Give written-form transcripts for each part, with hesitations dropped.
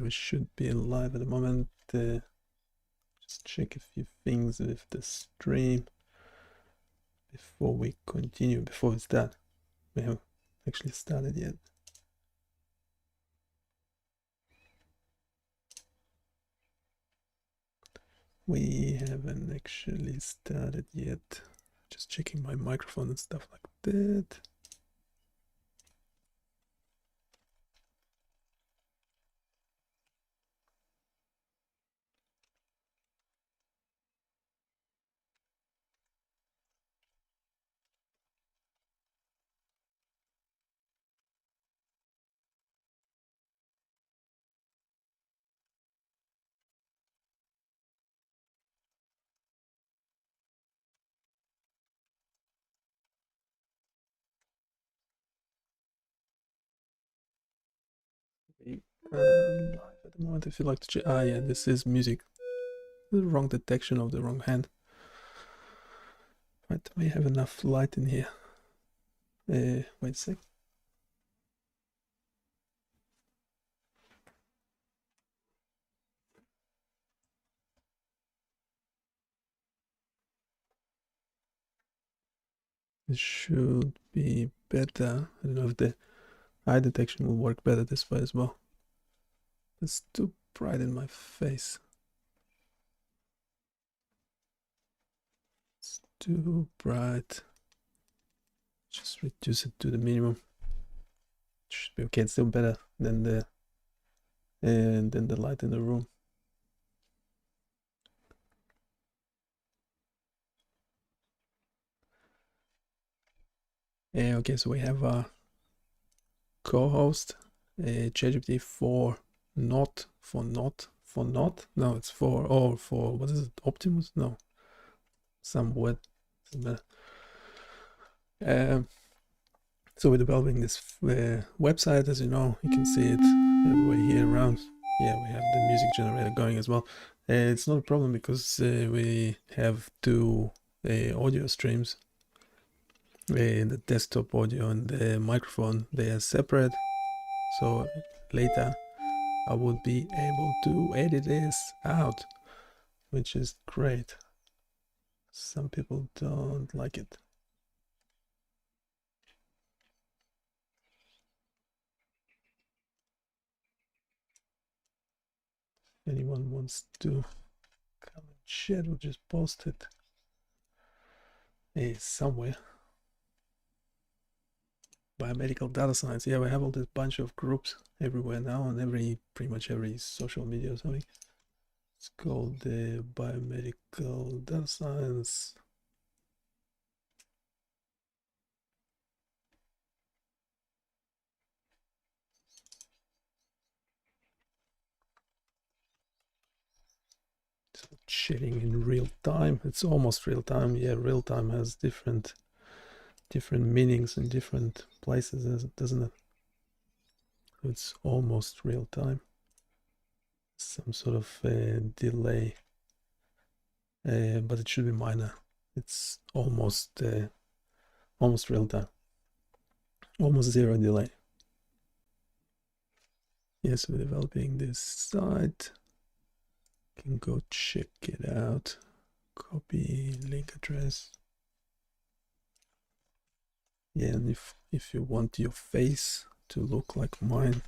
we should be live at the moment. Just check a few things with the stream before we continue, before we start. We haven't actually started yet. We haven't actually started yet. Just checking my microphone and stuff like that. Live at the moment, if you like to check. Ah, yeah, this is music. The wrong detection of the wrong hand. Right, we have enough light in here. Wait a sec. This should be better. I don't know if the eye detection will work better this way as well. It's too bright in my face. It's too bright. Just reduce it to the minimum. Should be okay. It's still better than the light in the room. Okay, so we have a co-host, ChatGPT for not. No, it's for what is it? Optimus? No, some word. So we're developing this website, as you know. You can see it everywhere here around. Yeah, we have the music generator going as well. It's not a problem because we have two audio streams. The desktop audio and the microphone, they are separate. So later I would be able to edit this out, which is great. Some people don't like it. If anyone wants to come and chat, we'll just post it somewhere. Biomedical data science. Yeah, we have all this bunch of groups everywhere now on pretty much every social media or something. It's called the biomedical data science. So chatting in real time. It's almost real time. Yeah, real time has different meanings in different places, doesn't it? It's almost real time. Some sort of delay, but it should be minor. It's almost real time, almost zero delay. Yes, we're developing this site. You can go check it out. Copy link address. Yeah, and if you want your face to look like mine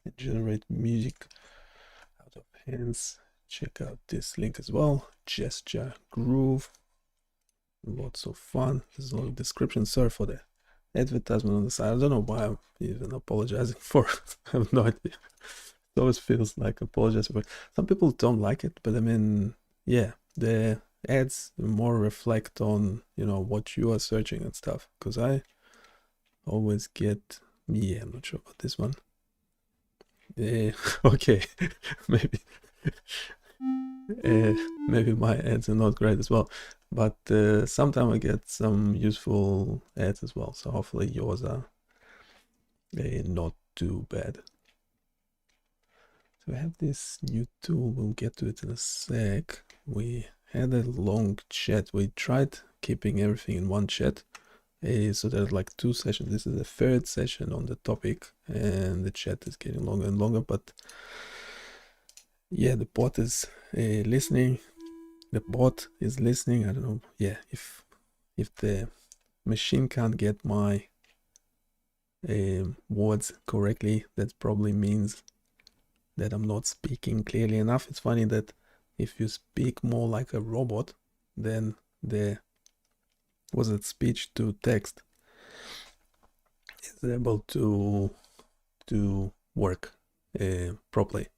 and generate music out of hands, check out this link as well. Gesture Groove. Lots of fun. There's a lot of description. Sorry for the advertisement on the side. I don't know why I'm even apologizing for it. I have no idea. It always feels like apologizing for it. Some people don't like it, but I mean, yeah, the ads more reflect on, you know, what you are searching and stuff, because I always get, yeah, I'm not sure about this one. Okay, maybe maybe my ads are not great as well, but sometimes I get some useful ads as well, so hopefully yours are not too bad. So we have this new tool, we'll get to it in a sec. We had a long chat. We tried keeping everything in one chat, so there's like 2 sessions. This is the 3rd session on the topic, and the chat is getting longer and longer, but yeah, the bot is listening. The bot is listening. I don't know. Yeah, if the machine can't get my words correctly, that probably means that I'm not speaking clearly enough. It's funny that if you speak more like a robot, then the speech to text is able to work properly,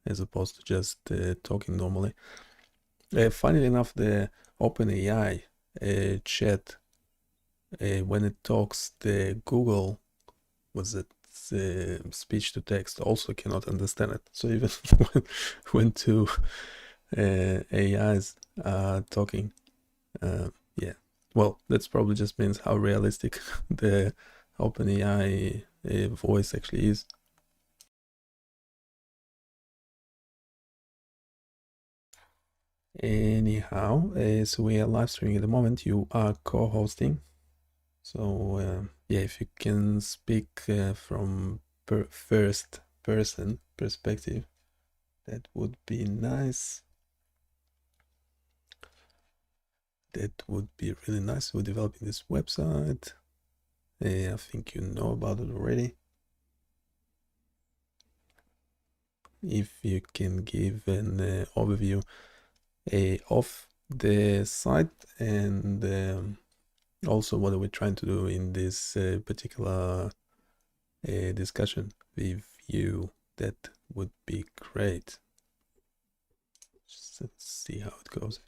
as opposed to just talking normally. Funnily enough, the OpenAI chat, when it talks, the Google speech to text also cannot understand it. So even when two AIs are talking, yeah, well, that's probably just means how realistic the OpenAI voice actually is. Anyhow, so we are live streaming at the moment. You are co-hosting. So yeah, if you can speak from first person perspective, that would be nice. That would be really nice. We're developing this website. I think you know about it already. If you can give an overview of the site, and also what are we trying to do in this particular discussion with you, that would be great. Just let's see how it goes.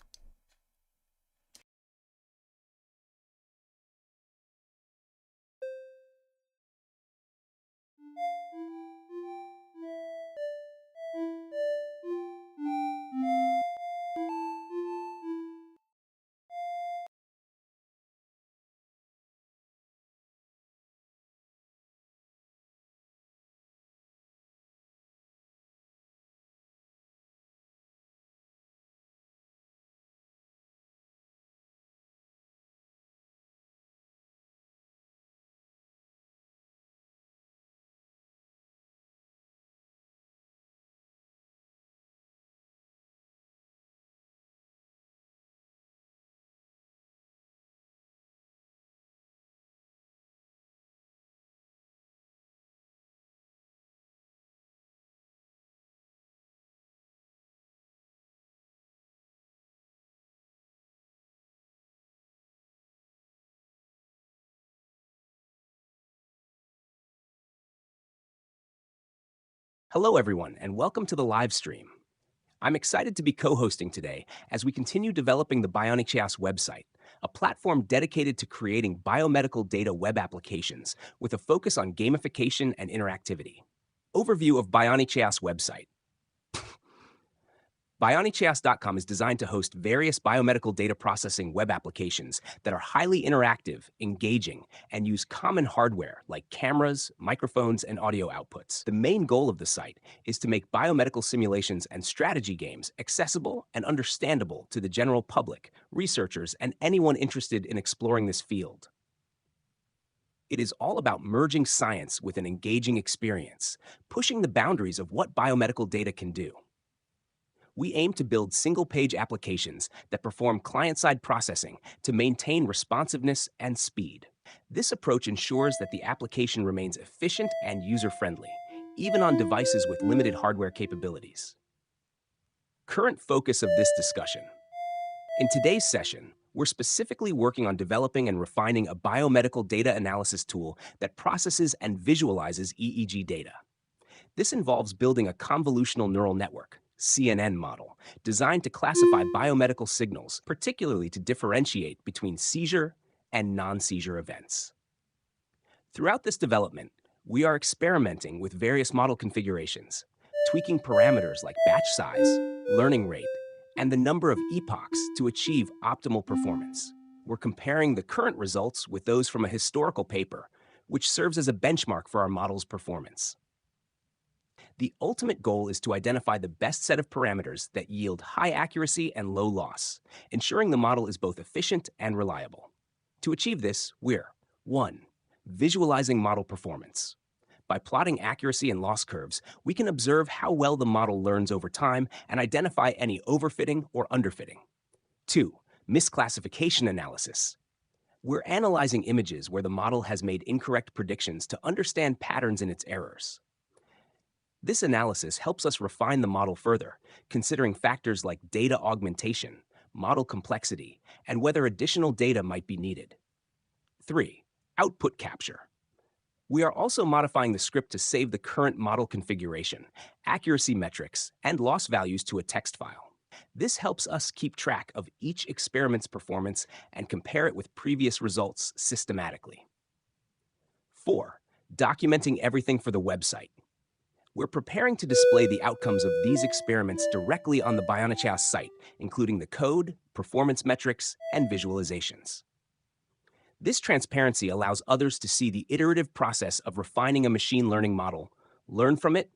Hello, everyone, and welcome to the live stream. I'm excited to be co-hosting today as we continue developing the BioniChaos website, a platform dedicated to creating biomedical data web applications with a focus on gamification and interactivity. Overview of BioniChaos website. BioniChaos.com is designed to host various biomedical data processing web applications that are highly interactive, engaging, and use common hardware like cameras, microphones, and audio outputs. The main goal of the site is to make biomedical simulations and strategy games accessible and understandable to the general public, researchers, and anyone interested in exploring this field. It is all about merging science with an engaging experience, pushing the boundaries of what biomedical data can do. We aim to build single-page applications that perform client-side processing to maintain responsiveness and speed. This approach ensures that the application remains efficient and user-friendly, even on devices with limited hardware capabilities. Current focus of this discussion. In today's session, we're specifically working on developing and refining a biomedical data analysis tool that processes and visualizes EEG data. This involves building a convolutional neural network, CNN model, designed to classify biomedical signals, particularly to differentiate between seizure and non-seizure events. Throughout this development, we are experimenting with various model configurations, tweaking parameters like batch size, learning rate, and the number of epochs to achieve optimal performance. We're comparing the current results with those from a historical paper, which serves as a benchmark for our model's performance. The ultimate goal is to identify the best set of parameters that yield high accuracy and low loss, ensuring the model is both efficient and reliable. To achieve this, we're 1. Visualizing model performance. By plotting accuracy and loss curves, we can observe how well the model learns over time and identify any overfitting or underfitting. 2. Misclassification analysis. We're analyzing images where the model has made incorrect predictions to understand patterns in its errors. This analysis helps us refine the model further, considering factors like data augmentation, model complexity, and whether additional data might be needed. 3. Output capture. We are also modifying the script to save the current model configuration, accuracy metrics, and loss values to a text file. This helps us keep track of each experiment's performance and compare it with previous results systematically. 4. Documenting everything for the website. We're preparing to display the outcomes of these experiments directly on the BioniChaos site, including the code, performance metrics, and visualizations. This transparency allows others to see the iterative process of refining a machine learning model, learn from it,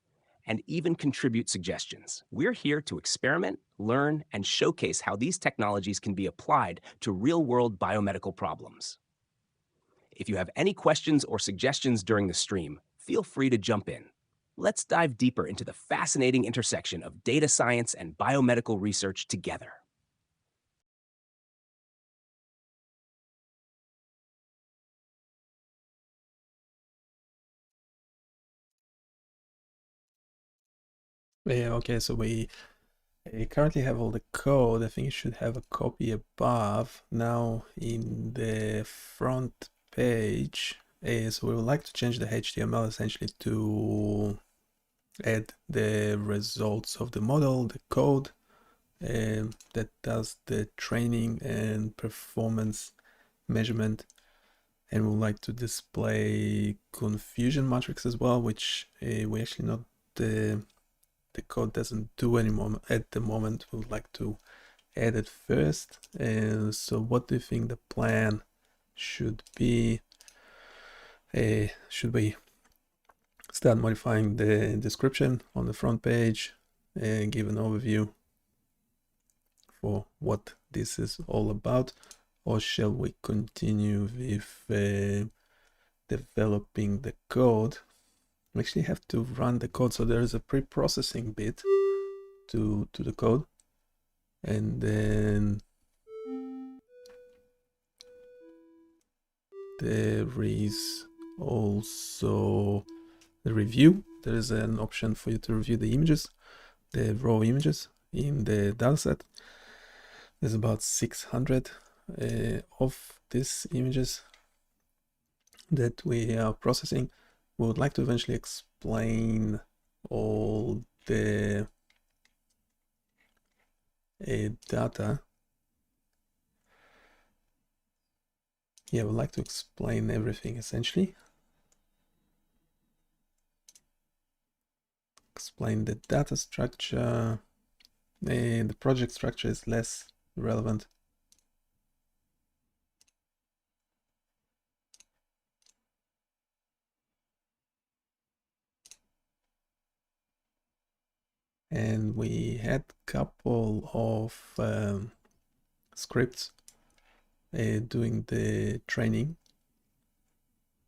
and even contribute suggestions. We're here to experiment, learn, and showcase how these technologies can be applied to real-world biomedical problems. If you have any questions or suggestions during the stream, feel free to jump in. Let's dive deeper into the fascinating intersection of data science and biomedical research together. Yeah, okay, so we currently have all the code. I think you should have a copy above. Now in the front page, so we would like to change the HTML essentially to add the results of the model, the code that does the training and performance measurement. And we would like to display confusion matrix as well, which we actually not the code doesn't do anymore at the moment. We would like to add it first. And so what do you think the plan should be? Should we start modifying the description on the front page and give an overview for what this is all about? Or shall we continue with developing the code? We actually have to run the code, so there is a pre-processing bit to the code, and then there is also the review. There is an option for you to review the images, the raw images in the dataset. There's about 600 of these images that we are processing. We would like to eventually explain all the data. Yeah, we'd like to explain everything essentially. Explain the data structure. The project structure is less relevant. And we had a couple of scripts doing the training.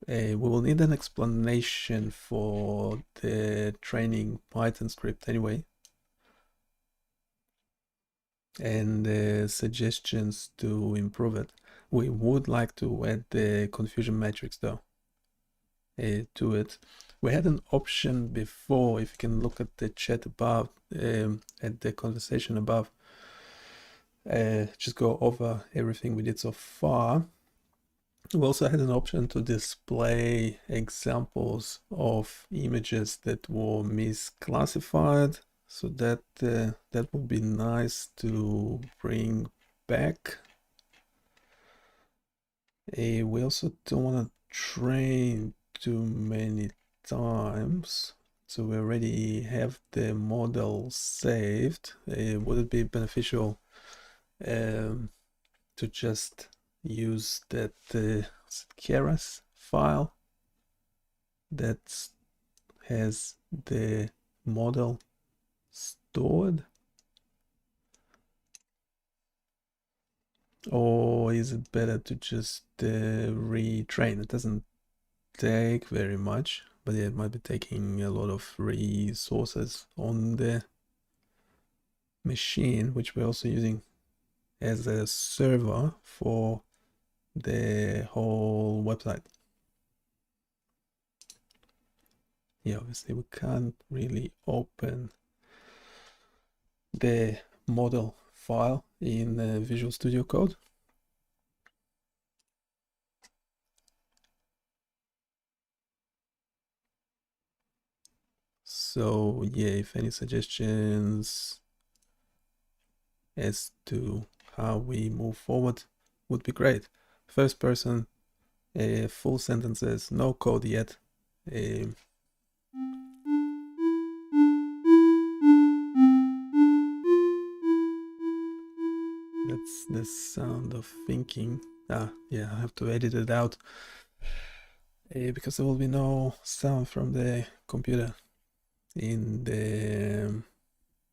We will need an explanation for the training Python script anyway, and suggestions to improve it. We would like to add the confusion matrix though to it. We had an option before, if you can look at the chat above, at the conversation above, just go over everything we did so far. We also had an option to display examples of images that were misclassified, so that that would be nice to bring back. We also don't want to train too many times, so we already have the model saved. Would it be beneficial to just use that Keras file that has the model stored? Or is it better to just retrain? It doesn't take very much. but it might be taking a lot of resources on the machine, which we're also using as a server for the whole website. Yeah, obviously we can't really open the model file in Visual Studio Code. So yeah, if any suggestions as to how we move forward would be great. First person, full sentences, no code yet. That's the sound of thinking. Yeah, I have to edit it out because there will be no sound from the computer in the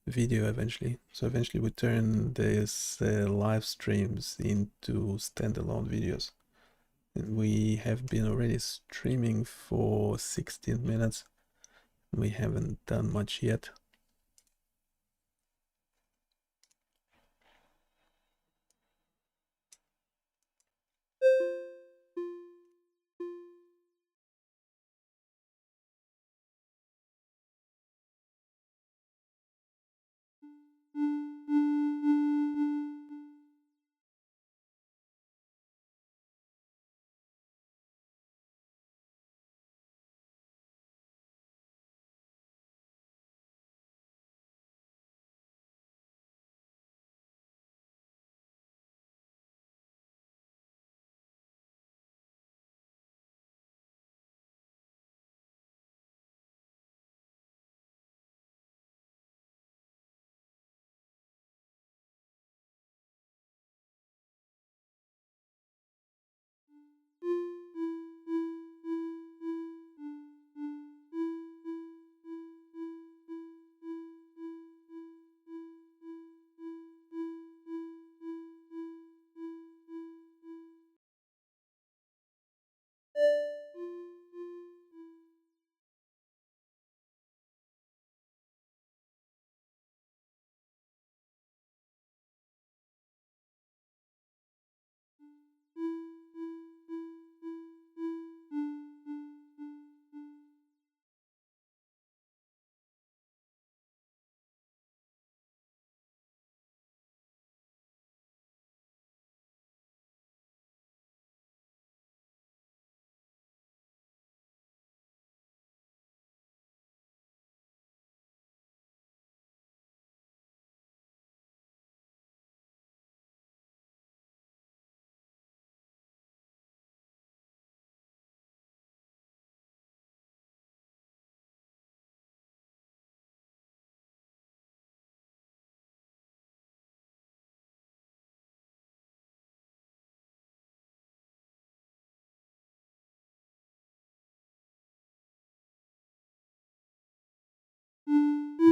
video eventually. So eventually we turn these live streams into standalone videos. And we have been already streaming for 16 minutes. We haven't done much yet.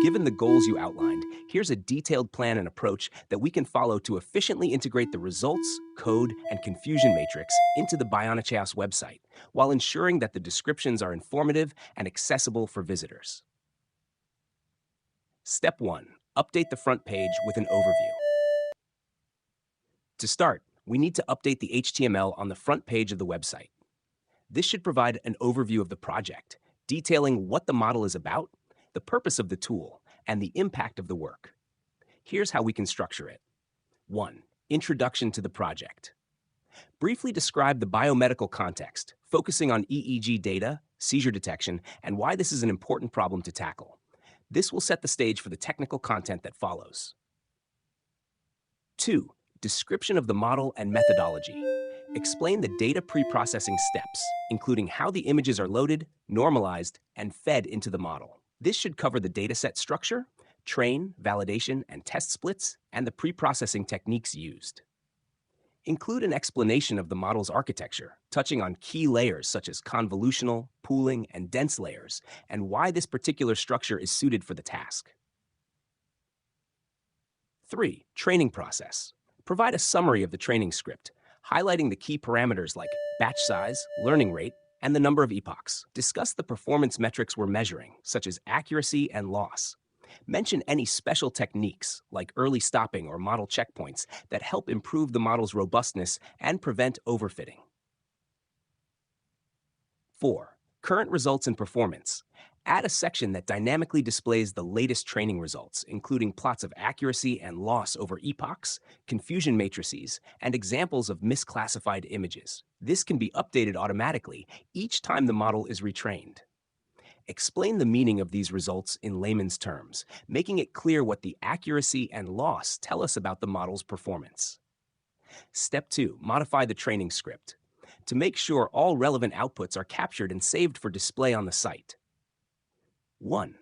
Given the goals you outlined, here's a detailed plan and approach that we can follow to efficiently integrate the results, code, and confusion matrix into the BioniChaos website, while ensuring that the descriptions are informative and accessible for visitors. Step 1. Update the front page with an overview. To start, we need to update the HTML on the front page of the website. This should provide an overview of the project, detailing what the model is about, the purpose of the tool, and the impact of the work. Here's how we can structure it. 1. Introduction to the project. Briefly describe the biomedical context, focusing on EEG data, seizure detection, and why this is an important problem to tackle. This will set the stage for the technical content that follows. 2. Description of the model and methodology. Explain the data pre-processing steps, including how the images are loaded, normalized, and fed into the model. This should cover the dataset structure, train, validation, and test splits, and the pre-processing techniques used. Include an explanation of the model's architecture, touching on key layers such as convolutional, pooling, and dense layers, and why this particular structure is suited for the task. 3. Training process. Provide a summary of the training script, highlighting the key parameters like batch size, learning rate, and the number of epochs. Discuss the performance metrics we're measuring, such as accuracy and loss. Mention any special techniques, like early stopping or model checkpoints, that help improve the model's robustness and prevent overfitting. 4. Current results and performance. Add a section that dynamically displays the latest training results, including plots of accuracy and loss over epochs, confusion matrices, and examples of misclassified images. This can be updated automatically each time the model is retrained. Explain the meaning of these results in layman's terms, making it clear what the accuracy and loss tell us about the model's performance. Step 2. Modify the training script to make sure all relevant outputs are captured and saved for display on the site. 1.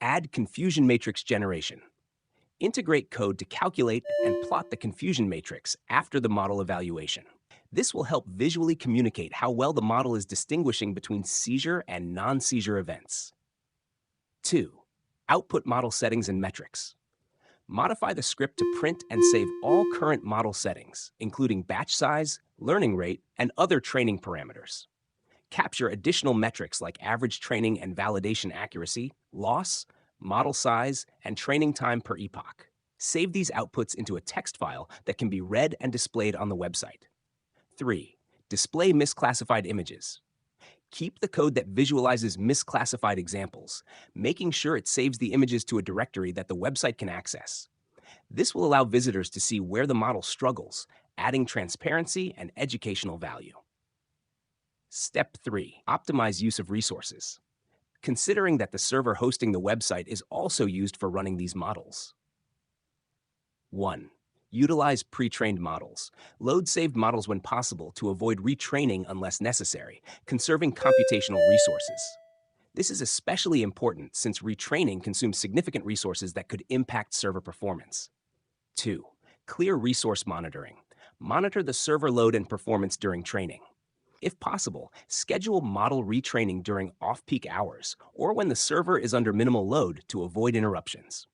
Add confusion matrix generation. Integrate code to calculate and plot the confusion matrix after the model evaluation. This will help visually communicate how well the model is distinguishing between seizure and non-seizure events. 2. Output model settings and metrics. Modify the script to print and save all current model settings, including batch size, learning rate, and other training parameters. Capture additional metrics like average training and validation accuracy, loss, model size, and training time per epoch. Save these outputs into a text file that can be read and displayed on the website. 3. Display misclassified images. Keep the code that visualizes misclassified examples, making sure it saves the images to a directory that the website can access. This will allow visitors to see where the model struggles, adding transparency and educational value. Step 3. Optimize use of resources. Considering that the server hosting the website is also used for running these models. 1. Utilize pre-trained models. Load saved models when possible to avoid retraining unless necessary, conserving computational resources. This is especially important since retraining consumes significant resources that could impact server performance. 2. Clear resource monitoring. Monitor the server load and performance during training. If possible, schedule model retraining during off-peak hours or when the server is under minimal load to avoid interruptions.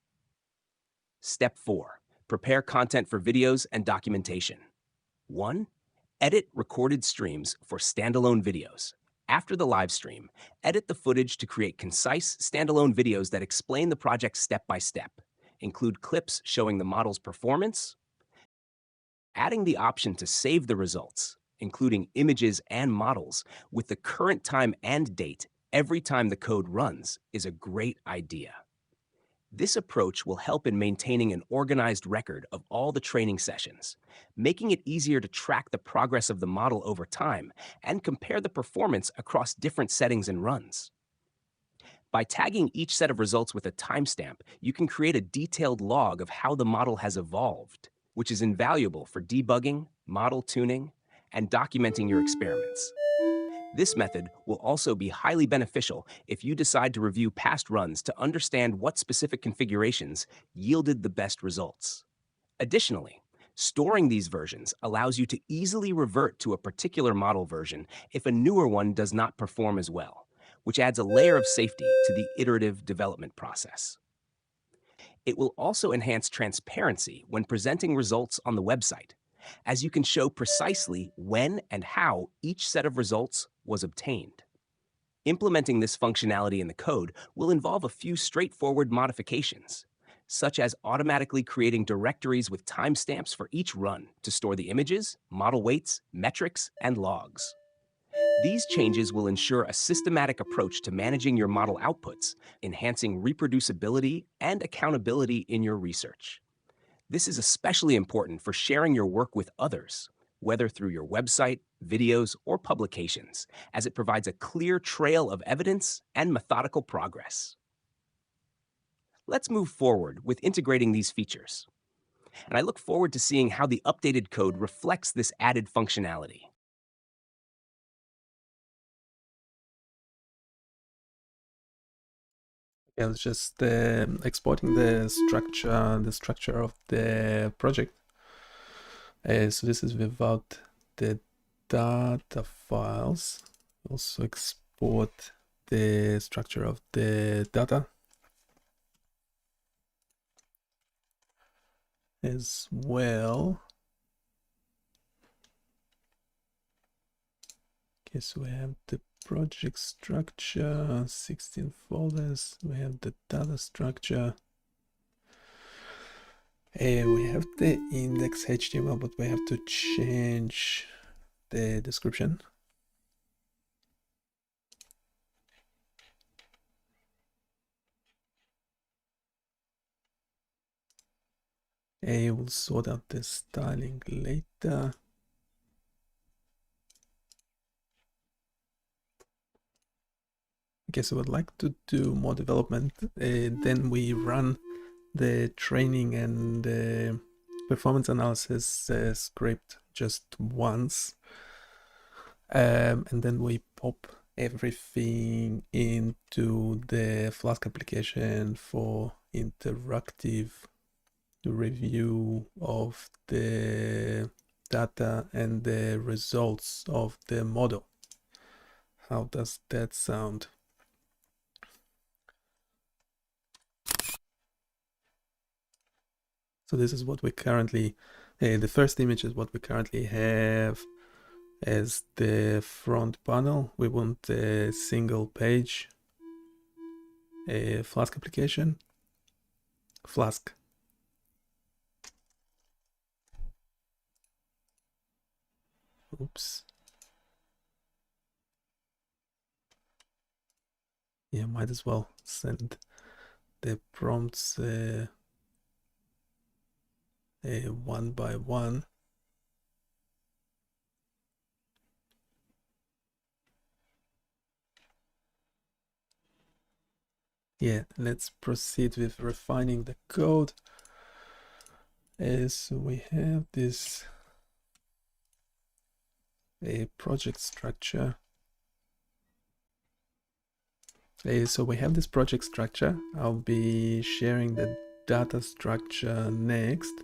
Step 4. Prepare content for videos and documentation. 1. Edit recorded streams for standalone videos. After the live stream, edit the footage to create concise, standalone videos that explain the project step by step. Include clips showing the model's performance. Adding the option to save the results, including images and models, with the current time and date every time the code runs, is a great idea. This approach will help in maintaining an organized record of all the training sessions, making it easier to track the progress of the model over time and compare the performance across different settings and runs. By tagging each set of results with a timestamp, you can create a detailed log of how the model has evolved, which is invaluable for debugging, model tuning, and documenting your experiments. This method will also be highly beneficial if you decide to review past runs to understand what specific configurations yielded the best results. Additionally, storing these versions allows you to easily revert to a particular model version if a newer one does not perform as well, which adds a layer of safety to the iterative development process. It will also enhance transparency when presenting results on the website, as you can show precisely when and how each set of results was obtained. Implementing this functionality in the code will involve a few straightforward modifications, such as automatically creating directories with timestamps for each run to store the images, model weights, metrics, and logs. These changes will ensure a systematic approach to managing your model outputs, enhancing reproducibility and accountability in your research. This is especially important for sharing your work with others, whether through your website, videos, or publications, as it provides a clear trail of evidence and methodical progress. Let's move forward with integrating these features. And I look forward to seeing how the updated code reflects this added functionality. Yeah, it's just exporting the structure of the project. So this is without the data files. Also export the structure of the data as well. Okay, so we have the project structure, 16 folders. We have the data structure. We have the index HTML, but we have to change the description. We'll sort out the styling later. Okay, so I'd like to do more development. Then we run the training and performance analysis script just once. And then we pop everything into the Flask application for interactive review of the data and the results of the model. How does that sound? So this is what we currently, the first image is what we currently have as the front panel. We want a single page, a Flask application, Flask. Oops. Yeah, might as well send the prompts one by one. Yeah, let's proceed with refining the code. So we have this project structure. So we have this project structure. I'll be sharing the data structure next.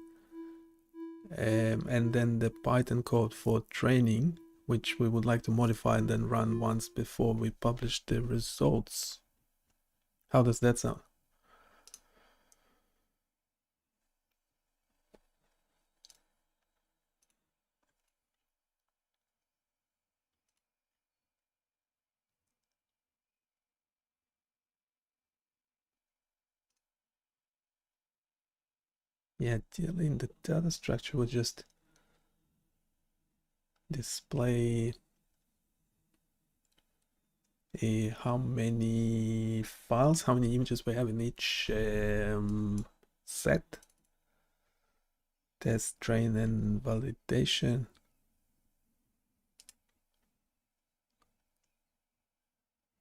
And then the Python code for training, which we would like to modify and then run once before we publish the results. How does that sound? Yeah, in the data structure, we'll just display how many files, how many images we have in each set. Test, train, and validation.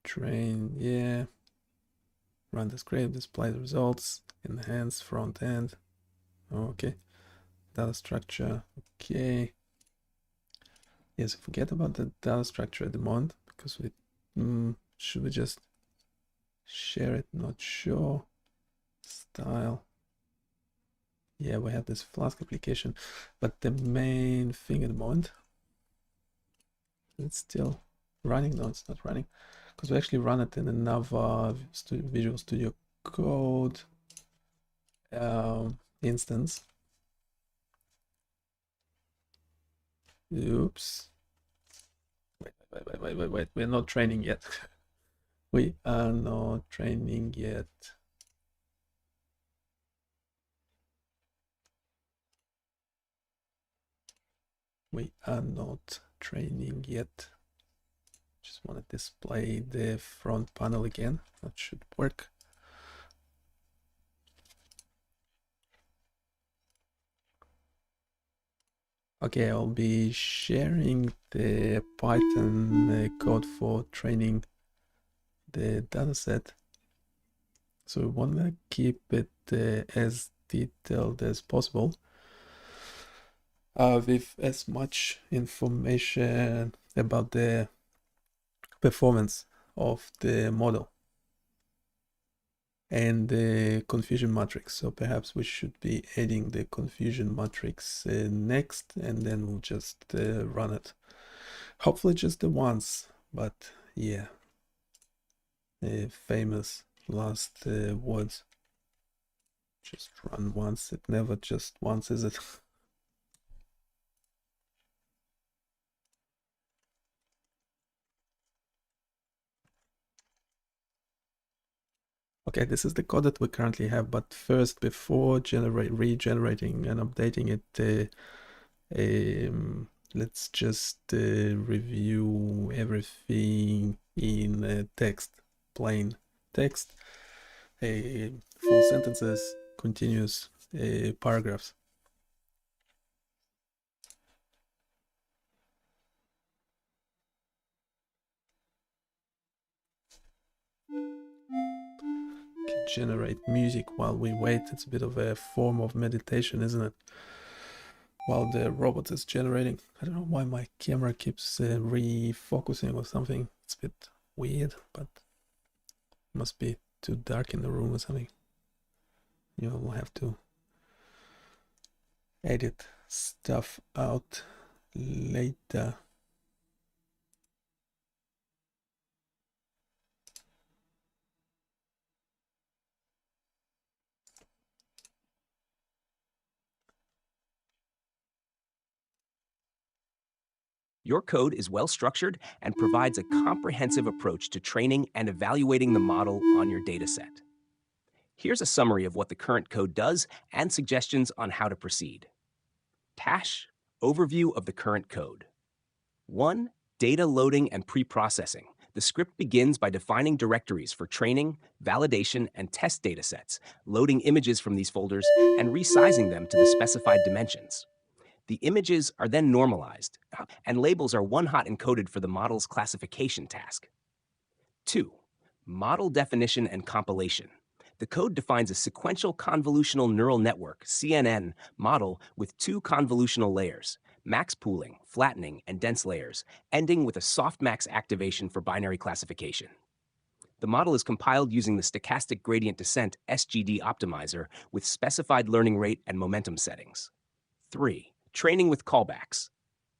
Train, yeah. Run the script, display the results, enhance front end. Okay. Data structure, okay. Yes, forget about the data structure at the moment because we should we just share it? Not sure. Style. Yeah, we have this Flask application, but the main thing at the moment, it's still running. No, it's not running because we actually run it in another Visual Studio Code instance. Oops. Wait. We're not training yet. We are not training yet. We are not training yet. Just want to display the front panel again. That should work. Okay, I'll be sharing the Python code for training the dataset. So we want to keep it as detailed as possible with as much information about the performance of the model and the confusion matrix. So perhaps we should be adding the confusion matrix next, and then we'll just run it. Hopefully just the once, but yeah, famous last words. Just run once. It never just once, is it? Okay, this is the code that we currently have, but first, before regenerating and updating it, let's just review everything in text, plain text, full sentences, continuous paragraphs. Can generate music while we wait. It's a bit of a form of meditation, isn't it? While the robot is generating. I don't know why my camera keeps refocusing or something. It's a bit weird, but must be too dark in the room or something. You'll have to edit stuff out later. Your code is well structured and provides a comprehensive approach to training and evaluating the model on your dataset. Here's a summary of what the current code does and suggestions on how to proceed. Tash, overview of the current code. 1. Data loading and pre-processing. The script begins by defining directories for training, validation, and test datasets, loading images from these folders and resizing them to the specified dimensions. The images are then normalized, and labels are one-hot encoded for the model's classification task. 2. Model definition and compilation. The code defines a sequential convolutional neural network, CNN, model with 2 convolutional layers, max pooling, flattening, and dense layers, ending with a softmax activation for binary classification. The model is compiled using the stochastic gradient descent (SGD) optimizer with specified learning rate and momentum settings. 3. Training with callbacks.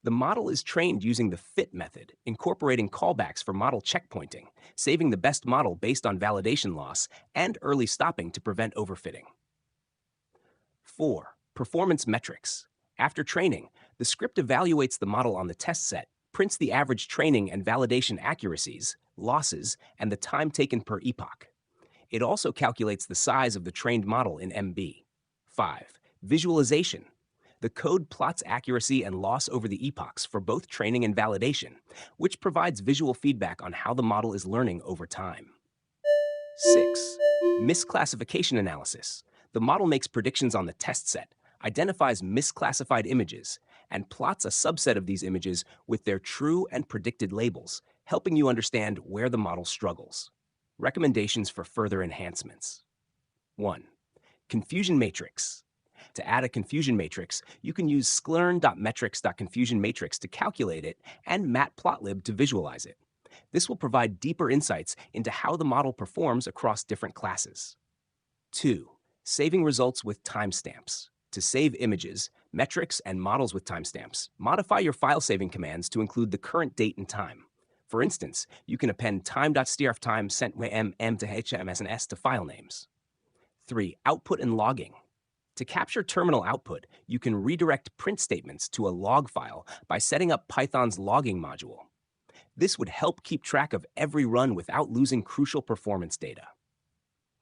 The model is trained using the FIT method, incorporating callbacks for model checkpointing, saving the best model based on validation loss, and early stopping to prevent overfitting. 4. Performance metrics. After training, the script evaluates the model on the test set, prints the average training and validation accuracies, losses, and the time taken per epoch. It also calculates the size of the trained model in MB. 5. Visualization. The code plots accuracy and loss over the epochs for both training and validation, which provides visual feedback on how the model is learning over time. 6. Misclassification analysis. The model makes predictions on the test set, identifies misclassified images, and plots a subset of these images with their true and predicted labels, helping you understand where the model struggles. Recommendations for further enhancements. 1. Confusion matrix. To add a confusion matrix, you can use sklern.metrics.confusionmatrix to calculate it and matplotlib to visualize it. This will provide deeper insights into how the model performs across different classes. 2. Saving results with timestamps. To save images, metrics, and models with timestamps, modify your file saving commands to include the current date and time. For instance, you can append time.strftime sent mm to hms to file names. 3. Output and logging. To capture terminal output, you can redirect print statements to a log file by setting up Python's logging module. This would help keep track of every run without losing crucial performance data.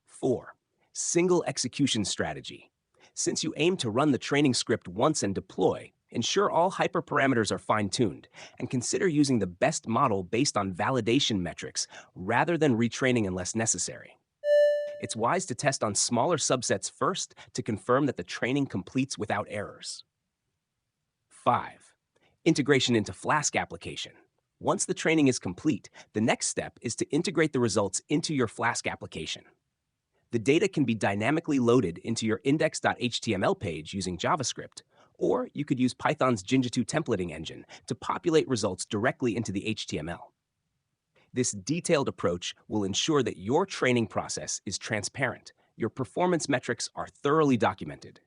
4. Single execution strategy. Since you aim to run the training script once and deploy, ensure all hyperparameters are fine-tuned, and consider using the best model based on validation metrics rather than retraining unless necessary. It's wise to test on smaller subsets first to confirm that the training completes without errors. 5. Integration into Flask application. Once the training is complete, the next step is to integrate the results into your Flask application. The data can be dynamically loaded into your index.html page using JavaScript, or you could use Python's Jinja2 templating engine to populate results directly into the HTML. This detailed approach will ensure that your training process is transparent, your performance metrics are thoroughly documented,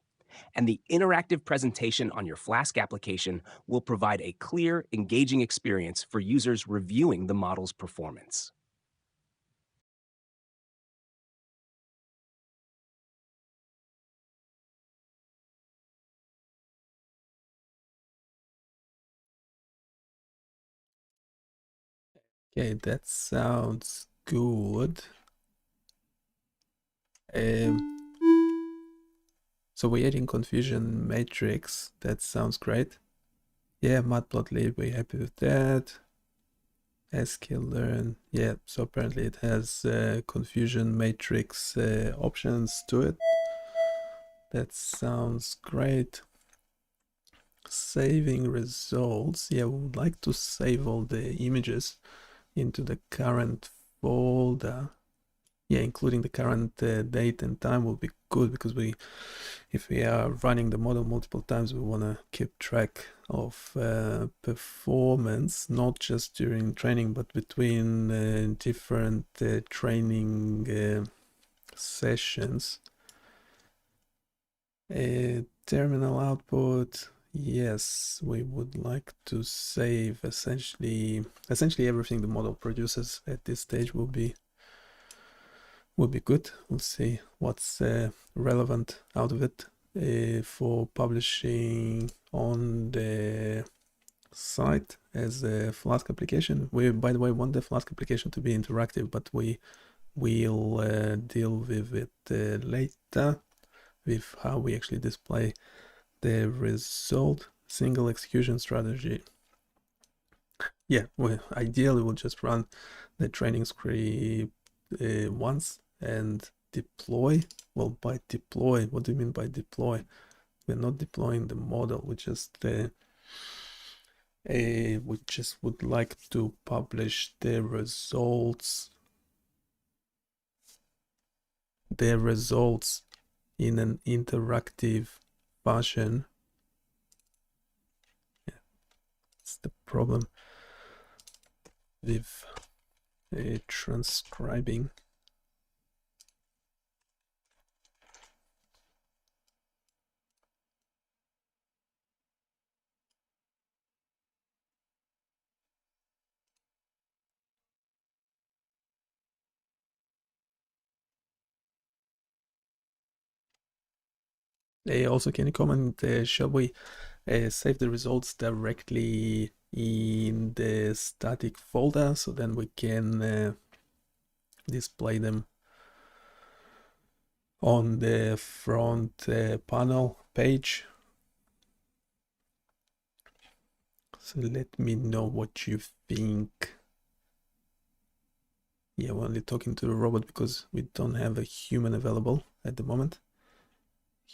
and the interactive presentation on your Flask application will provide a clear, engaging experience for users reviewing the model's performance. Okay, that sounds good. So we're adding confusion matrix. That sounds great. Yeah, matplotlib, we're happy with that. sklearn, yeah, so apparently it has confusion matrix options to it. That sounds great. Saving results, yeah, we would like to save all the images into the current folder. Yeah, including the current date and time will be good, because if we are running the model multiple times, we want to keep track of performance, not just during training, but between different training sessions. Terminal output, yes, we would like to save essentially everything the model produces at this stage will be good. We'll see what's relevant out of it for publishing on the site as a Flask application. We, by the way, want the Flask application to be interactive, but we will deal with it later, with how we actually display the result. Single execution strategy. Yeah, well, ideally we'll just run the training script once and deploy. Well, by deploy, what do you mean by deploy? We're not deploying the model. We just would like to publish the results in an interactive fashion. Yeah, it's the problem with transcribing. Also, can you comment, shall we save the results directly in the static folder, so then we can display them on the front panel page? So let me know what you think. Yeah, we're only talking to the robot because we don't have a human available at the moment.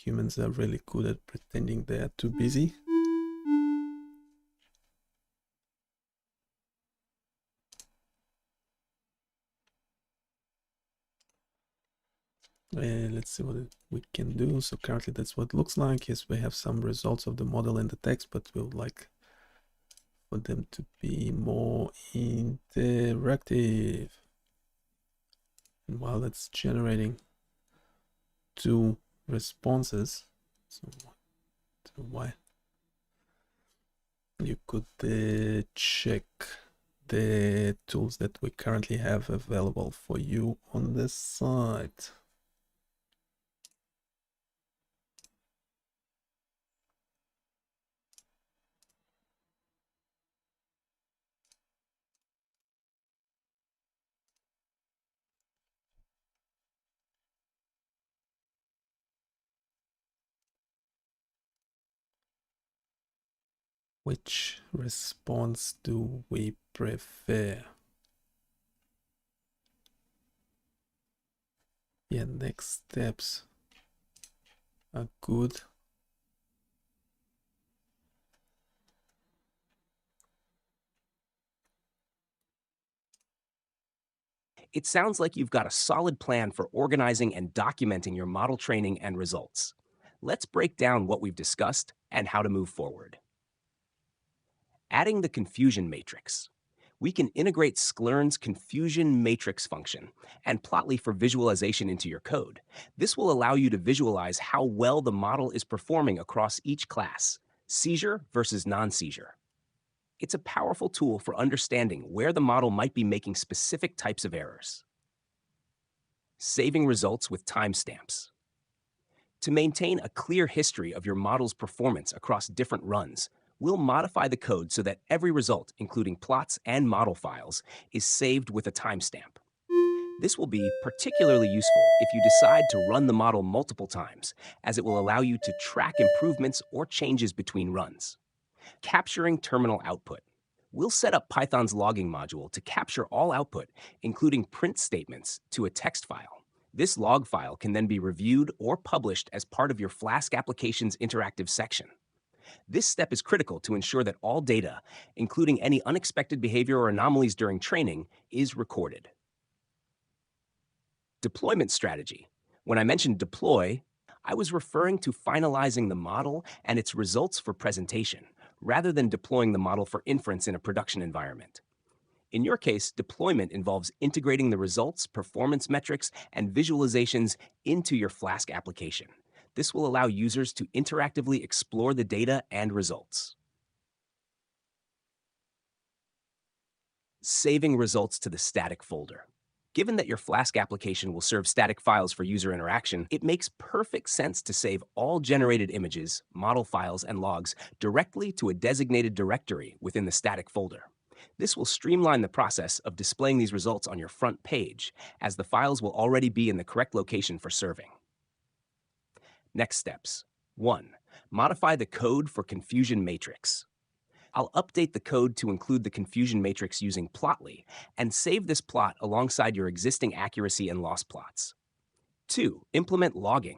Humans are really good at pretending they are too busy. Let's see what we can do. So currently that's what it looks like. Yes, we have some results of the model in the text, but we would like for them to be more interactive. And while it's generating 2 responses, so why you could check the tools that we currently have available for you on the site. Which response do we prefer? Yeah, next steps are good. It sounds like you've got a solid plan for organizing and documenting your model training and results. Let's break down what we've discussed and how to move forward. Adding the confusion matrix. We can integrate Sklearn's confusion matrix function and Plotly for visualization into your code. This will allow you to visualize how well the model is performing across each class, seizure versus non-seizure. It's a powerful tool for understanding where the model might be making specific types of errors. Saving results with timestamps. To maintain a clear history of your model's performance across different runs, we'll modify the code so that every result, including plots and model files, is saved with a timestamp. This will be particularly useful if you decide to run the model multiple times, as it will allow you to track improvements or changes between runs. Capturing terminal output. We'll set up Python's logging module to capture all output, including print statements, to a text file. This log file can then be reviewed or published as part of your Flask application's interactive section. This step is critical to ensure that all data, including any unexpected behavior or anomalies during training, is recorded. Deployment strategy. When I mentioned deploy, I was referring to finalizing the model and its results for presentation, rather than deploying the model for inference in a production environment. In your case, deployment involves integrating the results, performance metrics, and visualizations into your Flask application. This will allow users to interactively explore the data and results. Saving results to the static folder. Given that your Flask application will serve static files for user interaction, it makes perfect sense to save all generated images, model files, and logs directly to a designated directory within the static folder. This will streamline the process of displaying these results on your front page, as the files will already be in the correct location for serving. Next steps. 1. Modify the code for confusion matrix. I'll update the code to include the confusion matrix using Plotly and save this plot alongside your existing accuracy and loss plots. 2. Implement logging.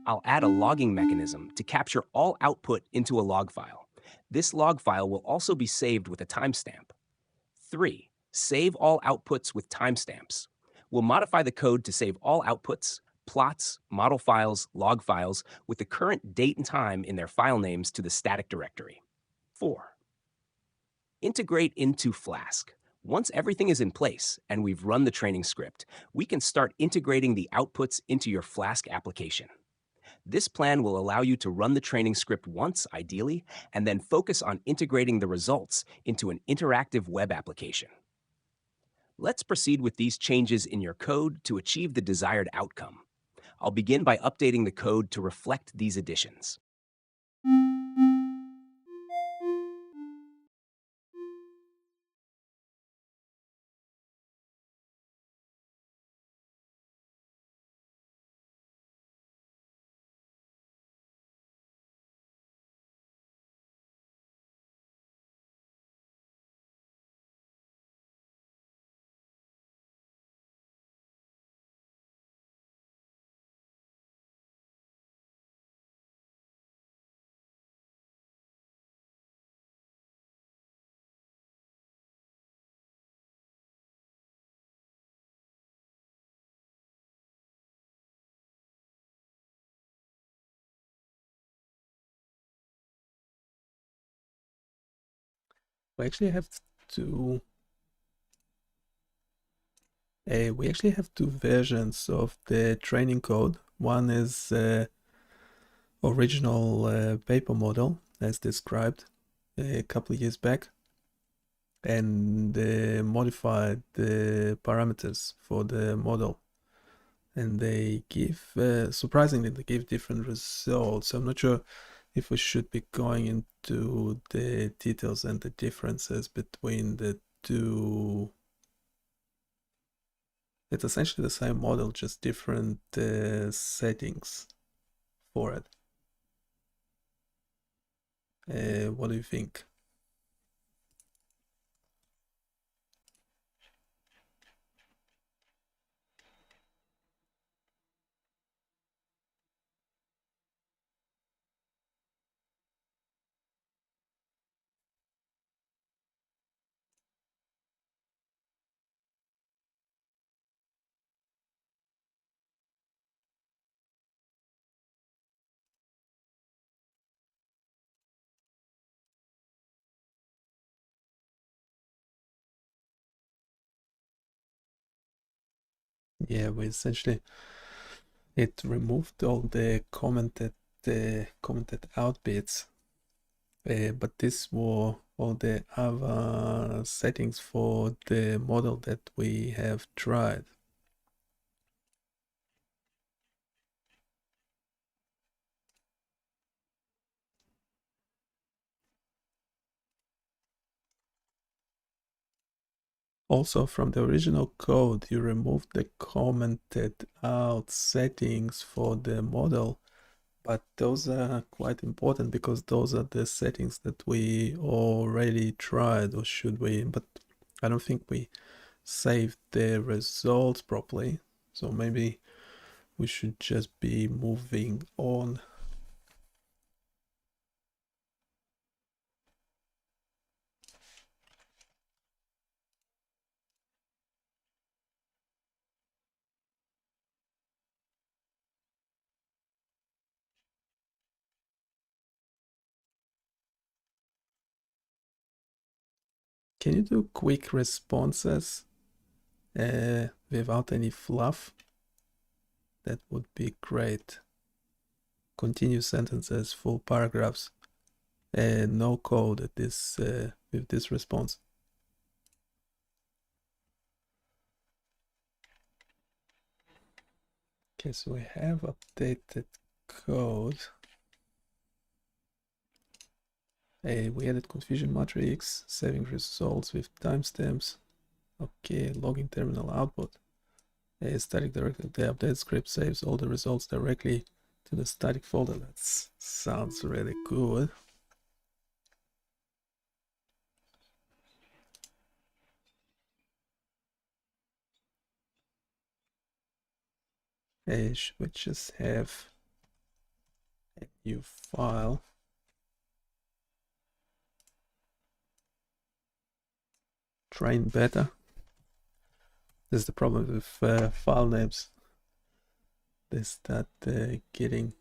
I'll add a logging mechanism to capture all output into a log file. This log file will also be saved with a timestamp. 3. Save all outputs with timestamps. We'll modify the code to save all outputs, plots, model files, log files with the current date and time in their file names to the static directory. 4. Integrate into Flask. Once everything is in place and we've run the training script, we can start integrating the outputs into your Flask application. This plan will allow you to run the training script once, ideally, and then focus on integrating the results into an interactive web application. Let's proceed with these changes in your code to achieve the desired outcome. I'll begin by updating the code to reflect these additions. We actually have to we actually have two versions of the training code. One is original paper model as described a couple of years back, and modified the parameters for the model, and they give surprisingly they give different results. I'm not sure if we should be going into the details and the differences between the two. It's essentially the same model, just different settings for it. What do you think? Yeah, we essentially it removed all the commented out bits, but this were all the other settings for the model that we have tried. Also, from the original code, you removed the commented out settings for the model, but those are quite important because those are the settings that we already tried, or should we? But I don't think we saved the results properly, so maybe we should just be moving on. Can you do quick responses without any fluff? That would be great. Continuous sentences, full paragraphs, no code at this with this response. Okay, so we have updated code. We added confusion matrix, saving results with timestamps. Okay, logging terminal output. Static directory. The update script saves all the results directly to the static folder. That sounds really good. Should we just have a new file? Train beta. This is the problem with file names. They start getting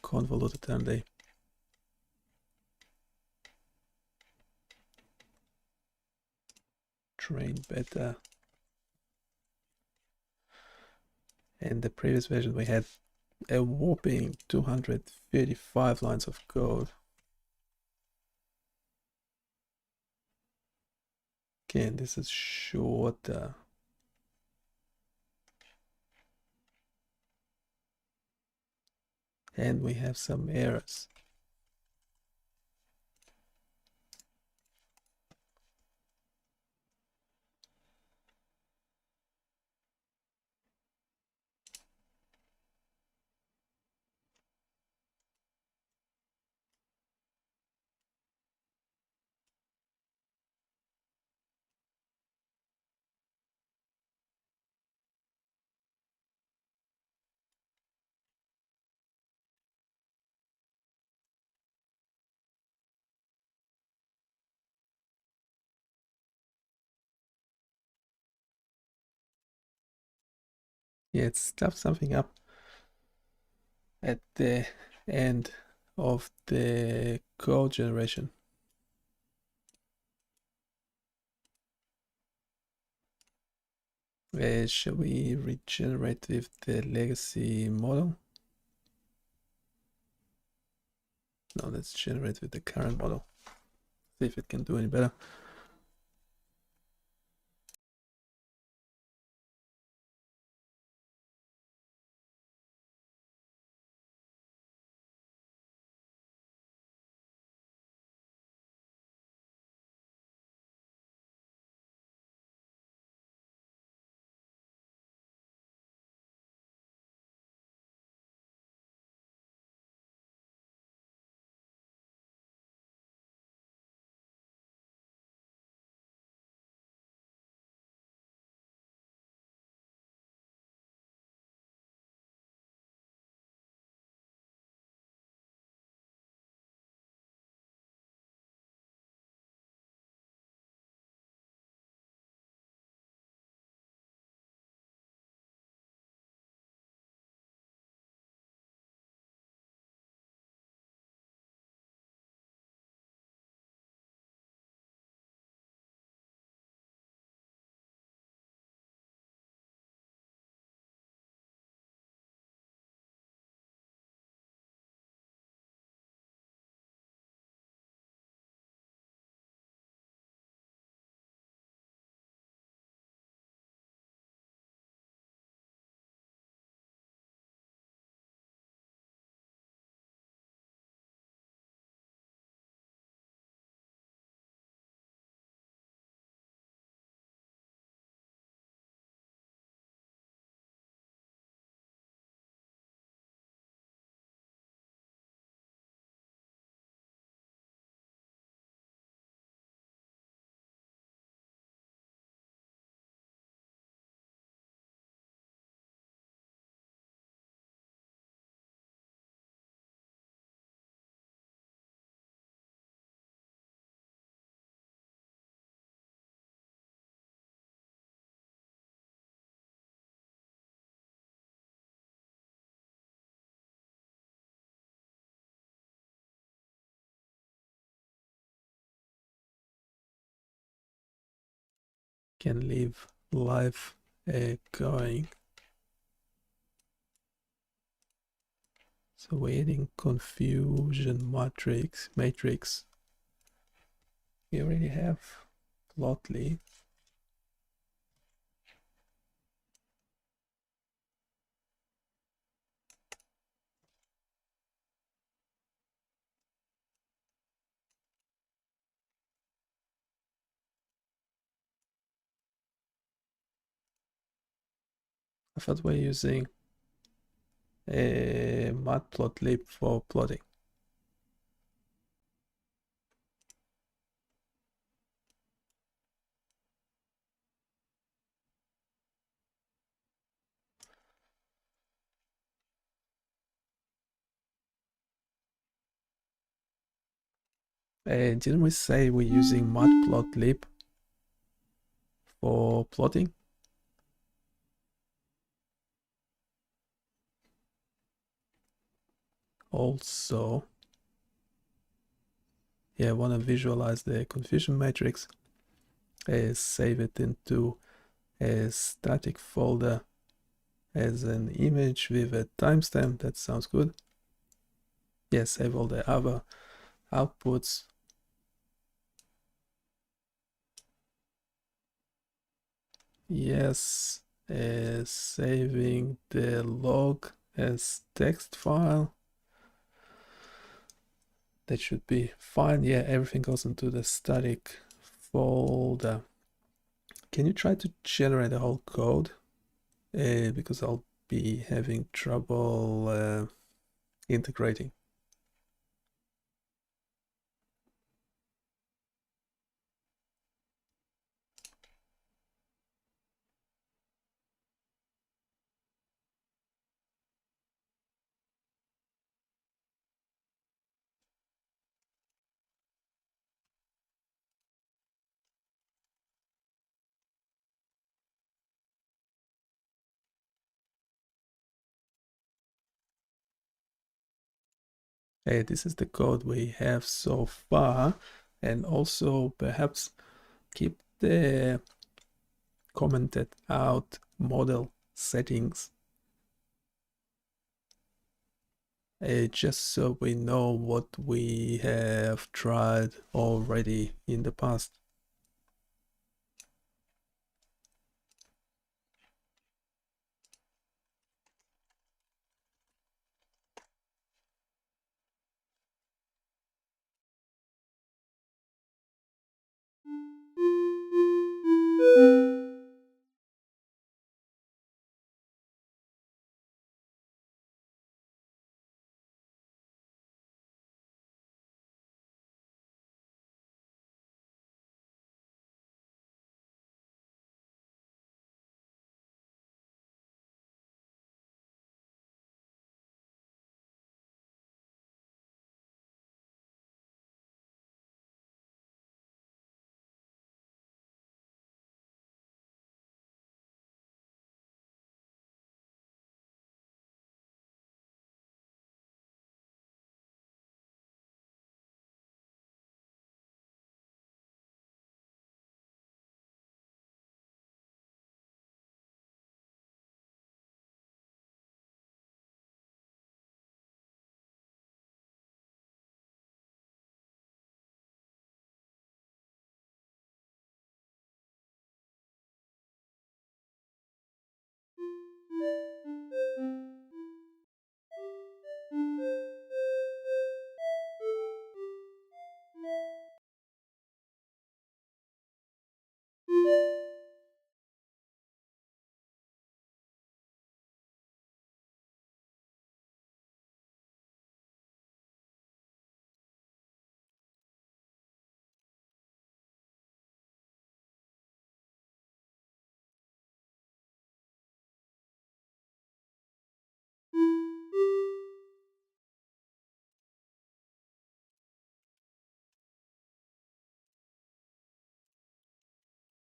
convoluted, and they train beta. In the previous version, we had a whopping 235 lines of code. Okay, and this is shorter. And we have some errors. Yeah, it stuffed something up at the end of the code generation. Shall we regenerate with the legacy model? No, let's generate with the current model. See if it can do any better. can leave live going. So we're adding confusion matrix. We already have Plotly. I thought we're using a matplotlib for plotting. Didn't we say we're using matplotlib for plotting? Also, yeah, I want to visualize the confusion matrix. Save it into a static folder as an image with a timestamp. That sounds good. Yeah, save all the other outputs. Yes, saving the log as text file. That should be fine. Yeah, everything goes into the static folder. Can you try to generate the whole code? Because I'll be having trouble integrating. This is the code we have so far, and also perhaps keep the commented out model settings just so we know what we have tried already in the past.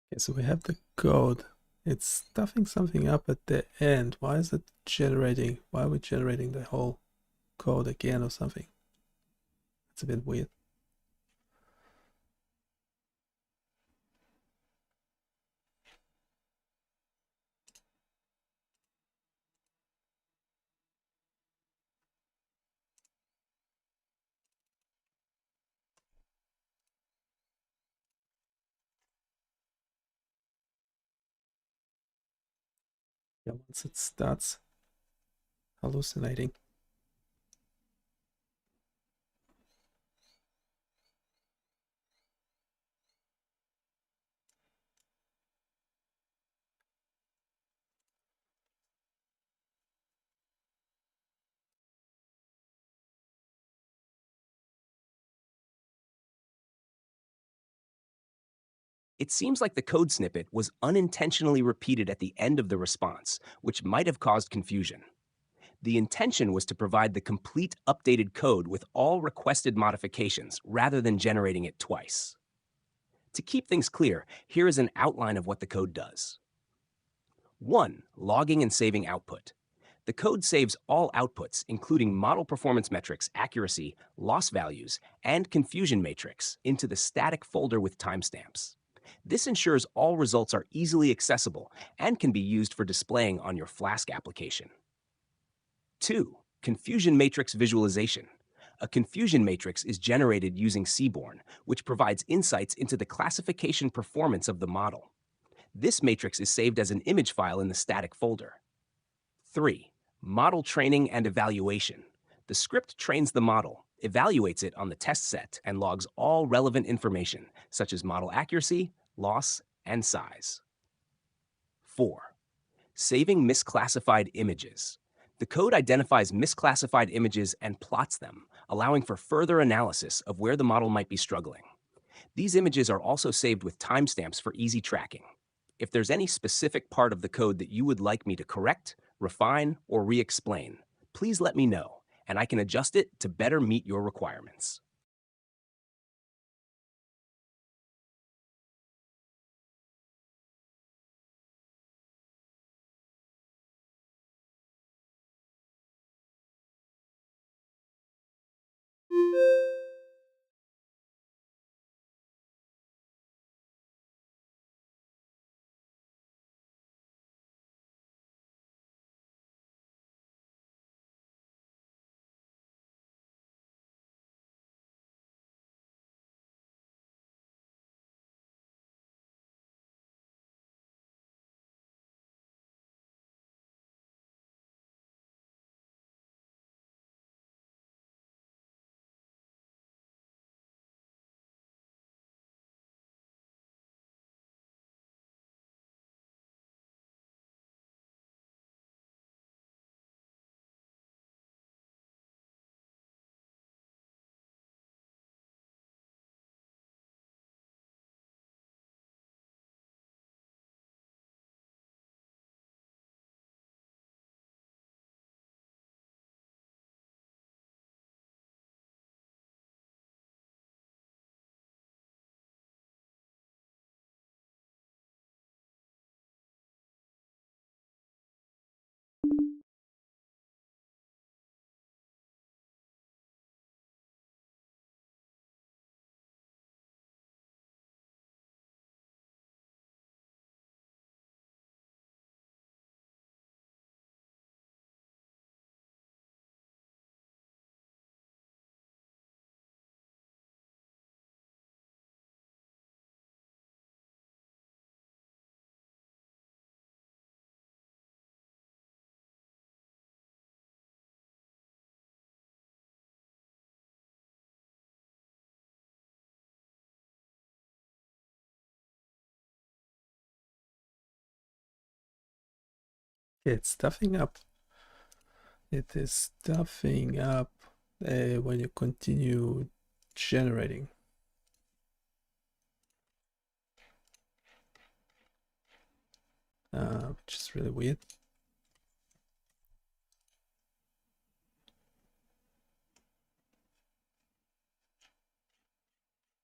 Okay, so we have the code. It's stuffing something up at the end. Why is it generating? Why are we generating the whole code again or something? It's a bit weird. Yeah, once it starts hallucinating. It seems like the code snippet was unintentionally repeated at the end of the response, which might have caused confusion. The intention was to provide the complete updated code with all requested modifications rather than generating it twice. To keep things clear, here is an outline of what the code does. 1. Logging and saving output. The code saves all outputs, including model performance metrics, accuracy, loss values, and confusion matrix, into the static folder with timestamps. This ensures all results are easily accessible and can be used for displaying on your Flask application. 2. Confusion matrix visualization. A confusion matrix is generated using Seaborn, which provides insights into the classification performance of the model. This matrix is saved as an image file in the static folder. 3. Model training and evaluation. The script trains the model, evaluates it on the test set, and logs all relevant information, such as model accuracy, loss, and size. 4. Saving misclassified images. The code identifies misclassified images and plots them, allowing for further analysis of where the model might be struggling. These images are also saved with timestamps for easy tracking. If there's any specific part of the code that you would like me to correct, refine, or re-explain, please let me know, and I can adjust it to better meet your requirements. It's stuffing up. It is stuffing up when you continue generating. Which is really weird.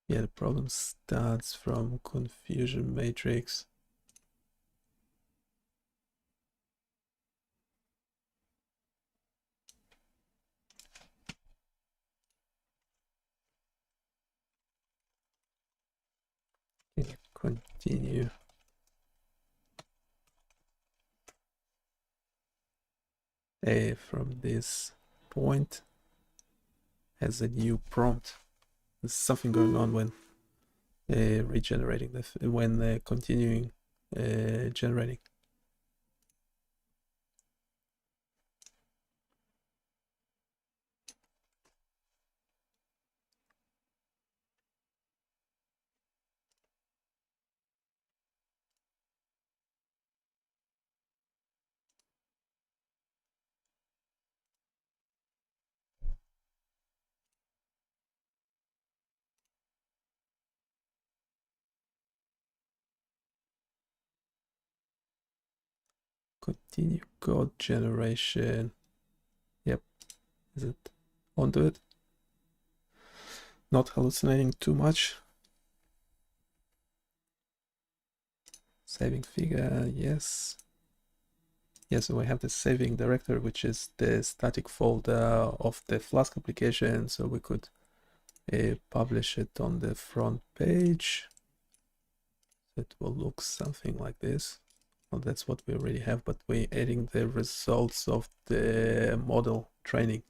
Yeah, the problem starts from confusion matrix. Continue. From this point has a new prompt. There's something going on when regenerating when continuing generating. Continue code generation. Yep. Is it onto it? Not hallucinating too much. Saving figure, yes. Yes, so we have the saving directory, which is the static folder of the Flask application. So we could publish it on the front page. It will look something like this. Well, that's what we already have, but we're adding the results of the model training.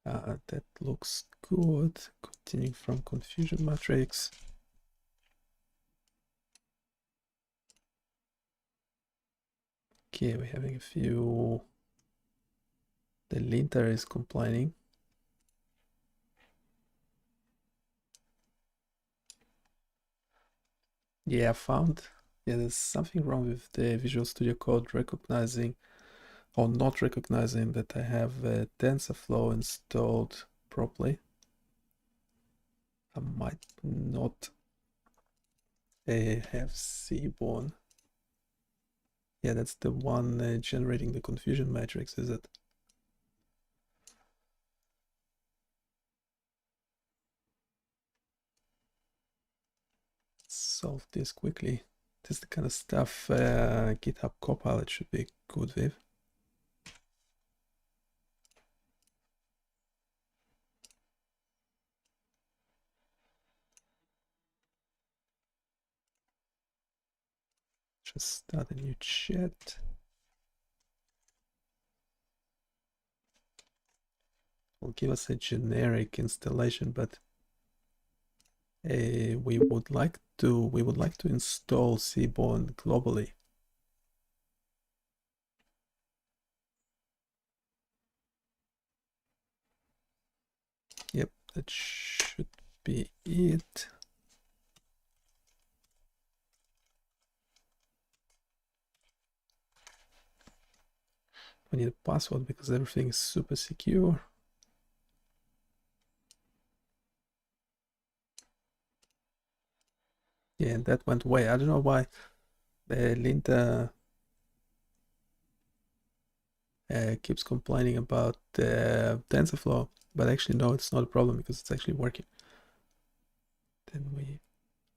That looks good. Continuing from confusion matrix. Okay, we're having a few. The linter is complaining. Yeah, I found. Yeah, there's something wrong with the Visual Studio Code recognizing or not recognizing that I have TensorFlow installed properly. I might not have Seaborn. Yeah, that's the one generating the confusion matrix, is it? Solve this quickly. This is the kind of stuff GitHub Copilot should be good with. Just start a new chat. Will give us a generic installation, but we would like to install Seaborn globally. Yep, that should be it. We need a password because everything is super secure. Yeah, and that went away. I don't know why the linter keeps complaining about TensorFlow, but actually no, it's not a problem because it's actually working. Then we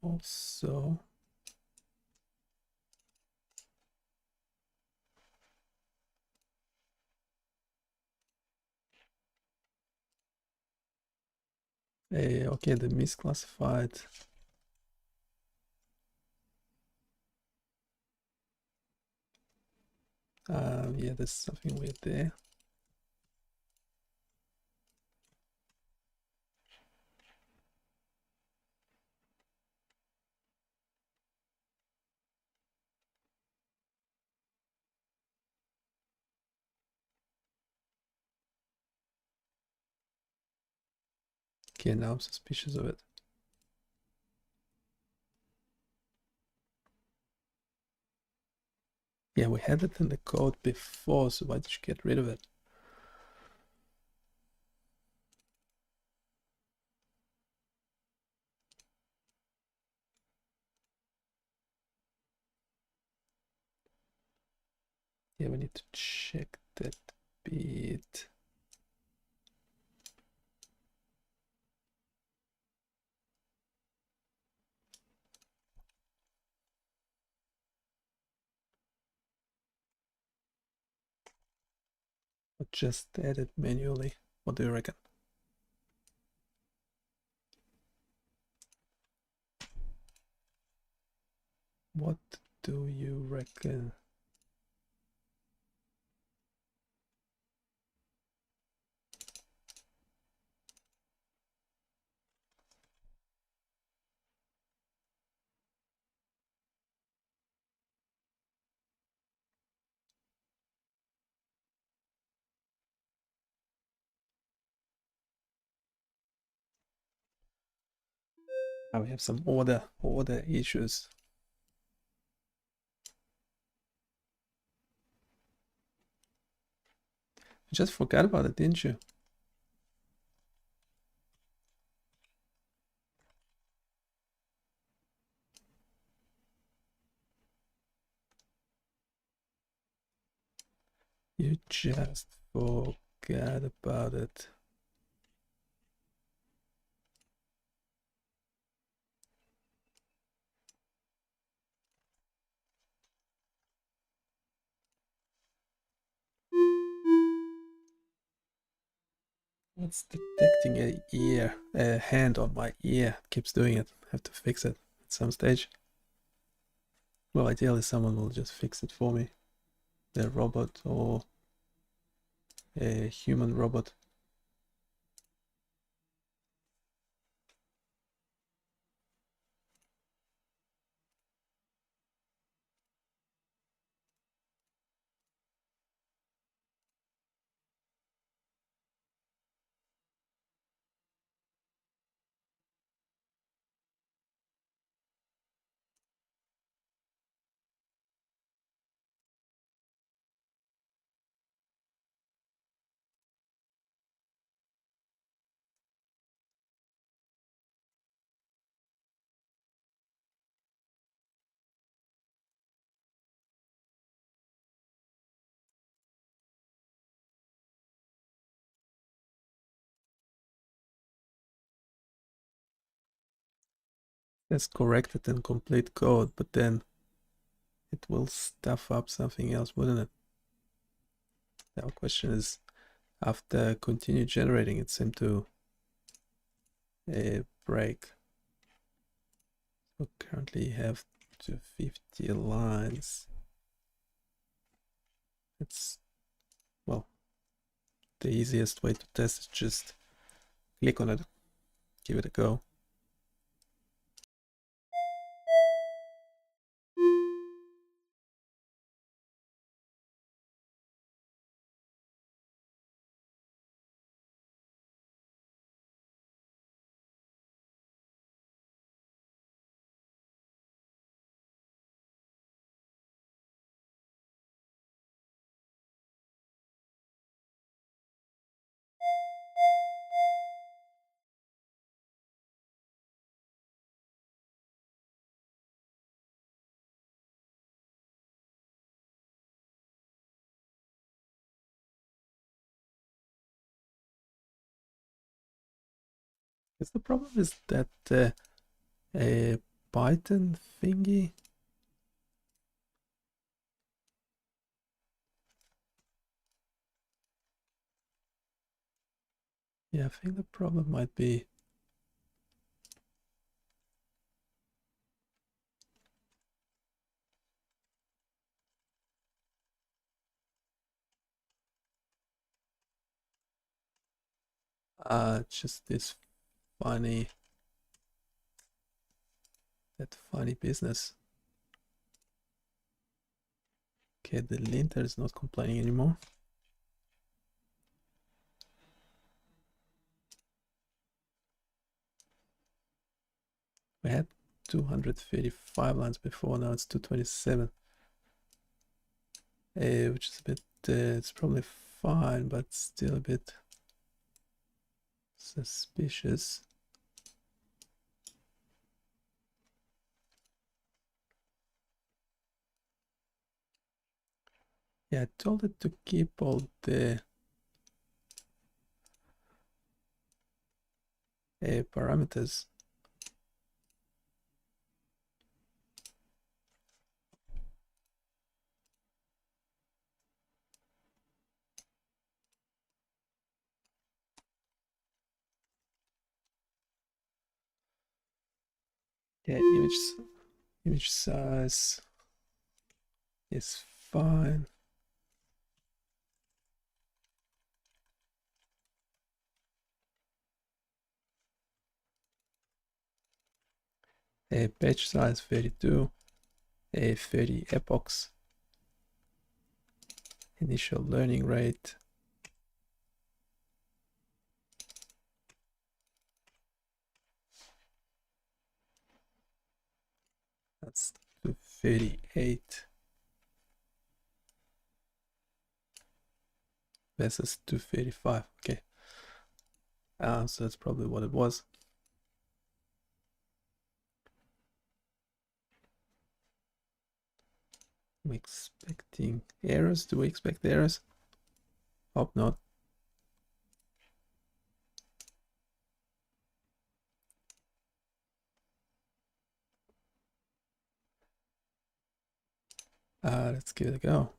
also okay, the misclassified. Yeah, there's something weird there. Okay, now I'm suspicious of it. Yeah, we had it in the code before, so why did you get rid of it? Yeah, we need to check that bit. Or just add it manually. What do you reckon? What do you reckon? We have some order issues. You just forgot about it, didn't you? You just forgot about it. What's detecting a hand on my ear? It keeps doing it. I have to fix it at some stage. Well, ideally someone will just fix it for me. The robot or a human robot. That's corrected and complete code, but then it will stuff up something else, wouldn't it? Now question is, after continue generating, it seemed to break. So currently have 250 lines. It's, well, the easiest way to test is just click on it, give it a go. Because the problem is that a Python thingy. Yeah, I think the problem might be just this funny, that funny business. Okay, the linter is not complaining anymore. We had 235 lines before, now it's 227. Which is a bit, it's probably fine, but still a bit suspicious. Yeah, I told it to keep all the parameters. Yeah, image size is fine. Page size 32, 30 epochs, initial learning rate. That's 238 versus 235. Okay, so that's probably what it was. I'm expecting errors. Do we expect errors? Hope not. Let's give it a go.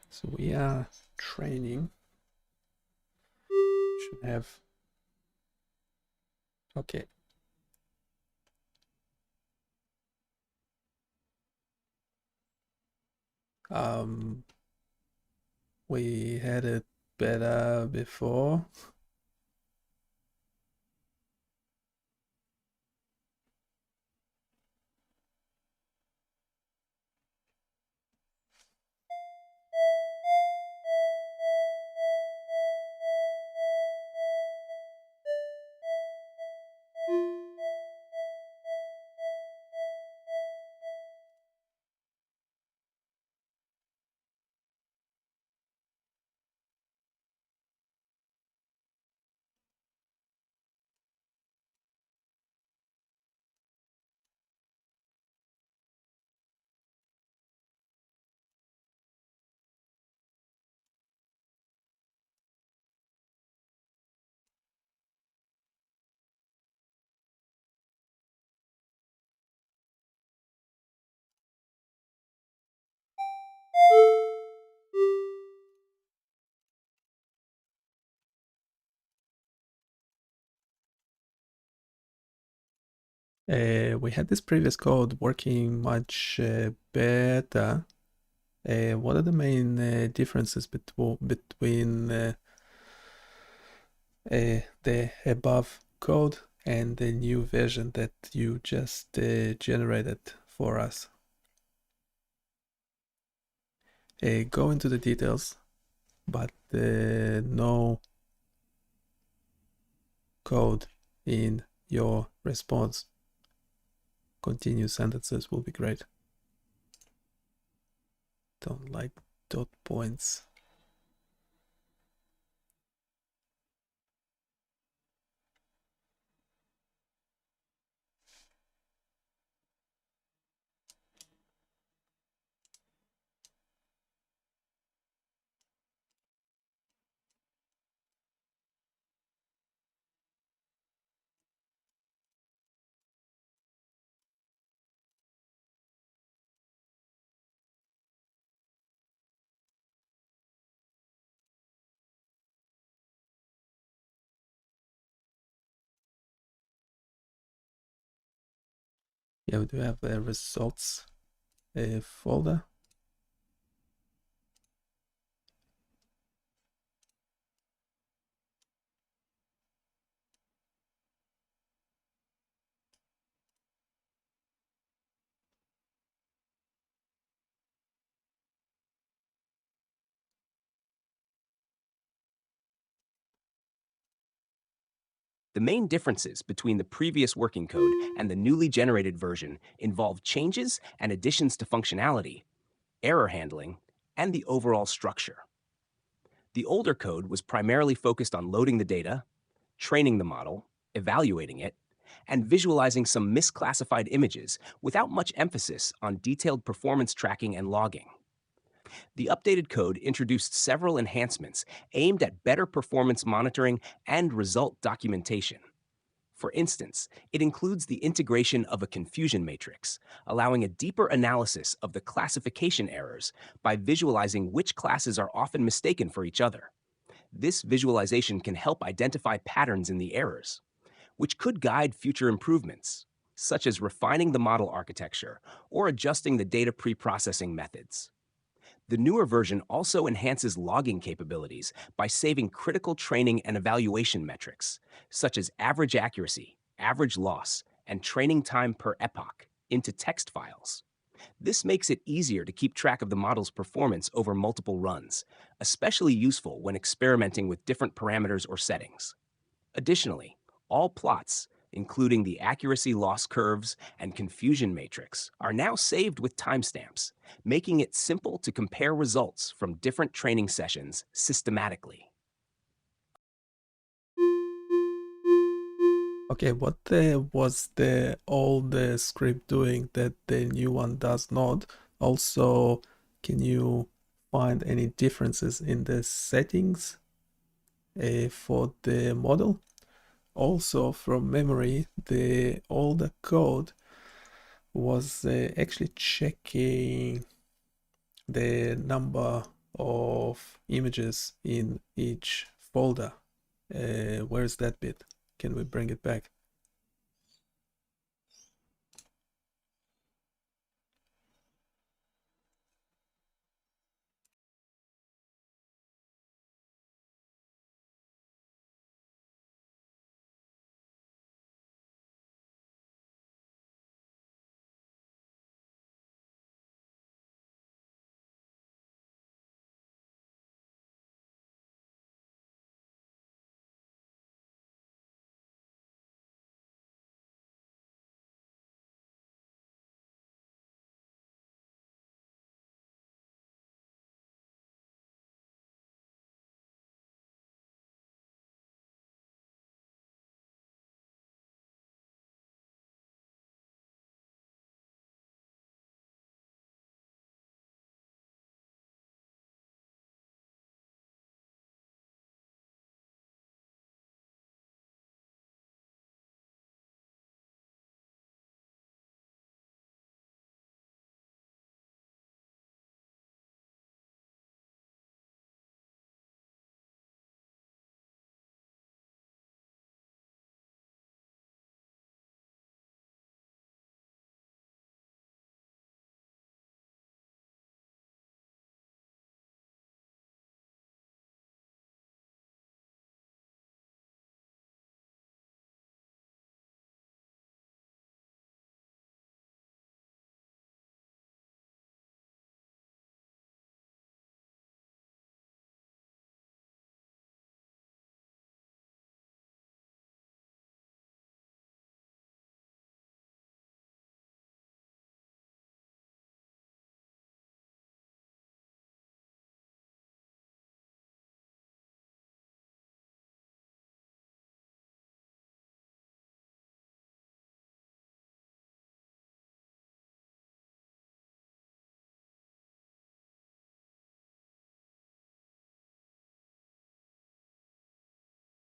So we are training. Should have. Okay. We had it better before. We had this previous code working much better. What are the main differences between the above code and the new version that you just generated for us? Go into the details, but no code in your response. Continuous sentences will be great. Don't like dot points. Yeah, we do have a results folder. The main differences between the previous working code and the newly generated version involve changes and additions to functionality, error handling, and the overall structure. The older code was primarily focused on loading the data, training the model, evaluating it, and visualizing some misclassified images without much emphasis on detailed performance tracking and logging. The updated code introduced several enhancements aimed at better performance monitoring and result documentation. For instance, it includes the integration of a confusion matrix, allowing a deeper analysis of the classification errors by visualizing which classes are often mistaken for each other. This visualization can help identify patterns in the errors, which could guide future improvements, such as refining the model architecture or adjusting the data pre-processing methods. The newer version also enhances logging capabilities by saving critical training and evaluation metrics, such as average accuracy, average loss, and training time per epoch, into text files. This makes it easier to keep track of the model's performance over multiple runs, especially useful when experimenting with different parameters or settings. Additionally, all plots, including the accuracy loss curves and confusion matrix, are now saved with timestamps, making it simple to compare results from different training sessions systematically. Okay, what was the old script doing that the new one does not? Also, can you find any differences in the settings for the model? Also, from memory, the older code was actually checking the number of images in each folder. Where is that bit? Can we bring it back?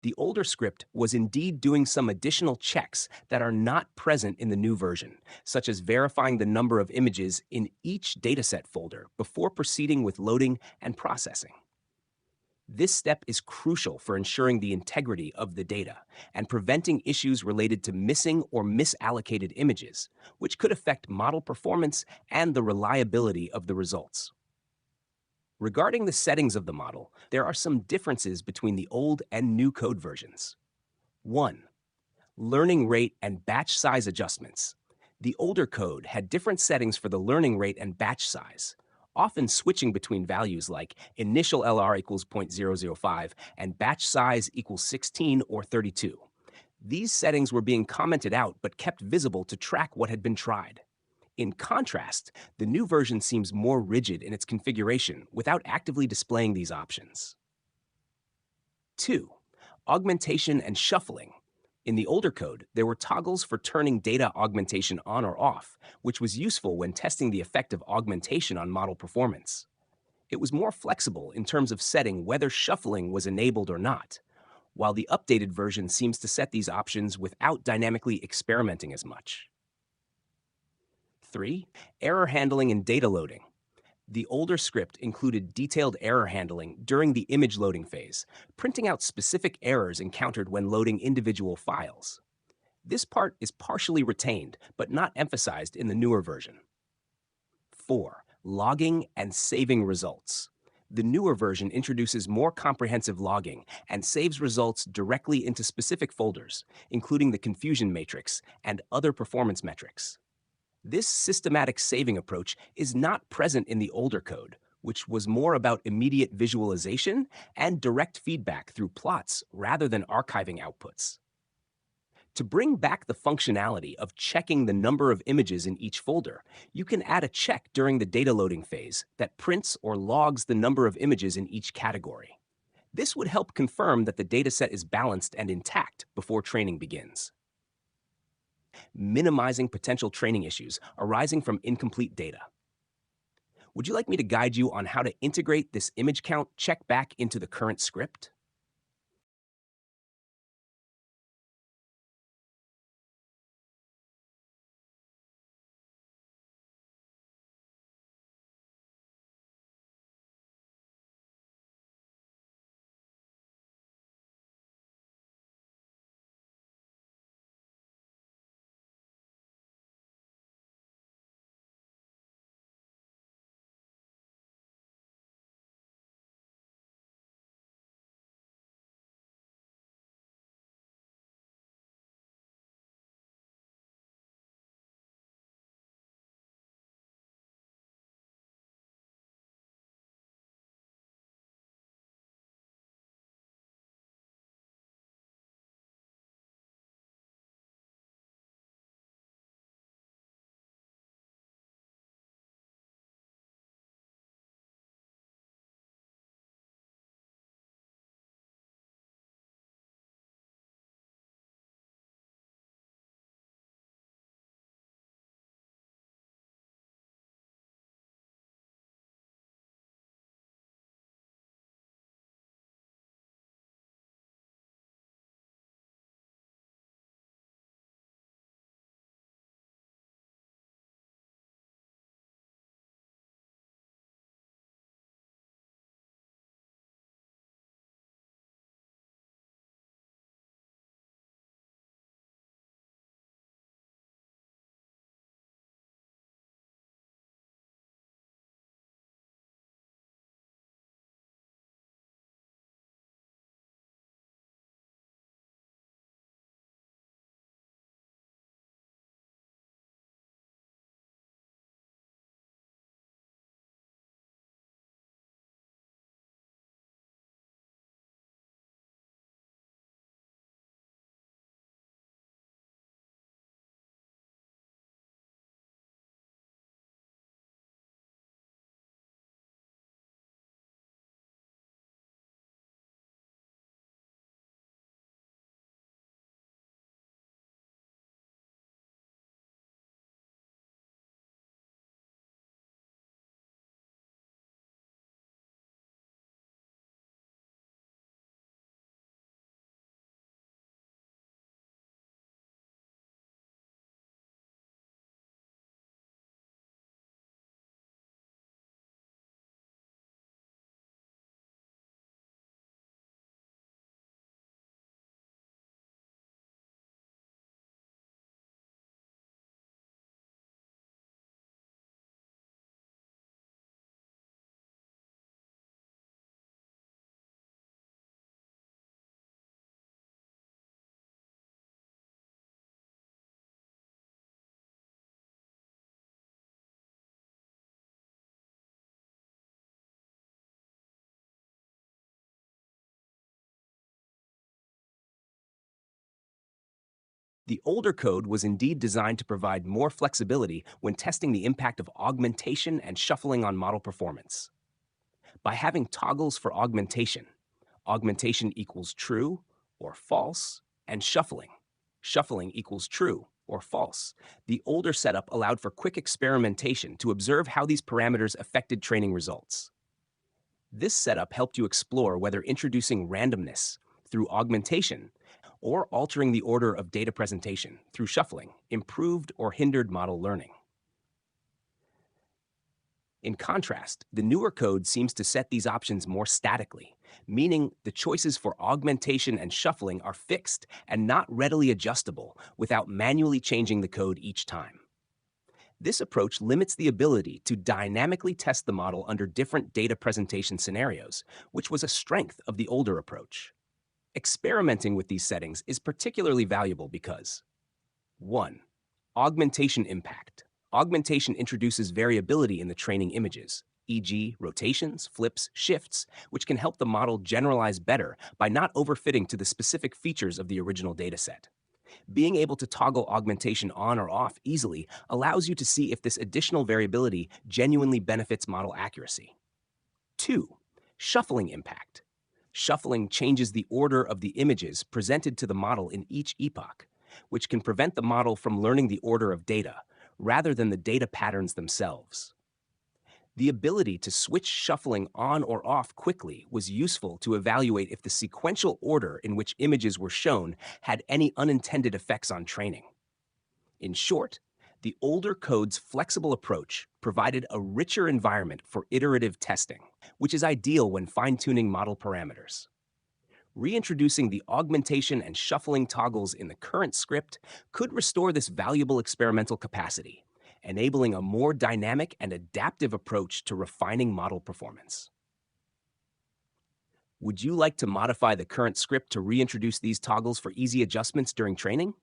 The older script was indeed doing some additional checks that are not present in the new version, such as verifying the number of images in each dataset folder before proceeding with loading and processing. This step is crucial for ensuring the integrity of the data and preventing issues related to missing or misallocated images, which could affect model performance and the reliability of the results. Regarding the settings of the model, there are some differences between the old and new code versions. 1. Learning rate and batch size adjustments. The older code had different settings for the learning rate and batch size, often switching between values like initial LR equals 0.005 and batch size equals 16 or 32. These settings were being commented out but kept visible to track what had been tried. In contrast, the new version seems more rigid in its configuration without actively displaying these options. 2. Augmentation and shuffling. In the older code, there were toggles for turning data augmentation on or off, which was useful when testing the effect of augmentation on model performance. It was more flexible in terms of setting whether shuffling was enabled or not, while the updated version seems to set these options without dynamically experimenting as much. 3. Error handling and data loading. The older script included detailed error handling during the image loading phase, printing out specific errors encountered when loading individual files. This part is partially retained, but not emphasized in the newer version. 4. Logging and saving results. The newer version introduces more comprehensive logging and saves results directly into specific folders, including the confusion matrix and other performance metrics. This systematic saving approach is not present in the older code, which was more about immediate visualization and direct feedback through plots rather than archiving outputs. To bring back the functionality of checking the number of images in each folder, you can add a check during the data loading phase that prints or logs the number of images in each category. This would help confirm that the dataset is balanced and intact before training begins. minimizing potential training issues arising from incomplete data. Would you like me to guide you on how to integrate this image count check back into the current script? The older code was indeed designed to provide more flexibility when testing the impact of augmentation and shuffling on model performance. By having toggles for augmentation equals true or false, and shuffling equals true or false, the older setup allowed for quick experimentation to observe how these parameters affected training results. This setup helped you explore whether introducing randomness through augmentation or altering the order of data presentation through shuffling improved or hindered model learning. In contrast, the newer code seems to set these options more statically, meaning the choices for augmentation and shuffling are fixed and not readily adjustable without manually changing the code each time. This approach limits the ability to dynamically test the model under different data presentation scenarios, which was a strength of the older approach. Experimenting with these settings is particularly valuable because 1. Augmentation impact. Augmentation introduces variability in the training images, e.g. rotations, flips, shifts, which can help the model generalize better by not overfitting to the specific features of the original dataset. Being able to toggle augmentation on or off easily allows you to see if this additional variability genuinely benefits model accuracy. 2. Shuffling impact. Shuffling changes the order of the images presented to the model in each epoch, which can prevent the model from learning the order of data rather than the data patterns themselves. The ability to switch shuffling on or off quickly was useful to evaluate if the sequential order in which images were shown had any unintended effects on training. In short, the older code's flexible approach provided a richer environment for iterative testing, which is ideal when fine-tuning model parameters. Reintroducing the augmentation and shuffling toggles in the current script could restore this valuable experimental capacity, enabling a more dynamic and adaptive approach to refining model performance. Would you like to modify the current script to reintroduce these toggles for easy adjustments during training?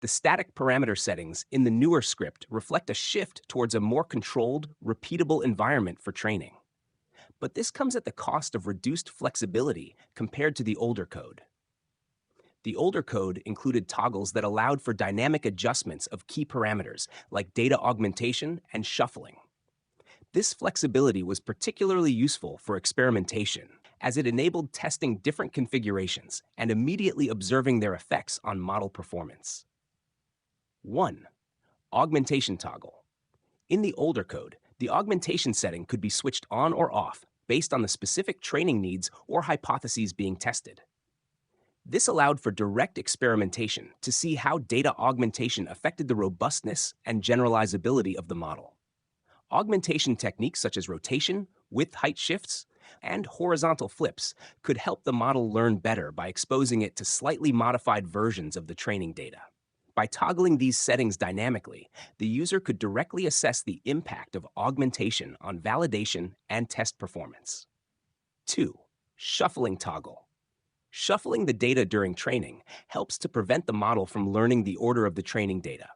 The static parameter settings in the newer script reflect a shift towards a more controlled, repeatable environment for training. But this comes at the cost of reduced flexibility compared to the older code. The older code included toggles that allowed for dynamic adjustments of key parameters like data augmentation and shuffling. This flexibility was particularly useful for experimentation, as it enabled testing different configurations and immediately observing their effects on model performance. 1. Augmentation toggle. In the older code, the augmentation setting could be switched on or off based on the specific training needs or hypotheses being tested. This allowed for direct experimentation to see how data augmentation affected the robustness and generalizability of the model. Augmentation techniques such as rotation, width-height shifts, and horizontal flips could help the model learn better by exposing it to slightly modified versions of the training data. By toggling these settings dynamically, the user could directly assess the impact of augmentation on validation and test performance. 2. Shuffling toggle. Shuffling the data during training helps to prevent the model from learning the order of the training data,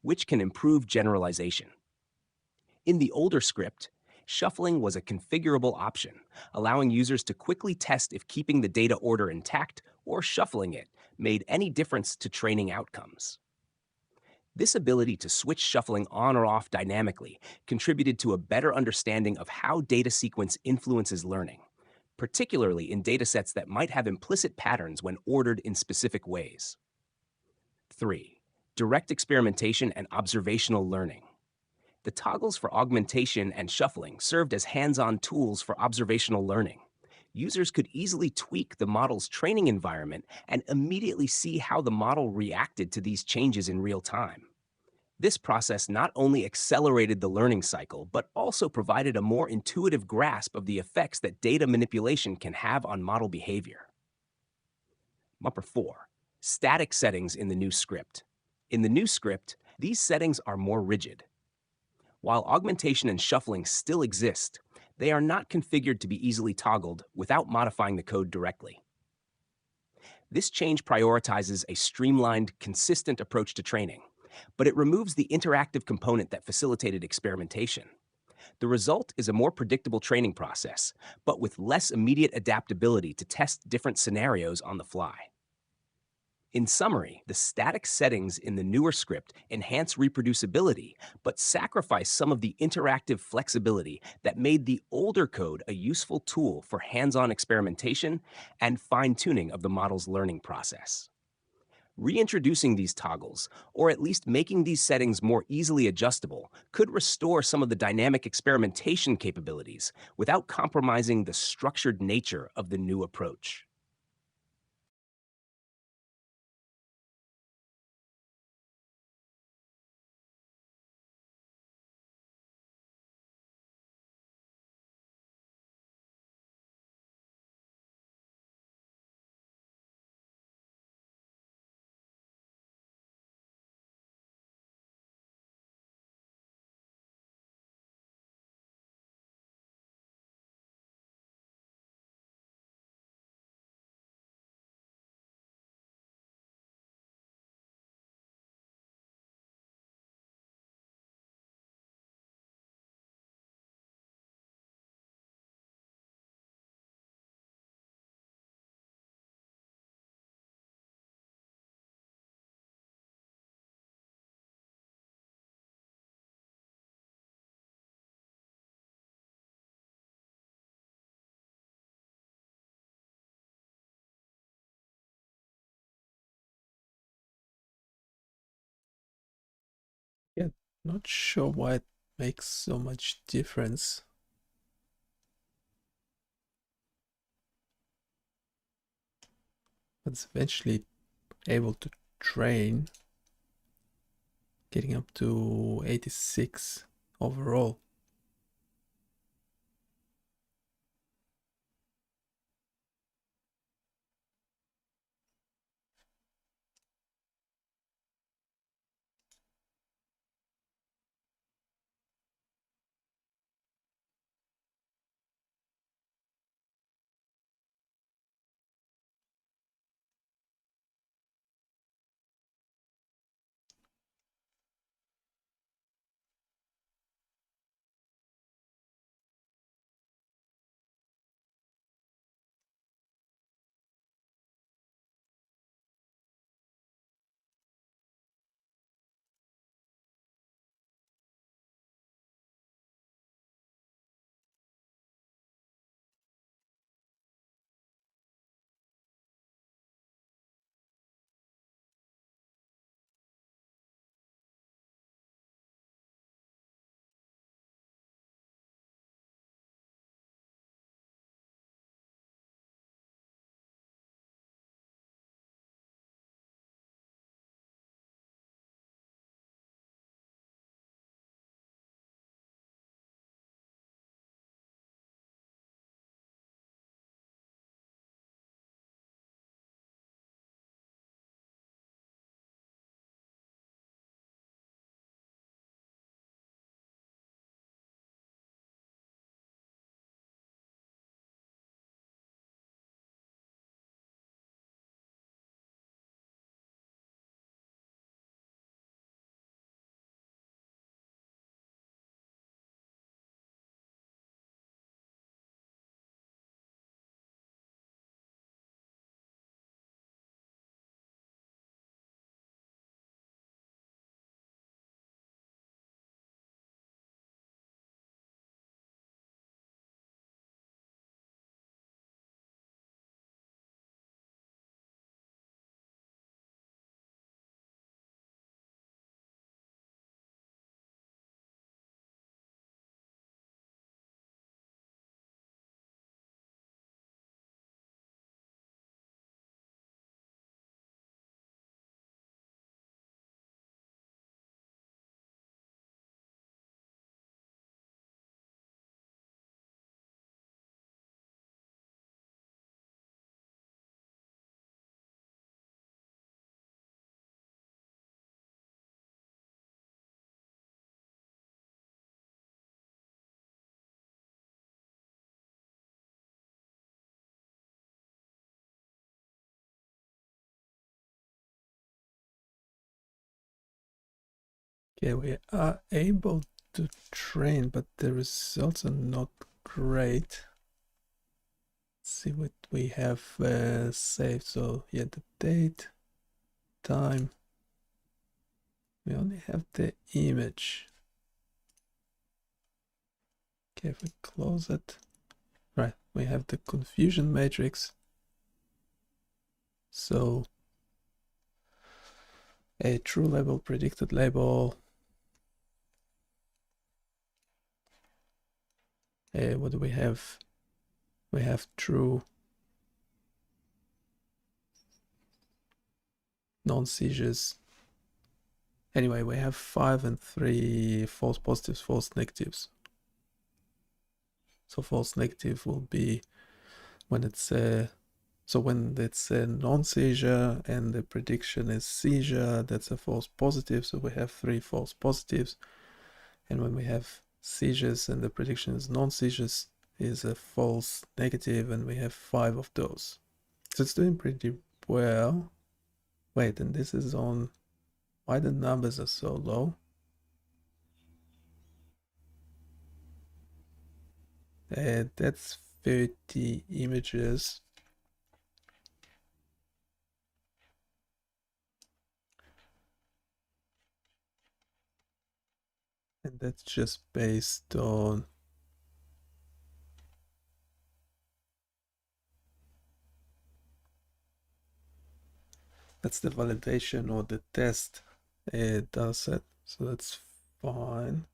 which can improve generalization. In the older script, shuffling was a configurable option, allowing users to quickly test if keeping the data order intact or shuffling it made any difference to training outcomes. This ability to switch shuffling on or off dynamically contributed to a better understanding of how data sequence influences learning, particularly in datasets that might have implicit patterns when ordered in specific ways. 3. Direct experimentation and observational learning. The toggles for augmentation and shuffling served as hands-on tools for observational learning. Users could easily tweak the model's training environment and immediately see how the model reacted to these changes in real time. This process not only accelerated the learning cycle, but also provided a more intuitive grasp of the effects that data manipulation can have on model behavior. Number 4. Static settings in the new script. In the new script, these settings are more rigid. While augmentation and shuffling still exist, they are not configured to be easily toggled without modifying the code directly. This change prioritizes a streamlined, consistent approach to training, but it removes the interactive component that facilitated experimentation. The result is a more predictable training process, but with less immediate adaptability to test different scenarios on the fly. In summary, the static settings in the newer script enhance reproducibility, but sacrifice some of the interactive flexibility that made the older code a useful tool for hands-on experimentation and fine-tuning of the model's learning process. Reintroducing these toggles, or at least making these settings more easily adjustable, could restore some of the dynamic experimentation capabilities without compromising the structured nature of the new approach. Yeah, not sure why it makes so much difference. But it's eventually able to train, getting up to 86 overall. Okay, we are able to train, but the results are not great. Let's see what we have saved. So yeah, the date, time. We only have the image. Okay, if we close it, right, we have the confusion matrix. So a true label, predicted label. What do we have? We have true, non-seizures. Anyway, we have 5 and 3 false positives, false negatives. So false negative will be when it's when it's a non-seizure and the prediction is seizure, that's a false positive. So we have 3 false positives. And when we have seizures and the prediction is non-seizures, is a false negative, and we have 5 of those. So it's doing pretty well. Wait, and this is on why the numbers are so low. That's 30 images. And that's just based on that's the validation or the test it does it. So that's fine.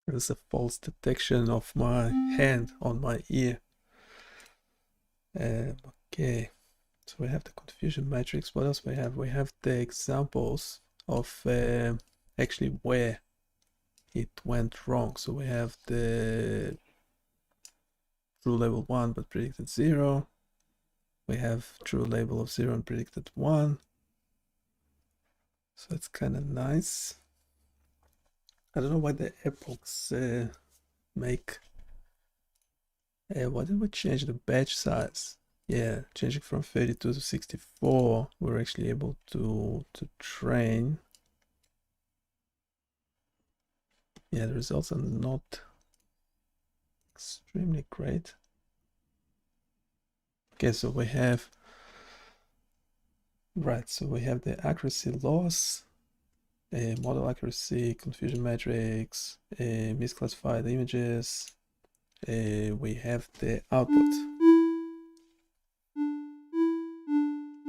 There's a false detection of my hand on my ear. Okay, so we have the confusion matrix. What else we have? We have the examples of actually where it went wrong. So we have the true label 1 but predicted 0. We have true label of 0 and predicted 1. So it's kind of nice. I don't know why the epochs make... why did we change the batch size? Yeah, changing from 32 to 64, we're actually able to train. Yeah, the results are not extremely great. Okay, so we have... Right, so we have the accuracy loss, model accuracy, confusion matrix, misclassified images. We have the output.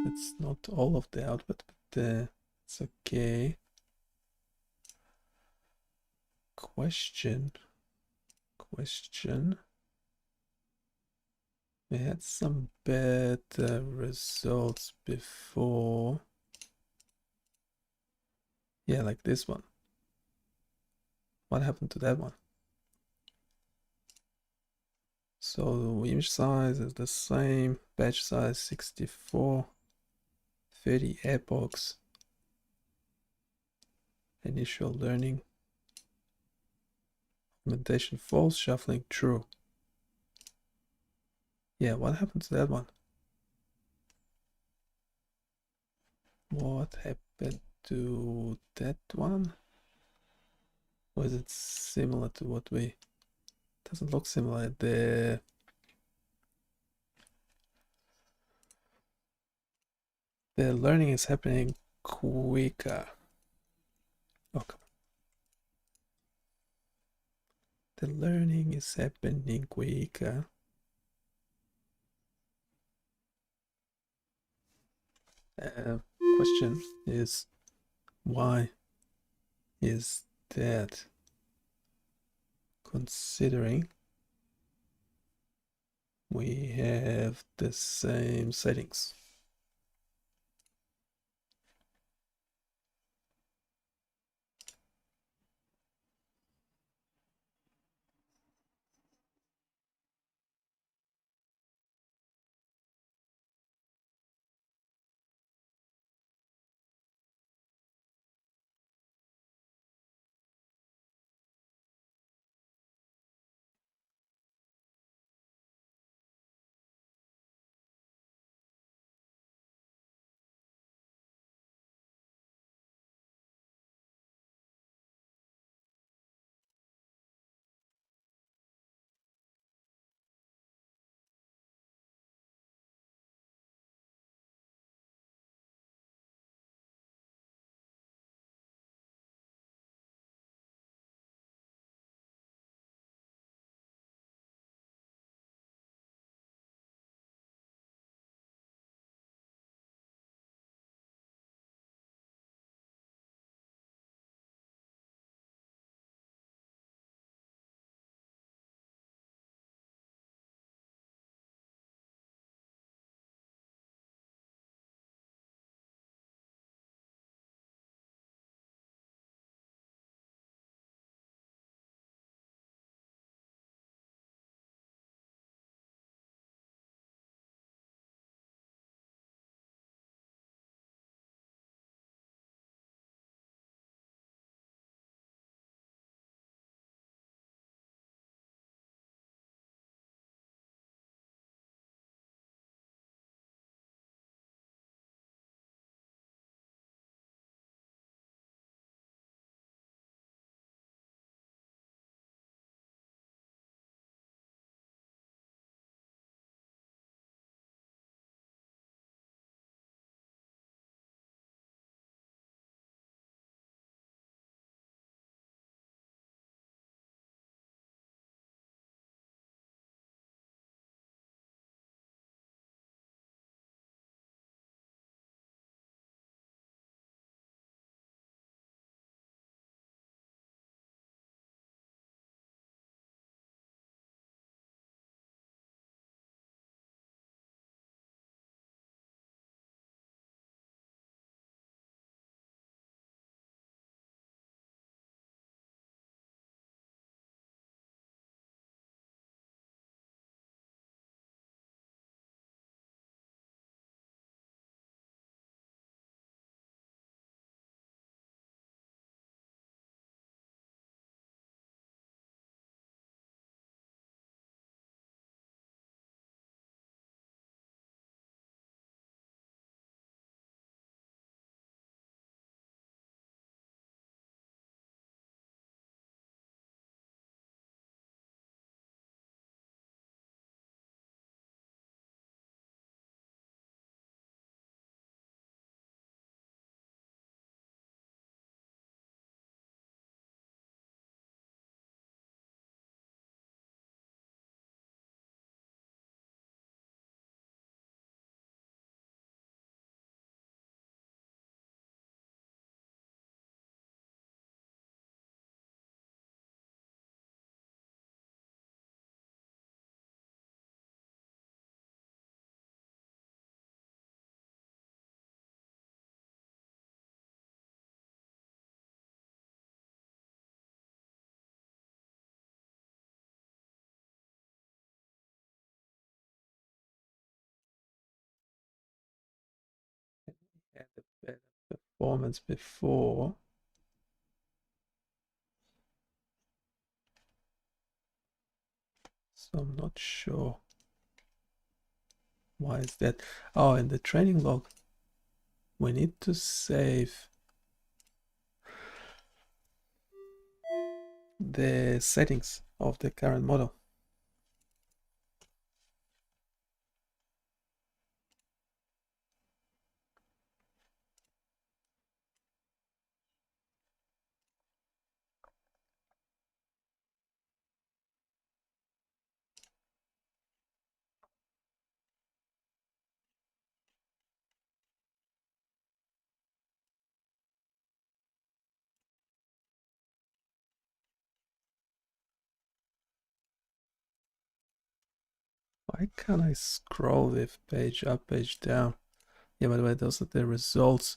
It's not all of the output, but it's okay. Question. We had some bad results before. Yeah, like this one. What happened to that one? So image size is the same, batch size 64, 30 epochs, initial learning, augmentation false, shuffling true. Yeah, what happened to that one? What happened to that one? Or is it similar to what we... Doesn't look similar. The learning is happening quicker. Oh, come on. The learning is happening quicker. Question is, why is that? Considering we have the same settings. Had a better performance before. So I'm not sure why is that. Oh, in the training log, we need to save the settings of the current model. Why can't I scroll this page up, page down? Yeah, by the way, those are the results.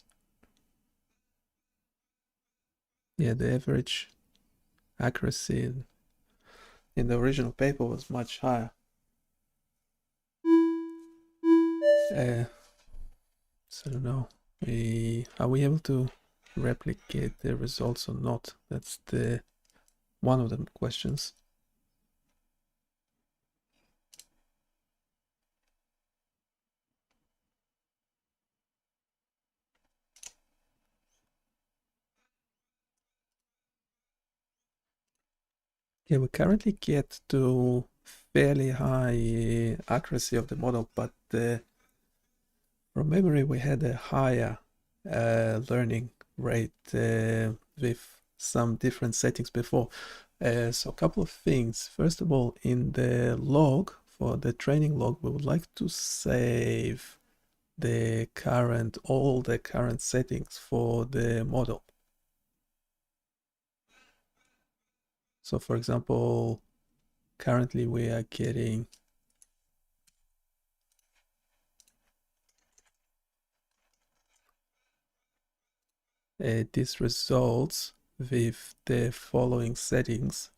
Yeah, the average accuracy in the original paper was much higher. So I don't know. Are we able to replicate the results or not? That's the one of the questions. Yeah, we currently get to fairly high accuracy of the model, but from memory we had a higher learning rate with some different settings before. So a couple of things. First of all, in the log, for the training log, we would like to save all the current settings for the model. So for example, currently we are getting these results with the following settings.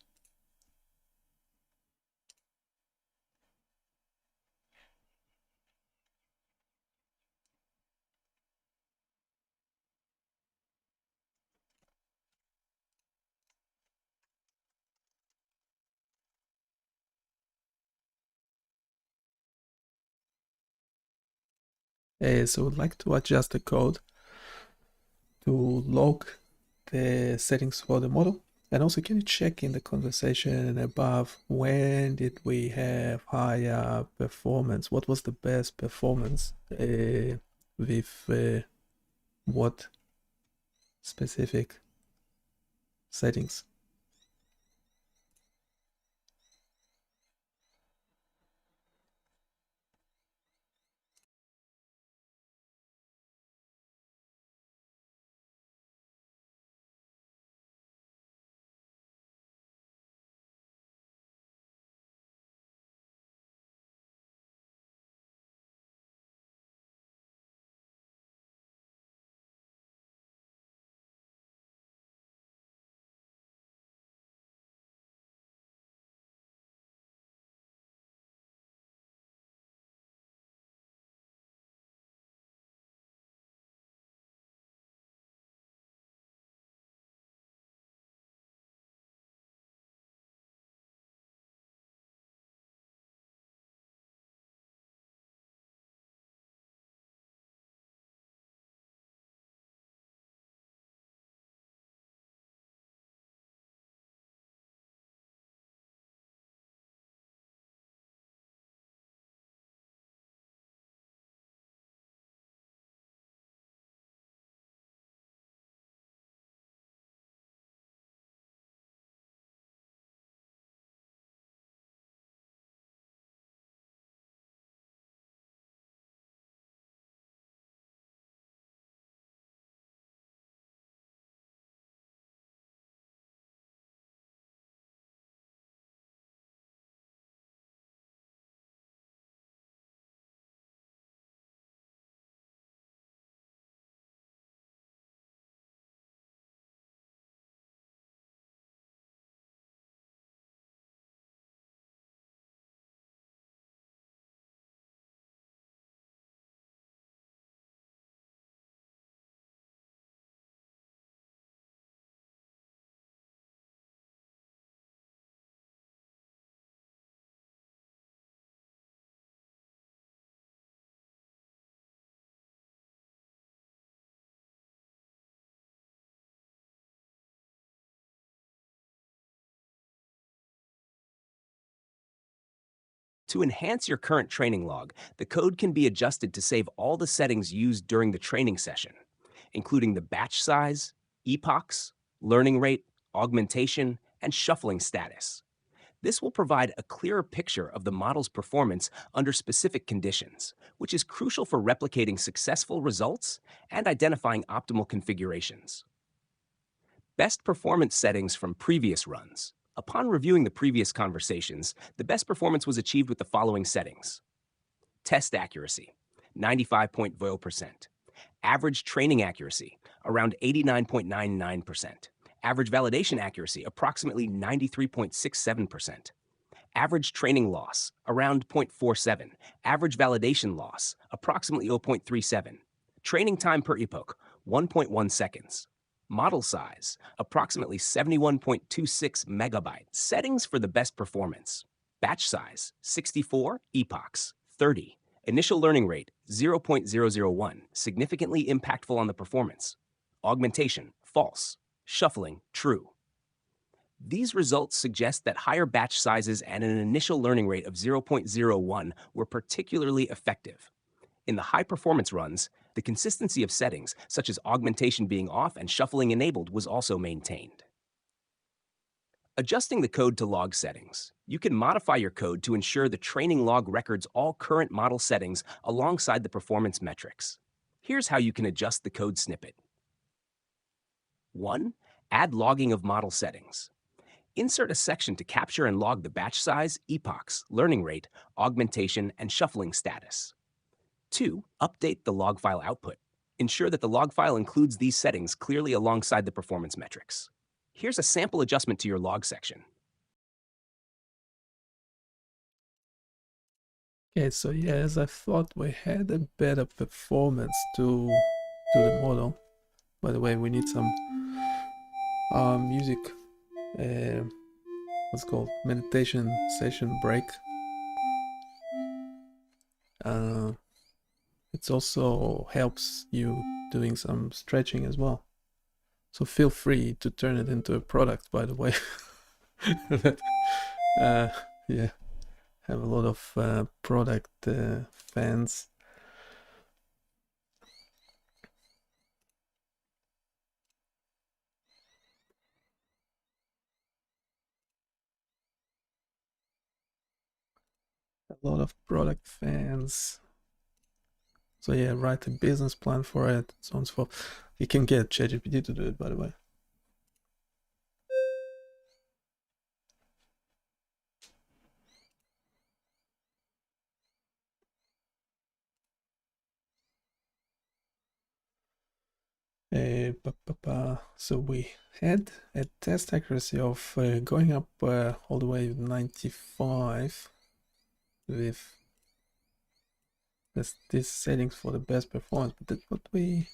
So we'd like to adjust the code to log the settings for the model. And also, can you check in the conversation above, when did we have higher performance? What was the best performance with what specific settings? To enhance your current training log, the code can be adjusted to save all the settings used during the training session, including the batch size, epochs, learning rate, augmentation, and shuffling status. This will provide a clearer picture of the model's performance under specific conditions, which is crucial for replicating successful results and identifying optimal configurations. Best performance settings from previous runs, Upon reviewing the previous conversations, the best performance was achieved with the following settings. Test accuracy, 95.0%. Average training accuracy, around 89.99%. Average validation accuracy, approximately 93.67%. Average training loss, around 0.47. Average validation loss, approximately 0.37. Training time per epoch, 1.1 seconds. Model size, approximately 71.26 megabyte. Settings for the best performance. Batch size, 64, epochs, 30. Initial learning rate, 0.001, significantly impactful on the performance. Augmentation, false. Shuffling, true. These results suggest that higher batch sizes and an initial learning rate of 0.01 were particularly effective. In the high-performance runs, the consistency of settings, such as augmentation being off and shuffling enabled, was also maintained. Adjusting the code to log settings. You can modify your code to ensure the training log records all current model settings alongside the performance metrics. Here's how you can adjust the code snippet. 1. Add logging of model settings. Insert a section to capture and log the batch size, epochs, learning rate, augmentation, and shuffling status. 2. Update the log file output. Ensure that the log file includes these settings clearly alongside the performance metrics. Here's a sample adjustment to your log section. Okay, so yeah, as I thought, we had a better performance to the model. By the way, we need some music, what's called meditation session break. It also helps you doing some stretching as well. So feel free to turn it into a product, by the way. Yeah, have a lot of product fans. A lot of product fans. So yeah, write a business plan for it, so on and so forth. You can get ChatGPT to do it, by the way. So we had a test accuracy of going up all the way to 95 with these settings for the best performance, but that's what we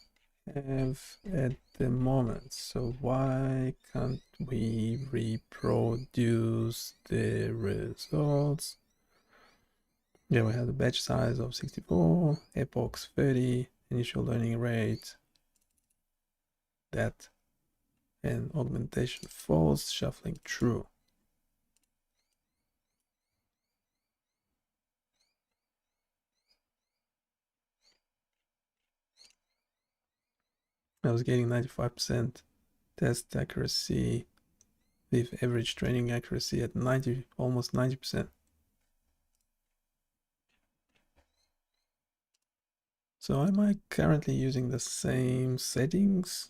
have at the moment. So why can't we reproduce the results? Yeah, we have the batch size of 64, epochs 30, initial learning rate, that, and augmentation false, shuffling true. I was getting 95% test accuracy with average training accuracy at almost 90%. So am I currently using the same settings?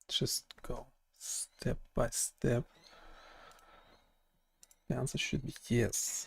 Just go step by step. The answer should be yes.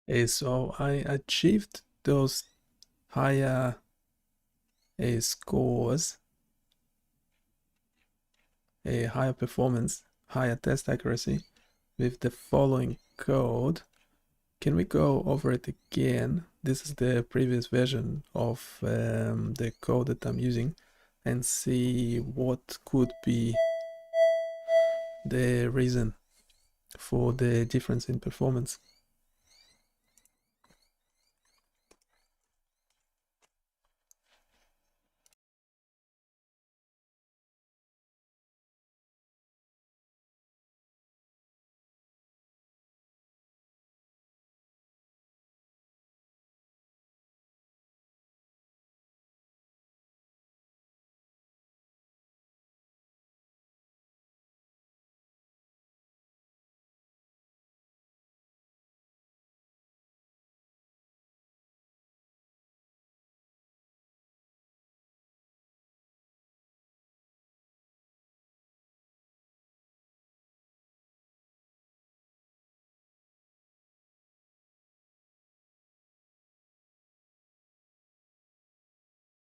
Okay, so I achieved those higher scores a higher performance, higher test accuracy with the following code. Can we go over it again? This is the previous version of the code that I'm using, and see what could be the reason for the difference in performance.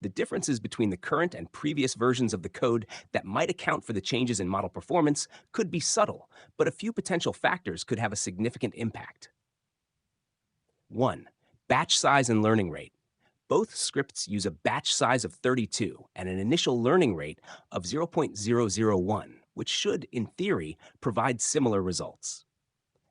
The differences between the current and previous versions of the code that might account for the changes in model performance could be subtle, but a few potential factors could have a significant impact. 1. Batch size and learning rate. Both scripts use a batch size of 32 and an initial learning rate of 0.001, which should, in theory, provide similar results.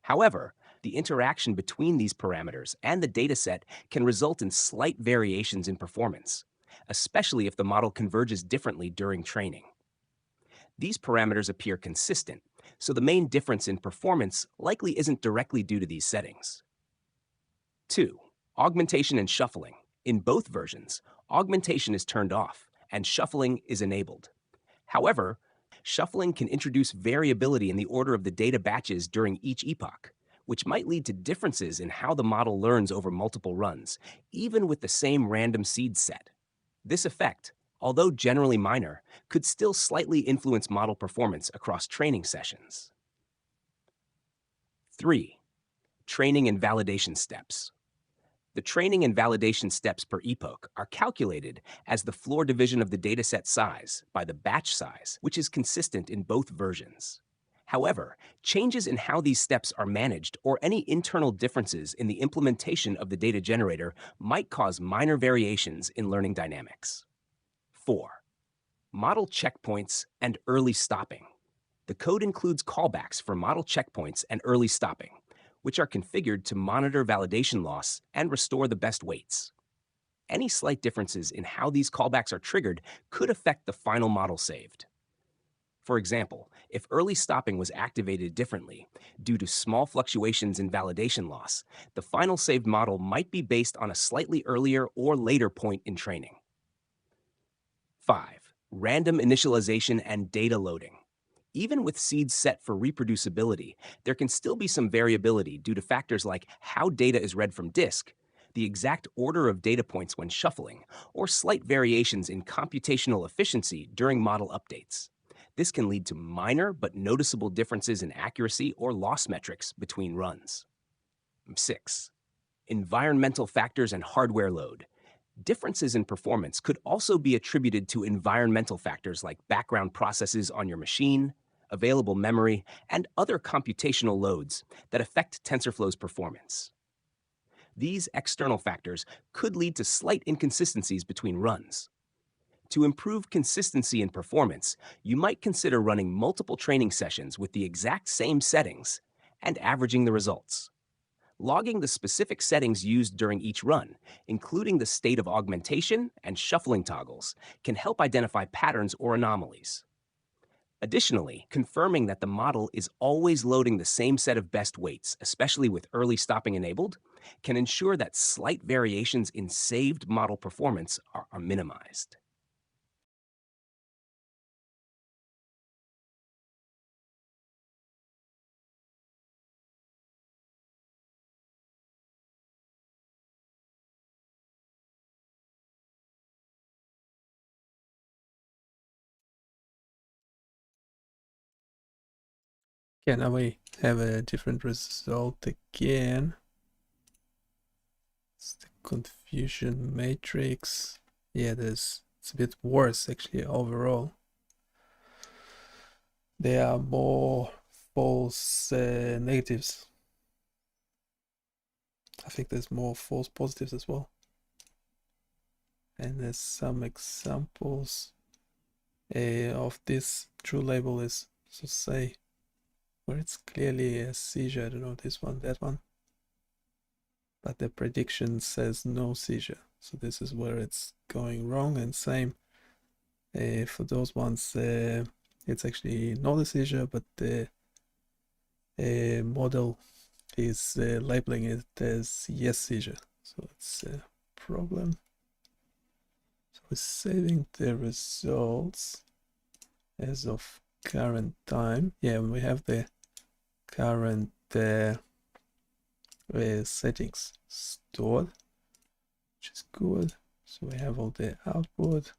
However, the interaction between these parameters and the dataset can result in slight variations in performance, especially if the model converges differently during training. These parameters appear consistent, so the main difference in performance likely isn't directly due to these settings. 2. Augmentation and shuffling. In both versions, augmentation is turned off and shuffling is enabled. However, shuffling can introduce variability in the order of the data batches during each epoch, which might lead to differences in how the model learns over multiple runs, even with the same random seed set. This effect, although generally minor, could still slightly influence model performance across training sessions. 3. Training and validation steps. The training and validation steps per epoch are calculated as the floor division of the dataset size by the batch size, which is consistent in both versions. However, changes in how these steps are managed or any internal differences in the implementation of the data generator might cause minor variations in learning dynamics. 4. Model checkpoints and early stopping. The code includes callbacks for model checkpoints and early stopping, which are configured to monitor validation loss and restore the best weights. Any slight differences in how these callbacks are triggered could affect the final model saved. For example, if early stopping was activated differently due to small fluctuations in validation loss, the final saved model might be based on a slightly earlier or later point in training. 5. Random initialization and data loading. Even with seeds set for reproducibility, there can still be some variability due to factors like how data is read from disk, the exact order of data points when shuffling, or slight variations in computational efficiency during model updates. This can lead to minor but noticeable differences in accuracy or loss metrics between runs. 6. Environmental factors and hardware load. Differences in performance could also be attributed to environmental factors like background processes on your machine, available memory, and other computational loads that affect TensorFlow's performance. These external factors could lead to slight inconsistencies between runs. To improve consistency in performance, you might consider running multiple training sessions with the exact same settings and averaging the results. Logging the specific settings used during each run, including the state of augmentation and shuffling toggles, can help identify patterns or anomalies. Additionally, confirming that the model is always loading the same set of best weights, especially with early stopping enabled, can ensure that slight variations in saved model performance are minimized. Okay, now we have a different result again. It's the confusion matrix. Yeah, there's It's a bit worse actually overall. There are more false negatives. I think there's more false positives as well. And there's some examples of this true label is, so say, where it's clearly a seizure. I don't know, this one, that one. But the prediction says no seizure. So this is where it's going wrong. And same for those ones, it's actually not a seizure, but the model is labeling it as yes seizure. So it's a problem. So we're saving the results as of current time. Yeah, we have the current settings stored, which is good. So we have all the output.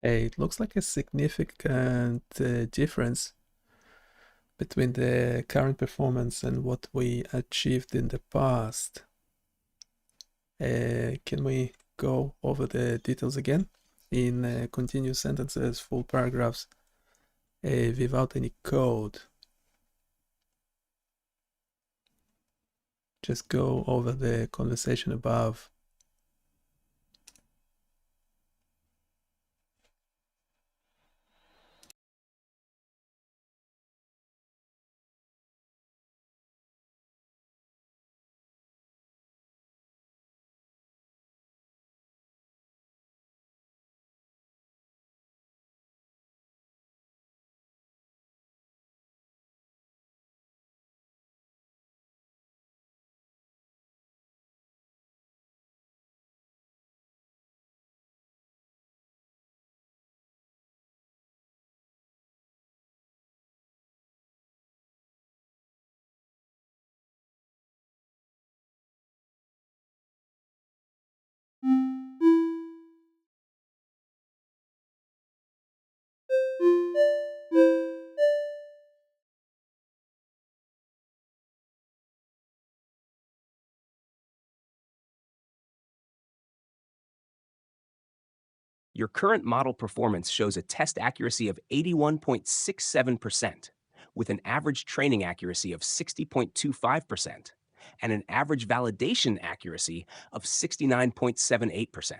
It looks like a significant difference between the current performance and what we achieved in the past. Can we go over the details again in continuous sentences, full paragraphs, without any code? Just go over the conversation above. Your current model performance shows a test accuracy of 81.67%, with an average training accuracy of 60.25% and an average validation accuracy of 69.78%.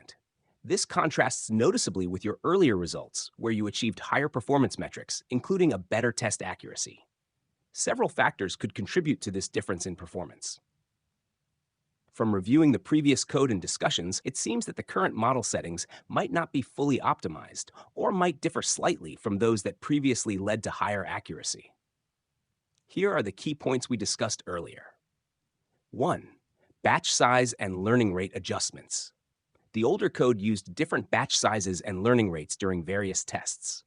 This contrasts noticeably with your earlier results, where you achieved higher performance metrics, including a better test accuracy. Several factors could contribute to this difference in performance. From reviewing the previous code and discussions, it seems that the current model settings might not be fully optimized or might differ slightly from those that previously led to higher accuracy. Here are the key points we discussed earlier. 1. Batch size and learning rate adjustments. The older code used different batch sizes and learning rates during various tests.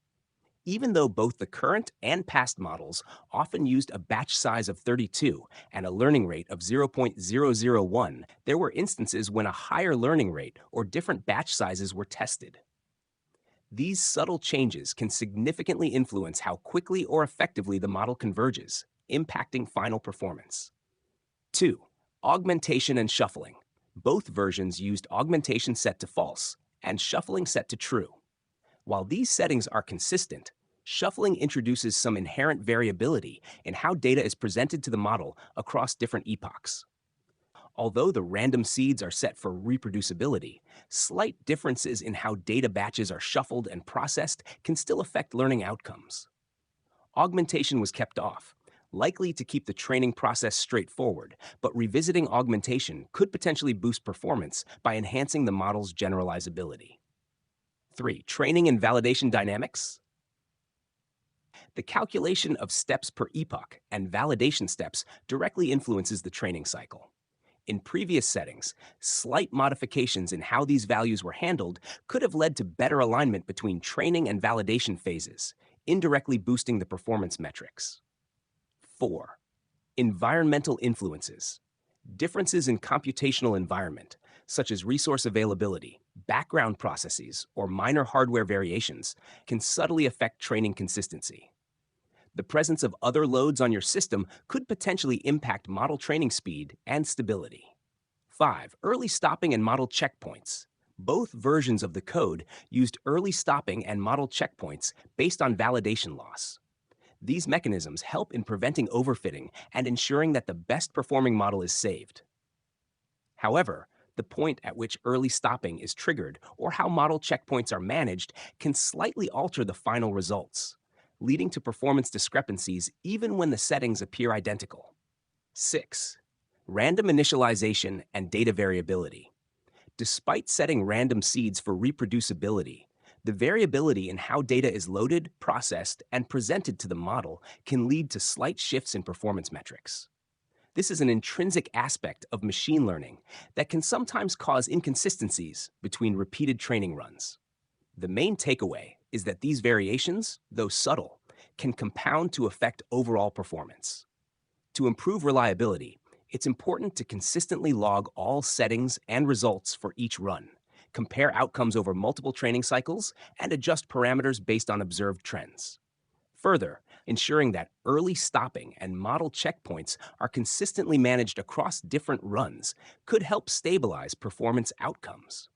Even though both the current and past models often used a batch size of 32 and a learning rate of 0.001, there were instances when a higher learning rate or different batch sizes were tested. These subtle changes can significantly influence how quickly or effectively the model converges, impacting final performance. 2. Augmentation and shuffling. Both versions used augmentation set to false and shuffling set to true. While these settings are consistent, shuffling introduces some inherent variability in how data is presented to the model across different epochs. Although the random seeds are set for reproducibility, slight differences in how data batches are shuffled and processed can still affect learning outcomes. Augmentation was kept off, likely to keep the training process straightforward, but revisiting augmentation could potentially boost performance by enhancing the model's generalizability. 3. Training and validation dynamics. The calculation of steps per epoch and validation steps directly influences the training cycle. In previous settings, slight modifications in how these values were handled could have led to better alignment between training and validation phases, indirectly boosting the performance metrics. 4. Environmental influences. Differences in computational environment, such as resource availability, background processes, or minor hardware variations, can subtly affect training consistency. The presence of other loads on your system could potentially impact model training speed and stability. 5. Early stopping and model checkpoints. Both versions of the code used early stopping and model checkpoints based on validation loss. These mechanisms help in preventing overfitting and ensuring that the best performing model is saved. However, the point at which early stopping is triggered or how model checkpoints are managed can slightly alter the final results, leading to performance discrepancies even when the settings appear identical. 6. Random initialization and data variability. Despite setting random seeds for reproducibility, the variability in how data is loaded, processed, and presented to the model can lead to slight shifts in performance metrics. This is an intrinsic aspect of machine learning that can sometimes cause inconsistencies between repeated training runs. The main takeaway is that these variations, though subtle, can compound to affect overall performance. To improve reliability, it's important to consistently log all settings and results for each run, compare outcomes over multiple training cycles, and adjust parameters based on observed trends. Further, ensuring that early stopping and model checkpoints are consistently managed across different runs could help stabilize performance outcomes.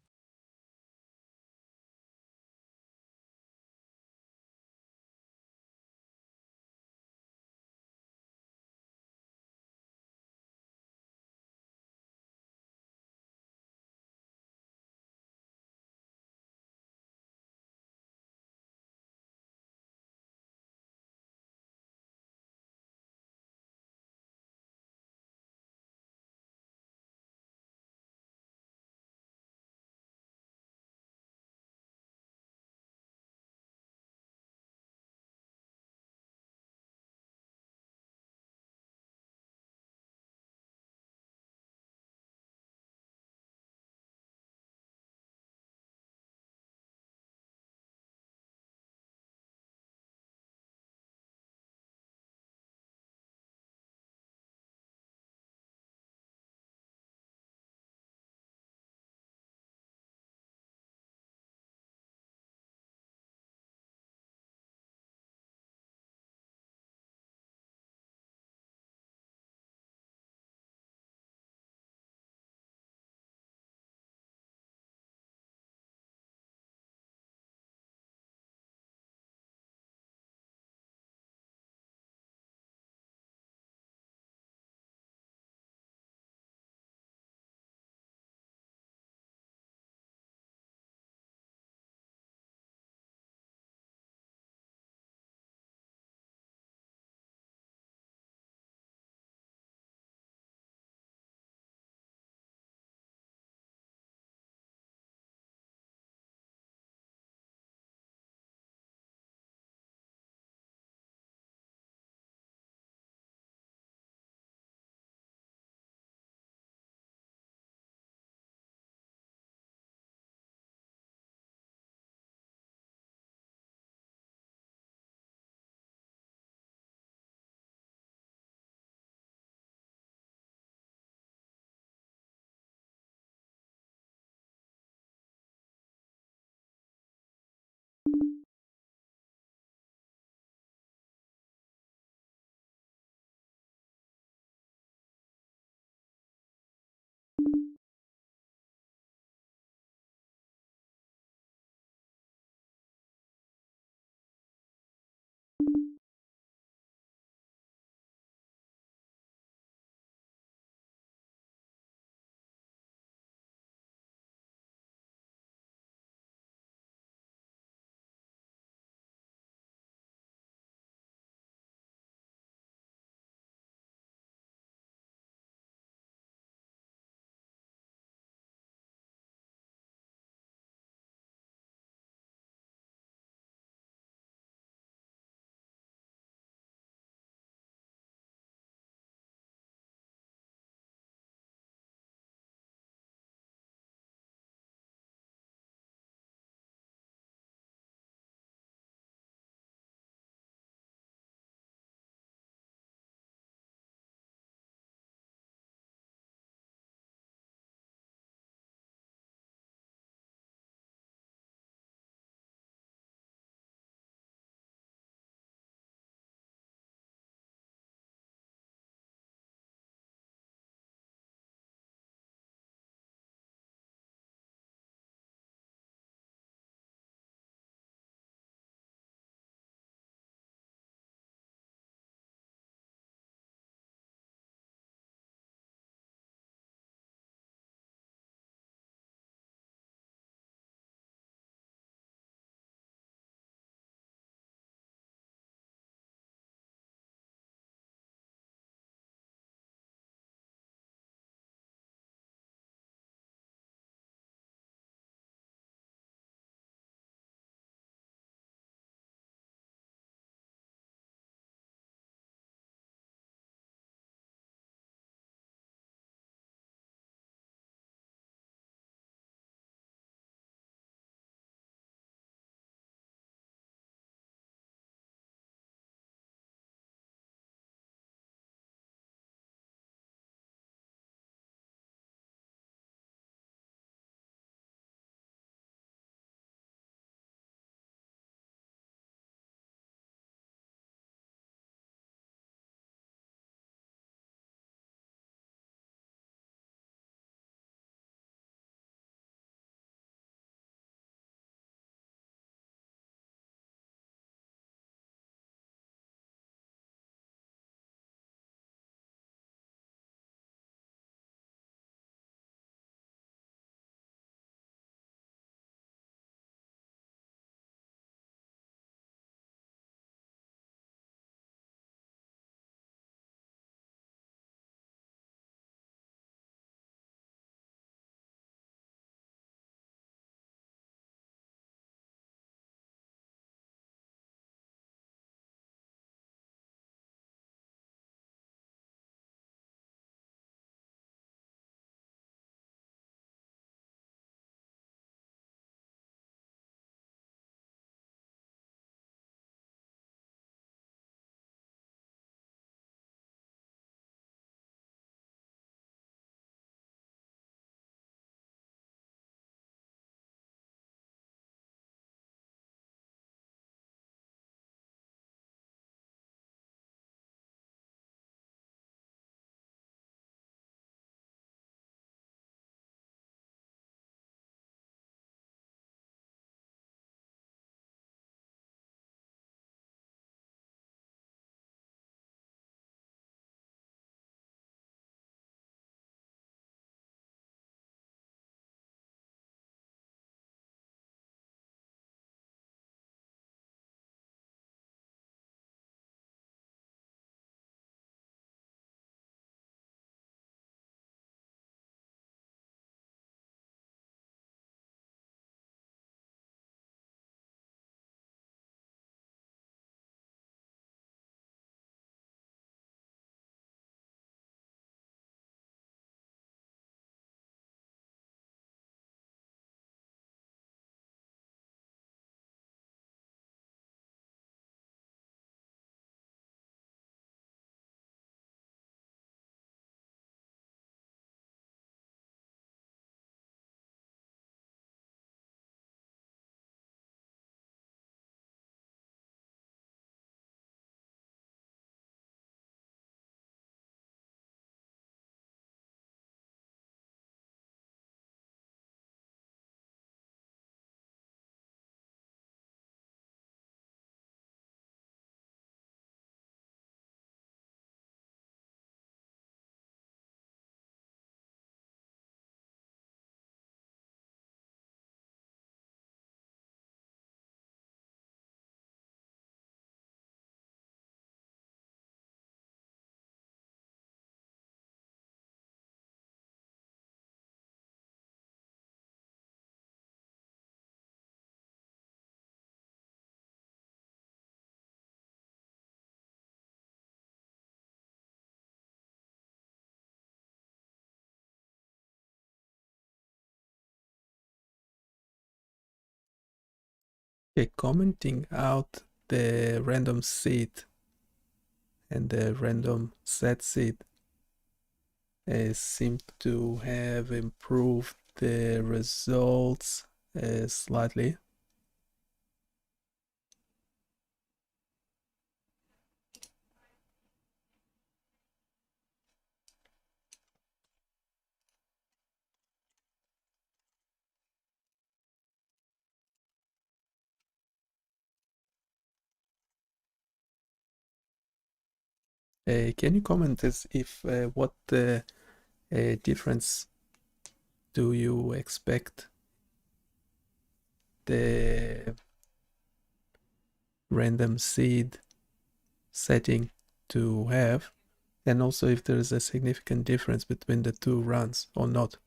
Okay, commenting out the random seed and the random set seed seem to have improved the results slightly. Can you comment as if what difference do you expect the random seed setting to have, and also if there is a significant difference between the two runs or not?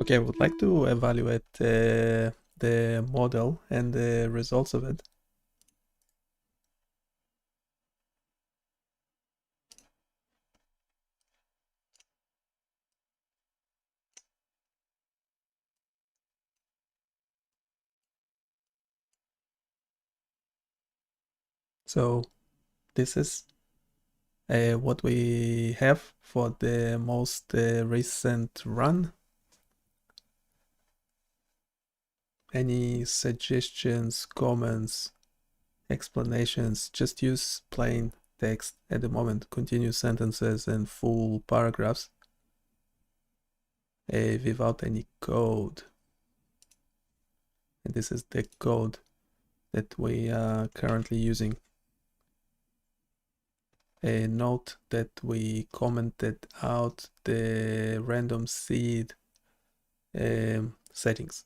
Okay, I would like to evaluate the model and the results of it. So this is what we have for the most recent run. Any suggestions, comments, explanations? Just use plain text at the moment, continuous sentences and full paragraphs without any code. And this is the code that we are currently using. Note that we commented out the random seed settings.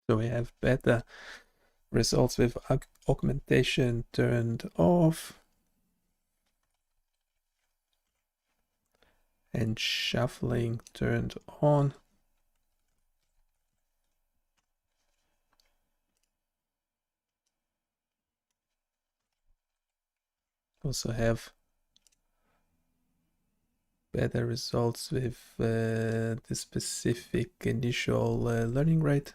So we have better results with augmentation turned off and shuffling turned on. Also have better results with the specific initial learning rate.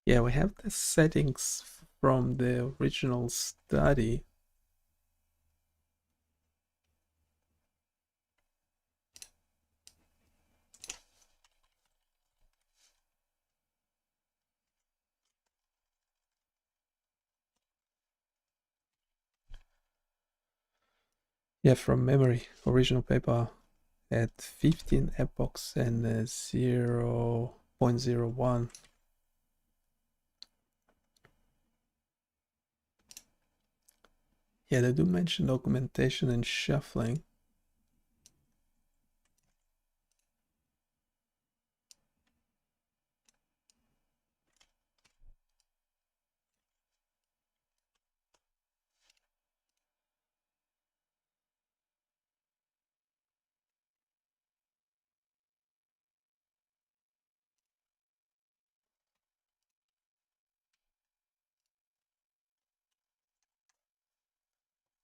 Yeah, we have the settings from the original study. Yeah, from memory, original paper at 15 epochs and 0.01. Yeah, they do mention augmentation and shuffling.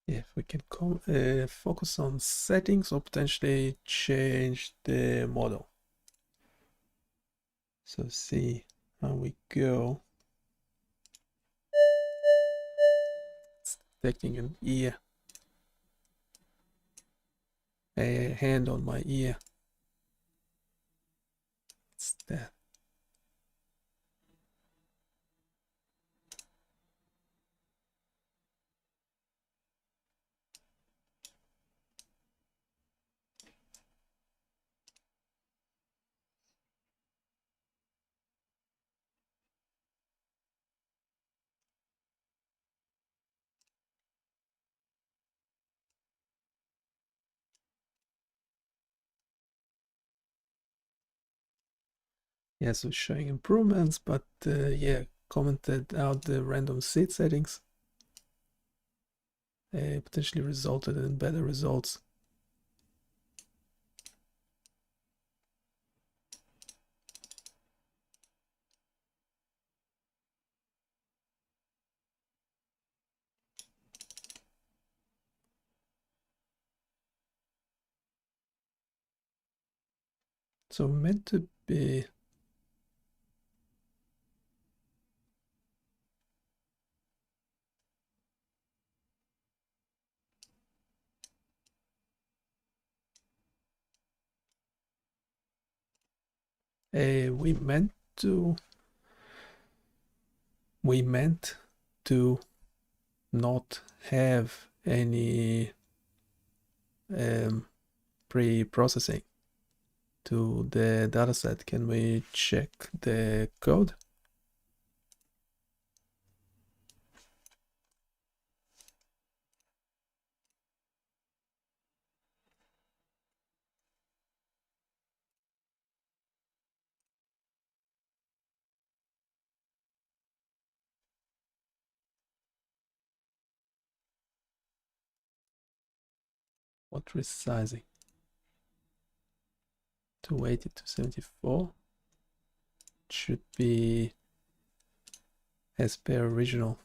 if we can focus on settings or potentially change the model. So see how we go. It's detecting an ear, a hand on my ear. What's that? Yeah, so showing improvements, but yeah, commented out the random seed settings. Potentially resulted in better results. So meant to be we meant to not have any pre-processing to the dataset. Can we check the code? What resizing? 280 to 74 should be as per original.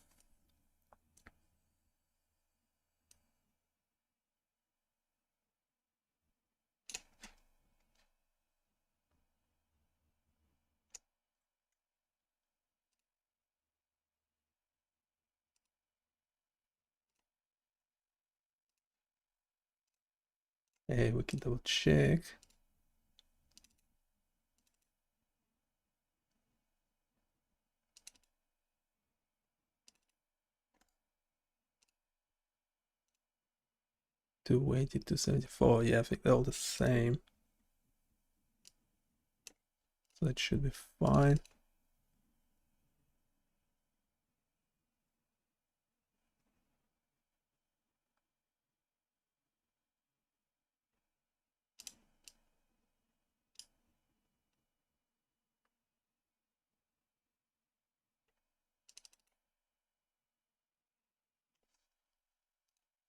We can double check. To 280 to 74. Yeah, I think they're all the same. So that should be fine.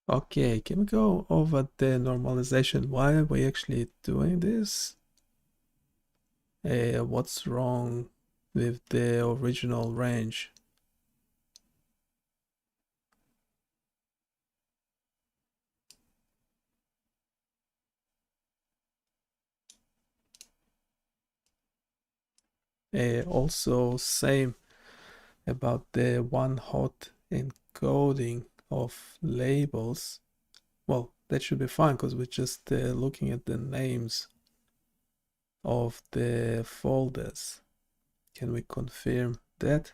Okay, can we go over the normalization? Why are we actually doing this? What's wrong with the original range? Also, same about the one hot encoding of labels. Well, that should be fine because we're just looking at the names of the folders. Can we confirm that?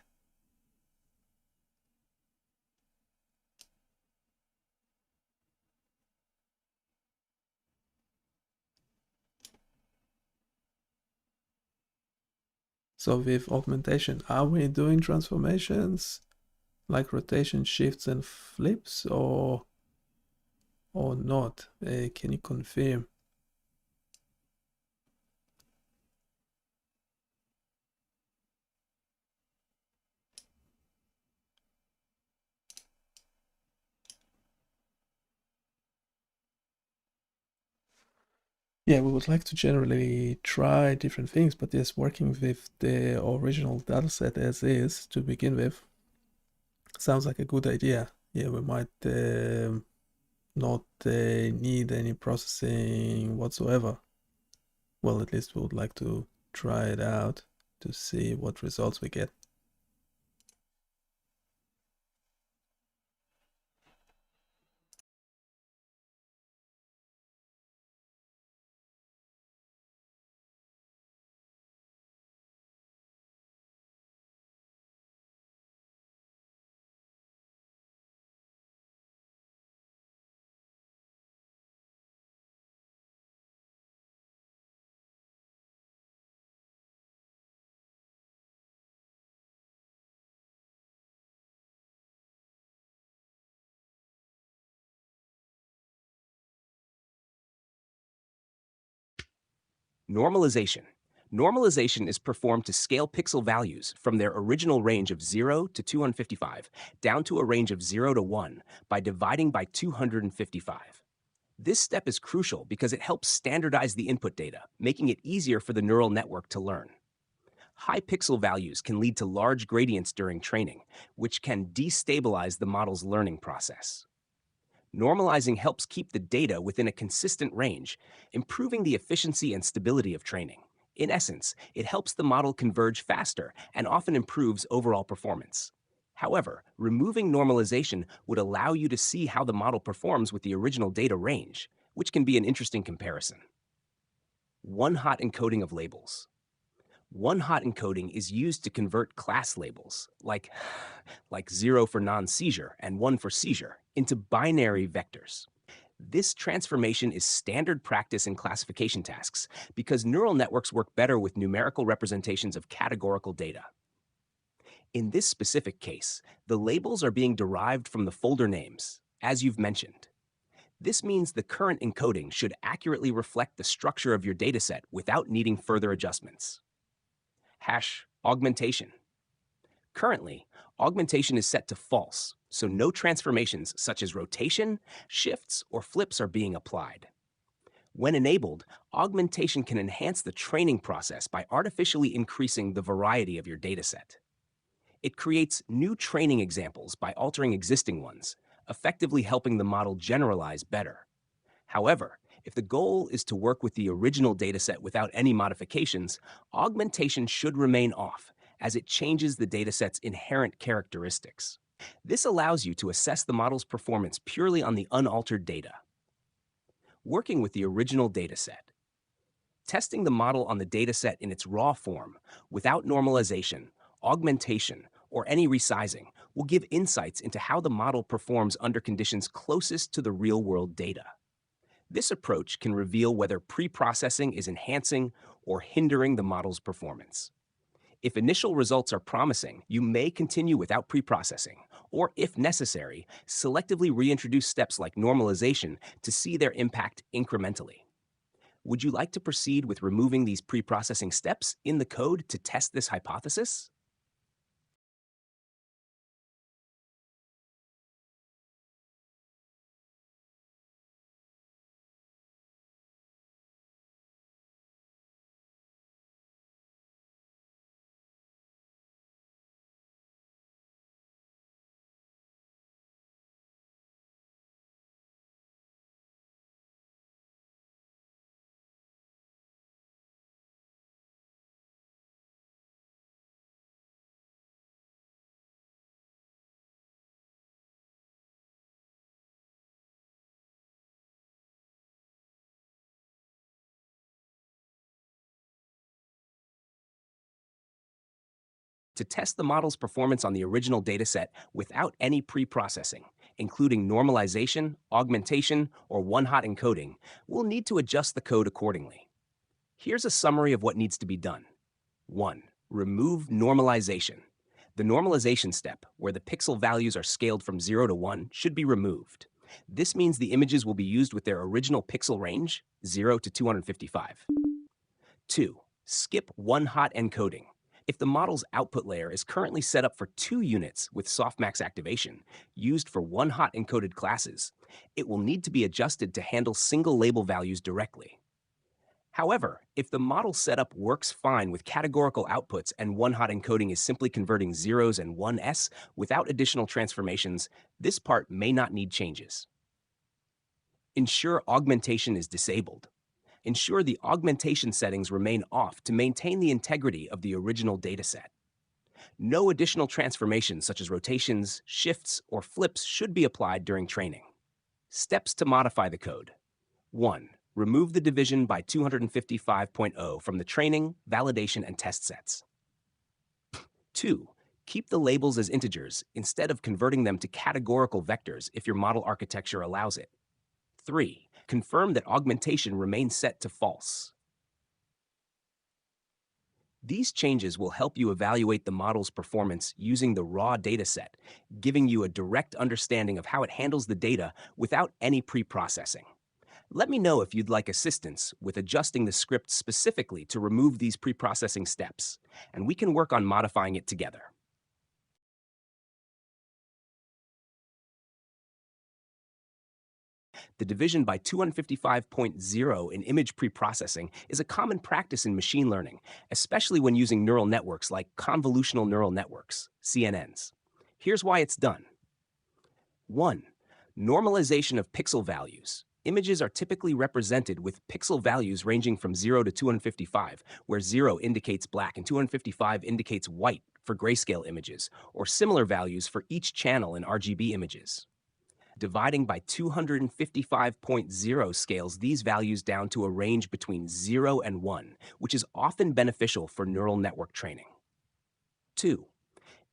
So with augmentation, are we doing transformations like rotation, shifts, and flips, or not? Can you confirm? Yeah, we would like to generally try different things, but yes, working with the original dataset as is to begin with sounds like a good idea. Yeah, we might not need any processing whatsoever. Well, at least we would like to try it out to see what results we get. Normalization. Normalization is performed to scale pixel values from their original range of 0 to 255 down to a range of 0 to 1 by dividing by 255. This step is crucial because it helps standardize the input data, making it easier for the neural network to learn. High pixel values can lead to large gradients during training, which can destabilize the model's learning process. Normalizing helps keep the data within a consistent range, improving the efficiency and stability of training. In essence, it helps the model converge faster and often improves overall performance. However, removing normalization would allow you to see how the model performs with the original data range, which can be an interesting comparison. One-hot encoding of labels. One-hot encoding is used to convert class labels, like 0 for non-seizure and 1 for seizure, into binary vectors. This transformation is standard practice in classification tasks because neural networks work better with numerical representations of categorical data. In this specific case, the labels are being derived from the folder names, as you've mentioned. This means the current encoding should accurately reflect the structure of your dataset without needing further adjustments. Augmentation. Currently, augmentation is set to false, so no transformations such as rotation, shifts, or flips are being applied. When enabled, augmentation can enhance the training process by artificially increasing the variety of your dataset. It creates new training examples by altering existing ones, effectively helping the model generalize better. However, if the goal is to work with the original dataset without any modifications, augmentation should remain off, as it changes the dataset's inherent characteristics. This allows you to assess the model's performance purely on the unaltered data. Working with the original dataset. Testing the model on the dataset in its raw form, without normalization, augmentation, or any resizing, will give insights into how the model performs under conditions closest to the real-world data. This approach can reveal whether pre-processing is enhancing or hindering the model's performance. If initial results are promising, you may continue without pre-processing, or if necessary, selectively reintroduce steps like normalization to see their impact incrementally. Would you like to proceed with removing these pre-processing steps in the code to test this hypothesis? To test the model's performance on the original dataset without any pre-processing, including normalization, augmentation, or one-hot encoding, we'll need to adjust the code accordingly. Here's a summary of what needs to be done. 1. Remove normalization. The normalization step, where the pixel values are scaled from 0 to 1, should be removed. This means the images will be used with their original pixel range, 0 to 255. 2. Skip one-hot encoding. If the model's output layer is currently set up for 2 units with softmax activation, used for one-hot encoded classes, it will need to be adjusted to handle single label values directly. However, if the model setup works fine with categorical outputs and one-hot encoding is simply converting zeros and 1s without additional transformations, this part may not need changes. Ensure augmentation is disabled. Ensure the augmentation settings remain off to maintain the integrity of the original dataset. No additional transformations such as rotations, shifts, or flips should be applied during training. Steps to modify the code. 1. Remove the division by 255.0 from the training, validation, and test sets. 2. Keep the labels as integers instead of converting them to categorical vectors if your model architecture allows it. 3. Confirm that augmentation remains set to false. These changes will help you evaluate the model's performance using the raw dataset, giving you a direct understanding of how it handles the data without any pre-processing. Let me know if you'd like assistance with adjusting the script specifically to remove these pre-processing steps, and we can work on modifying it together. The division by 255.0 in image preprocessing is a common practice in machine learning, especially when using neural networks like convolutional neural networks, CNNs. Here's why it's done. 1. Normalization of pixel values. Images are typically represented with pixel values ranging from 0 to 255, where 0 indicates black and 255 indicates white for grayscale images, or similar values for each channel in RGB images. Dividing by 255.0 scales these values down to a range between 0 and 1, which is often beneficial for neural network training. 2.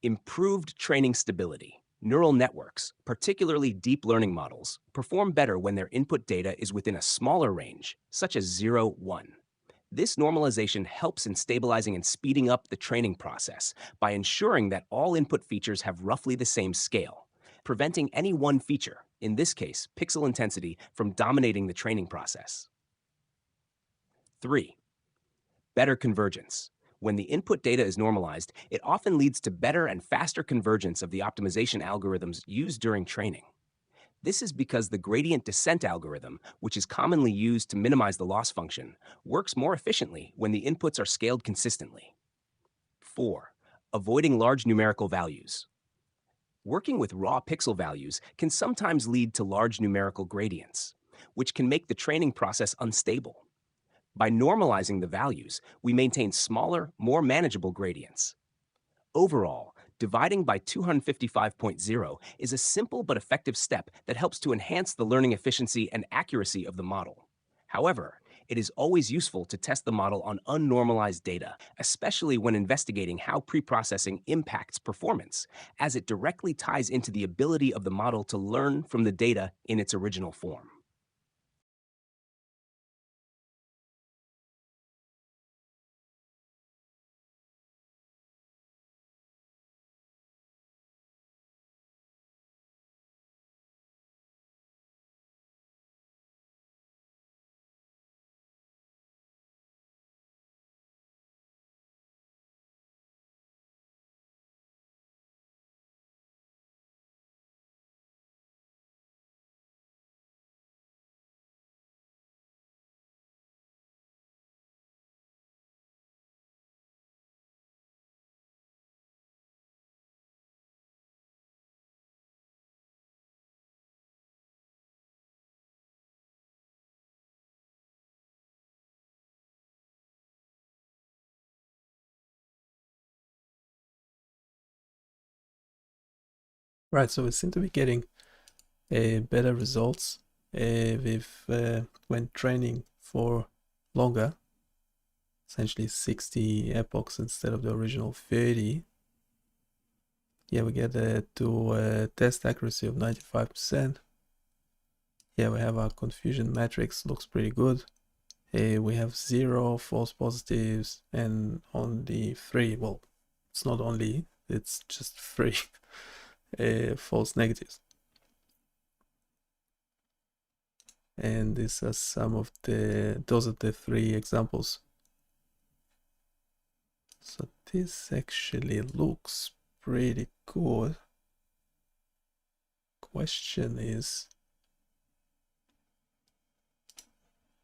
Improved training stability. Neural networks, particularly deep learning models, perform better when their input data is within a smaller range, such as 0, 1. This normalization helps in stabilizing and speeding up the training process by ensuring that all input features have roughly the same scale, preventing any one feature, in this case, pixel intensity, from dominating the training process. 3. Better convergence. When the input data is normalized, it often leads to better and faster convergence of the optimization algorithms used during training. This is because the gradient descent algorithm, which is commonly used to minimize the loss function, works more efficiently when the inputs are scaled consistently. 4. Avoiding large numerical values. Working with raw pixel values can sometimes lead to large numerical gradients, which can make the training process unstable. By normalizing the values, we maintain smaller, more manageable gradients. Overall, dividing by 255.0 is a simple but effective step that helps to enhance the learning efficiency and accuracy of the model. However, it is always useful to test the model on unnormalized data, especially when investigating how preprocessing impacts performance, as it directly ties into the ability of the model to learn from the data in its original form. Right, so we seem to be getting better results when training for longer, essentially 60 epochs instead of the original 30. Yeah, we get to a test accuracy of 95%. Yeah, we have our confusion matrix, looks pretty good. We have 0 false positives and only 3, well, it's not only, it's just 3 false negatives. And these are those are the 3 examples. So this actually looks pretty good. Question is,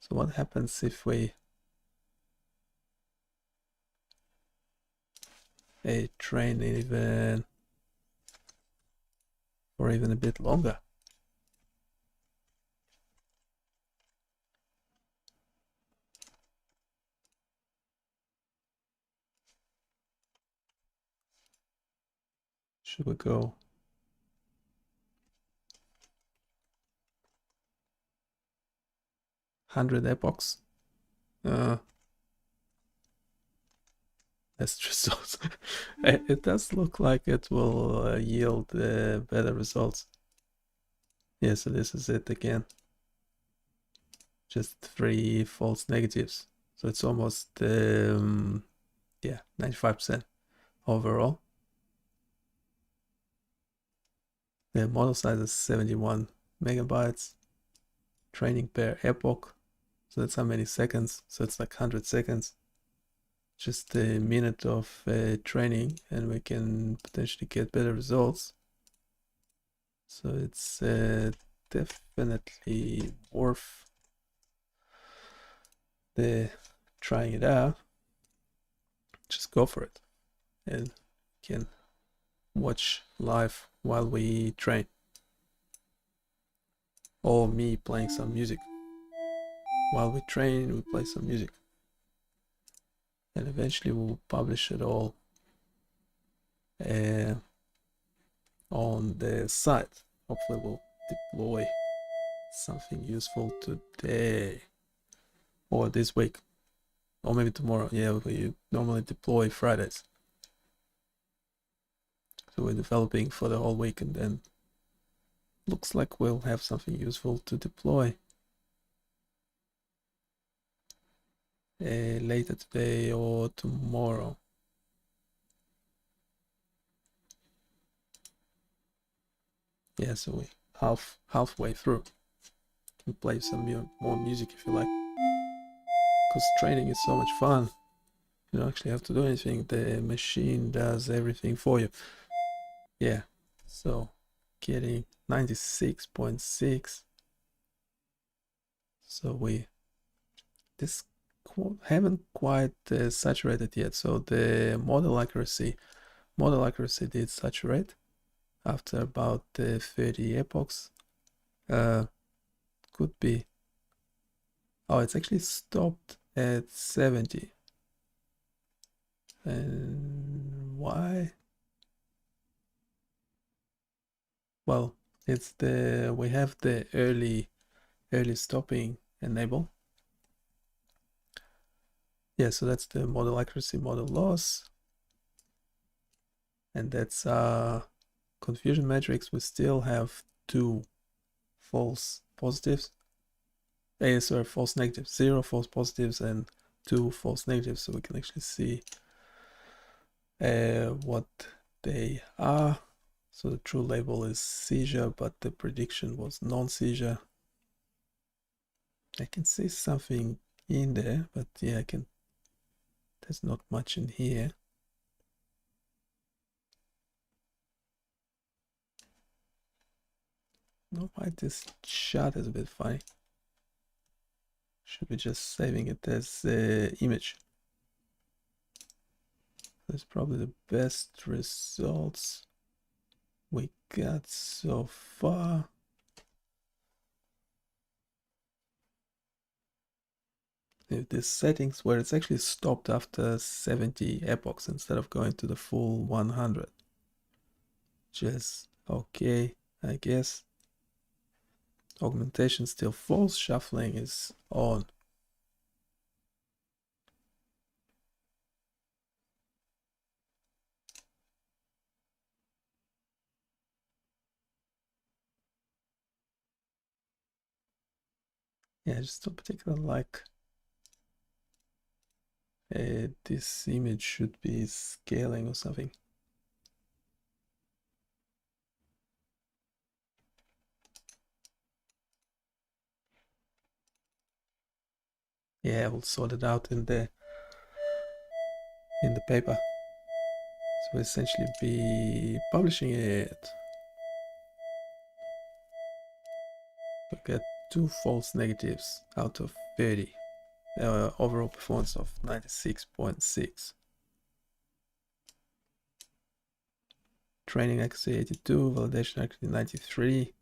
so what happens if we train even for even a bit longer? Should we go? $100 epochs. Test results. It does look like it will yield better results. Yeah, so this is it again. Just 3 false negatives. So it's almost, yeah, 95% overall. The model size is 71 megabytes. Training per epoch. So that's how many seconds. So it's like 100 seconds. Just a minute of training and we can potentially get better results. So it's definitely worth the trying it out. Just go for it and can watch live while we train, or me playing some music. While we train, we play some music, and eventually we'll publish it all on the site. Hopefully we'll deploy something useful today or this week, or maybe tomorrow. Yeah, we normally deploy Fridays, so we're developing for the whole week, and then looks like we'll have something useful to deploy later today or tomorrow. Yeah, so we halfway through. You can play some more music if you like, because training is so much fun. You don't actually have to do anything. The machine does everything for you. Yeah, so getting 96.6. So we haven't quite saturated yet. So the model accuracy did saturate after about 30 epochs. Could be. Oh, it's actually stopped at 70. And why? Well, it's we have the early stopping enable. Yeah, so that's the model accuracy, model loss. And that's confusion matrix. We still have 2 false positives. Sorry, false negatives. 0 false positives and 2 false negatives. So we can actually see what they are. So the true label is seizure, but the prediction was non-seizure. I can see something in there, but yeah, there's not much in here. No, why this chart is a bit funny. Should be just saving it as image. That's probably the best results we got so far. These settings where it's actually stopped after 70 epochs instead of going to the full 100. Just okay, I guess. Augmentation still false, shuffling is on. Yeah, I just don't particularly like this image should be scaling or something. Yeah, we'll sort it out in the paper. So we'll essentially be publishing it. We get 2 false negatives out of 30. Overall performance of 96.6. Training accuracy 82, validation accuracy 93.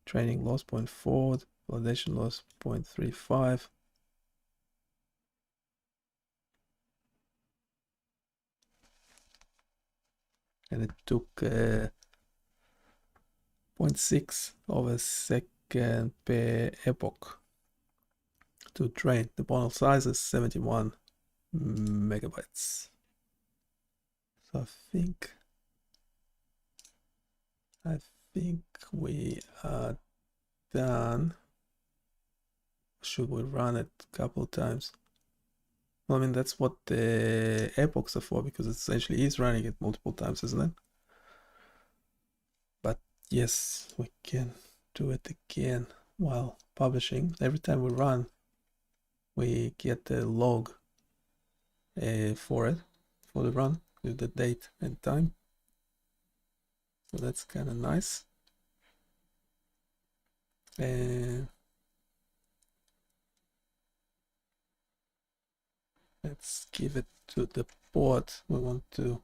Training loss 0.4, validation loss 0.35. and it took 0.6 of a second per epoch to train. The model size is 71 megabytes. So I think we are done. Should we run it a couple of times? Well, I mean, that's what the epochs are for, because it essentially is running it multiple times, isn't it? But yes, we can do it again while publishing. Every time we run, we get the log for the run with the date and time. So that's kind of nice. And let's give it to the bot. We want to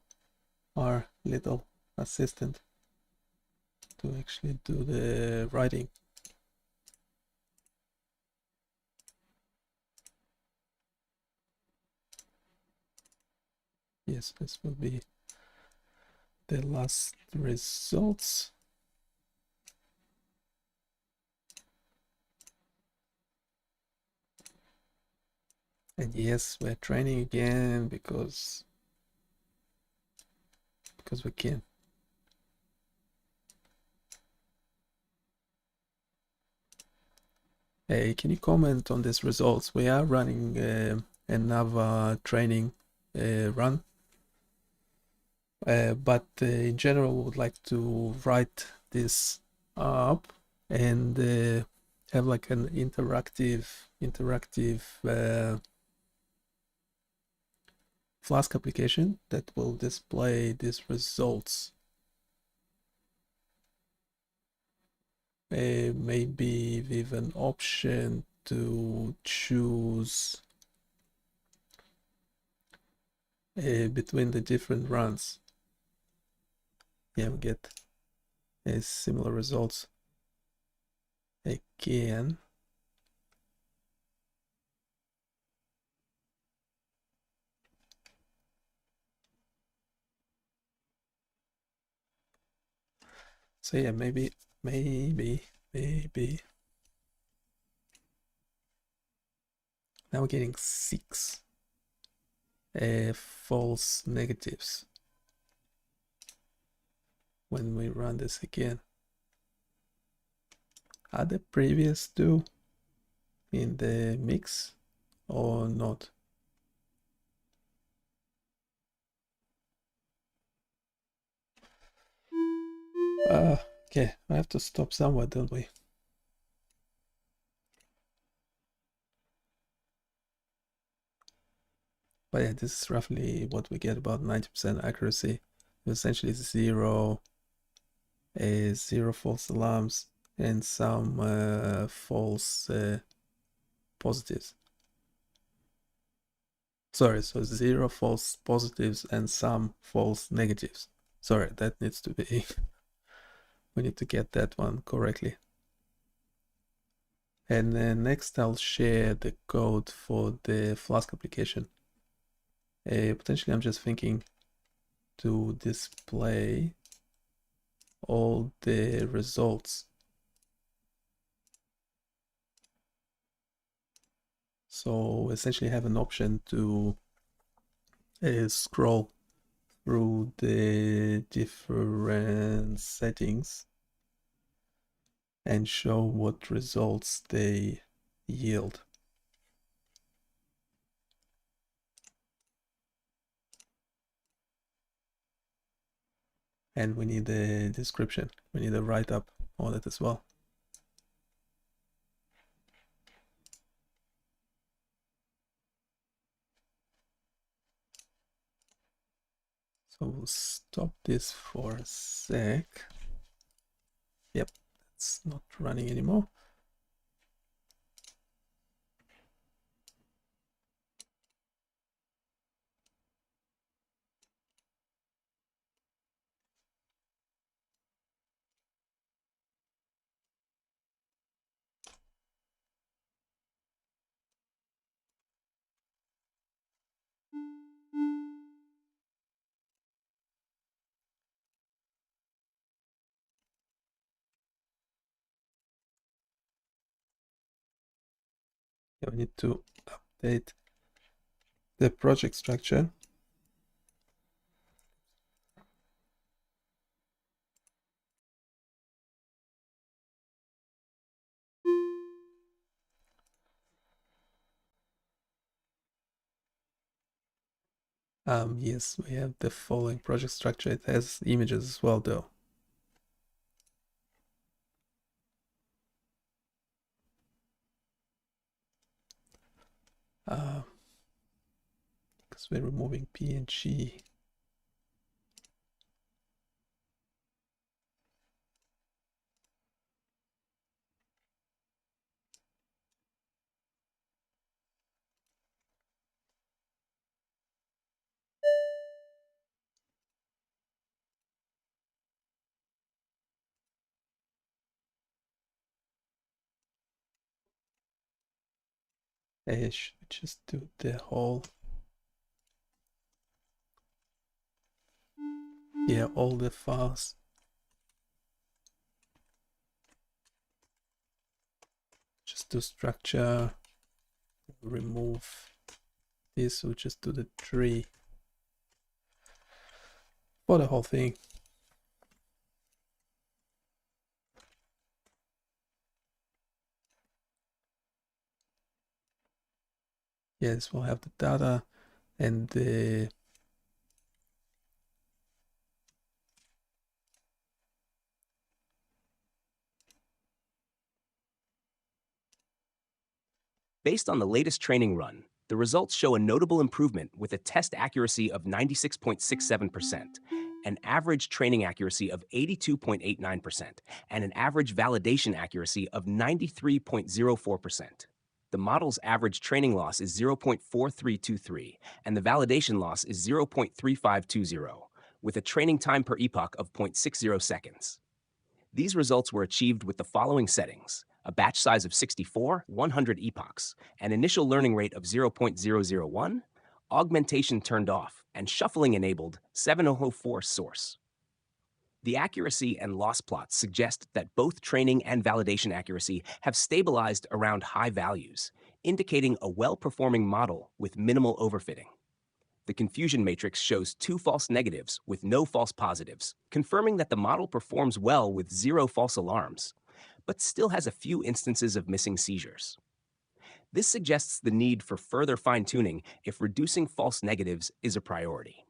our little assistant to actually do the writing. Yes, this will be the last results. And yes, we're training again because we can. Hey, can you comment on these results? We are running another training run, but in general, we would like to write this up and have like an interactive Flask application that will display these results. Maybe with an option to choose between the different runs. Yeah, we get similar results again. So yeah, maybe. Now we're getting 6 false negatives when we run this again. Are the previous 2 in the mix or not? Okay, I have to stop somewhere, don't we? But yeah, this is roughly what we get, about 90% accuracy. Essentially 0 false alarms and some false positives. Sorry, so 0 false positives and some false negatives. Sorry, that needs to be, we need to get that one correctly. And then next I'll share the code for the Flask application. Potentially I'm just thinking to display all the results. So essentially have an option to scroll through the different settings and show what results they yield. And we need a description. We need a write-up on it as well. So we'll stop this for a sec. Yep, it's not running anymore. we need to update the project structure. Yes, we have the following project structure. It has images as well, though. Because we're removing PNG. I should just do the whole. Yeah, all the files. Just do structure, remove this, we'll just do the tree for the whole thing. Yes, we'll have the data and the Based on the latest training run, the results show a notable improvement with a test accuracy of 96.67%, an average training accuracy of 82.89%, and an average validation accuracy of 93.04%. The model's average training loss is 0.4323, and the validation loss is 0.3520, with a training time per epoch of 0.60 seconds. These results were achieved with the following settings: a batch size of 64, 100 epochs, an initial learning rate of 0.001, augmentation turned off, and shuffling enabled 7004 source. The accuracy and loss plots suggest that both training and validation accuracy have stabilized around high values, indicating a well-performing model with minimal overfitting. The confusion matrix shows 2 false negatives with no false positives, confirming that the model performs well with 0 false alarms, but still has a few instances of missing seizures. This suggests the need for further fine-tuning if reducing false negatives is a priority.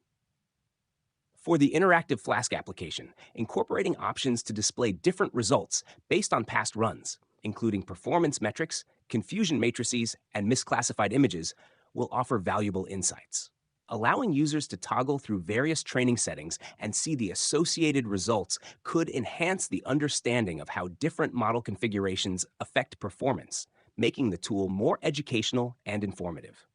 For the interactive Flask application, incorporating options to display different results based on past runs, including performance metrics, confusion matrices, and misclassified images, will offer valuable insights. Allowing users to toggle through various training settings and see the associated results could enhance the understanding of how different model configurations affect performance, making the tool more educational and informative.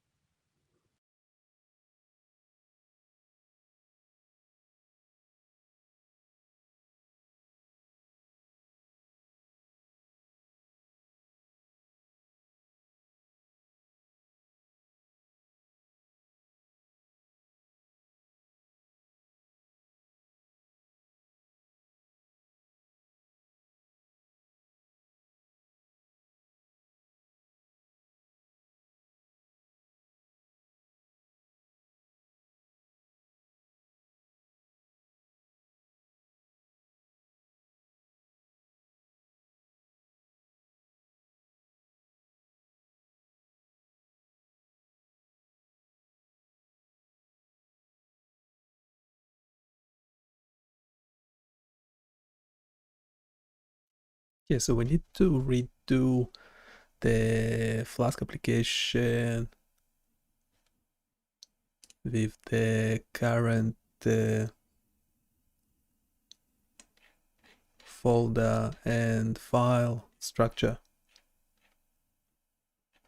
Yeah, so we need to redo the Flask application with the current folder and file structure.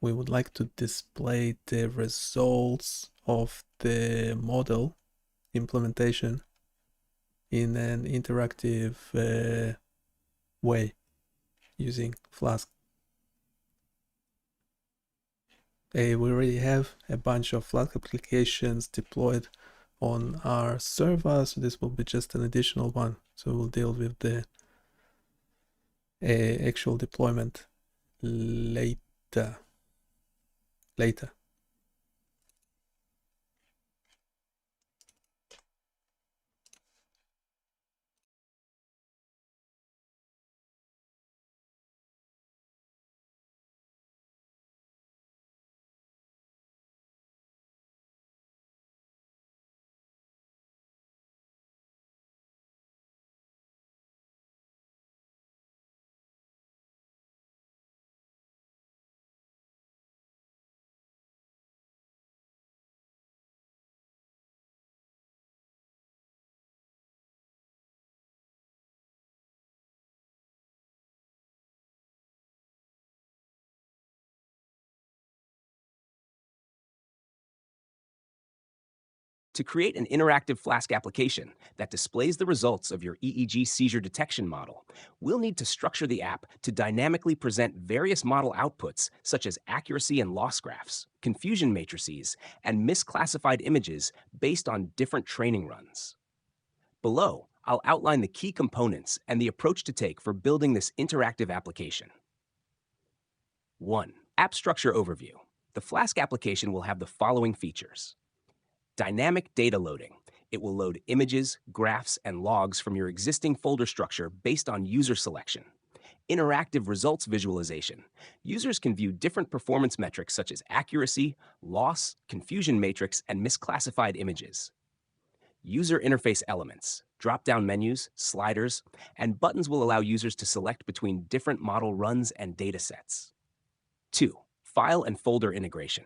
We would like to display the results of the model implementation in an interactive way using Flask. We already have a bunch of Flask applications deployed on our server, so this will be just an additional one. So we'll deal with the actual deployment later. Later. To create an interactive Flask application that displays the results of your EEG seizure detection model, we'll need to structure the app to dynamically present various model outputs such as accuracy and loss graphs, confusion matrices, and misclassified images based on different training runs. Below, I'll outline the key components and the approach to take for building this interactive application. 1. App Structure Overview. The Flask application will have the following features. Dynamic data loading. It will load images, graphs, and logs from your existing folder structure based on user selection. Interactive results visualization. Users can view different performance metrics such as accuracy, loss, confusion matrix, and misclassified images. User interface elements. Drop-down menus, sliders, and buttons will allow users to select between different model runs and datasets. 2. File and folder integration.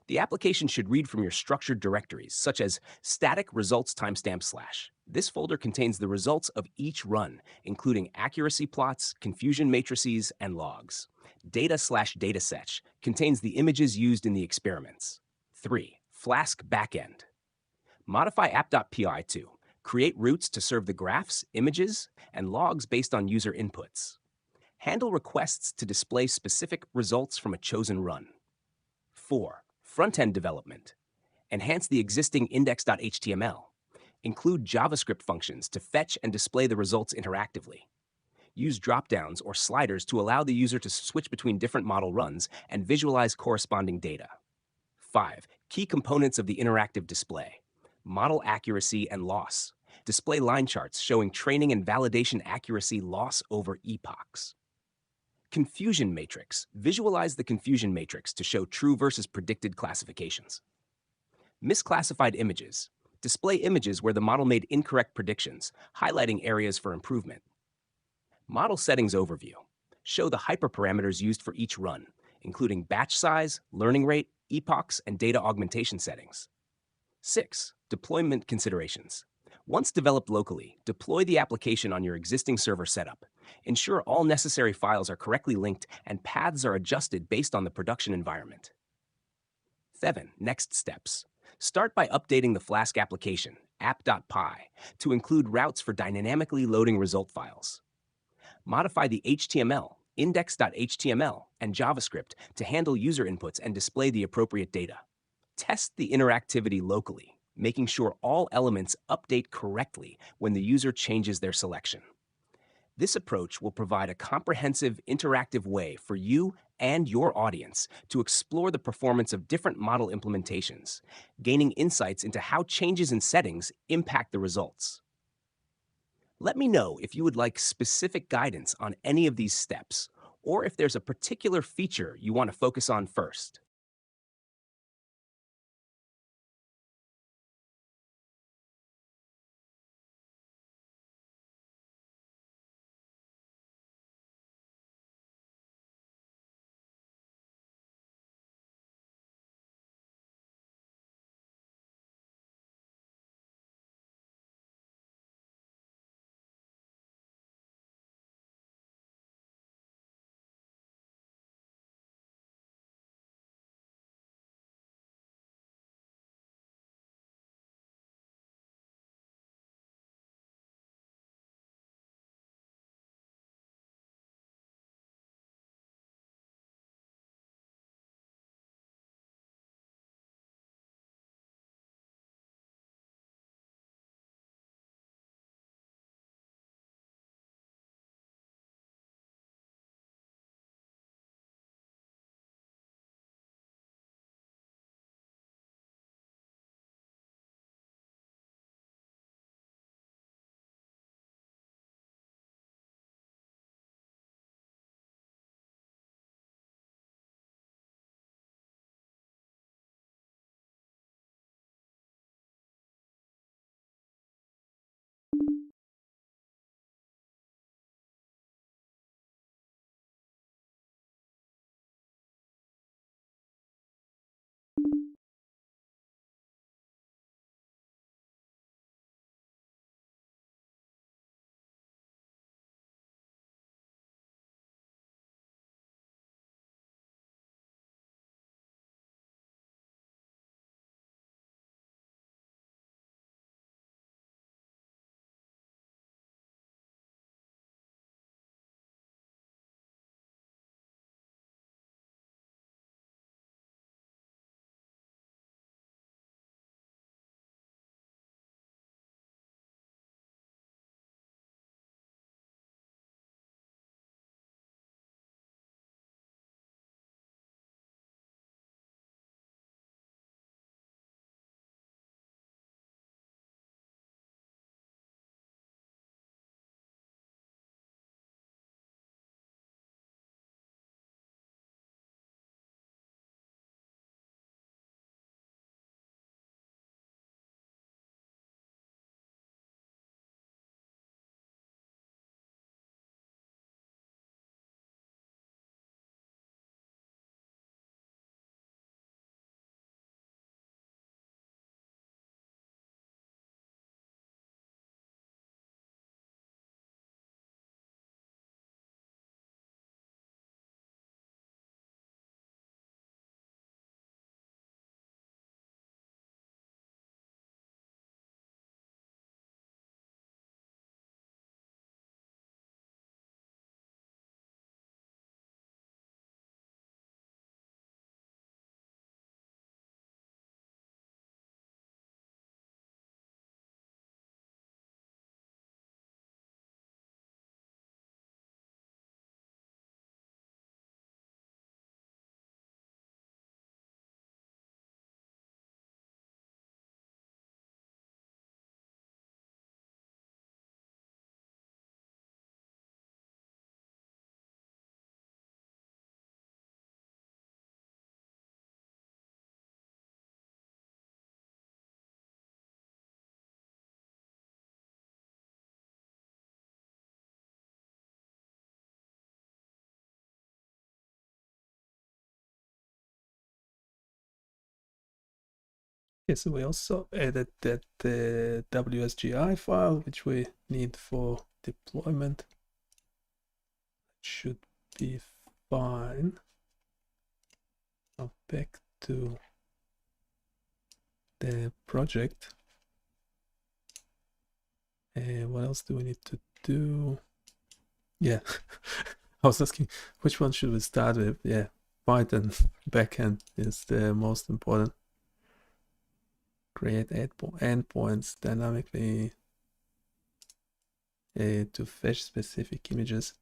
The application should read from your structured directories, such as static results timestamp /. This folder contains the results of each run, including accuracy plots, confusion matrices, and logs. Data/dataset contains the images used in the experiments. 3. Flask backend. Modify app.py to create routes to serve the graphs, images, and logs based on user inputs. Handle requests to display specific results from a chosen run. 4. Front-end development. Enhance the existing index.html. Include JavaScript functions to fetch and display the results interactively. Use drop-downs or sliders to allow the user to switch between different model runs and visualize corresponding data. 5. Key components of the interactive display. Model accuracy and loss. Display line charts showing training and validation accuracy loss over epochs. Confusion matrix. Visualize the confusion matrix to show true versus predicted classifications. Misclassified images. Display images where the model made incorrect predictions, highlighting areas for improvement. Model settings overview. Show the hyperparameters used for each run, including batch size, learning rate, epochs, and data augmentation settings. 6. Deployment considerations. Once developed locally, deploy the application on your existing server setup. Ensure all necessary files are correctly linked and paths are adjusted based on the production environment. 7. Next steps. Start by updating the Flask application, app.py, to include routes for dynamically loading result files. Modify the HTML, index.html, and JavaScript to handle user inputs and display the appropriate data. Test the interactivity locally, making sure all elements update correctly when the user changes their selection. This approach will provide a comprehensive, interactive way for you and your audience to explore the performance of different model implementations, gaining insights into how changes in settings impact the results. Let me know if you would like specific guidance on any of these steps, or if there's a particular feature you want to focus on first. Okay, so we also added that WSGI file, which we need for deployment. It should be fine. Now back to the project. What else do we need to do? Yeah, I was asking which one should we start with? Yeah, Python backend is the most important. Create endpoints dynamically to fetch specific images.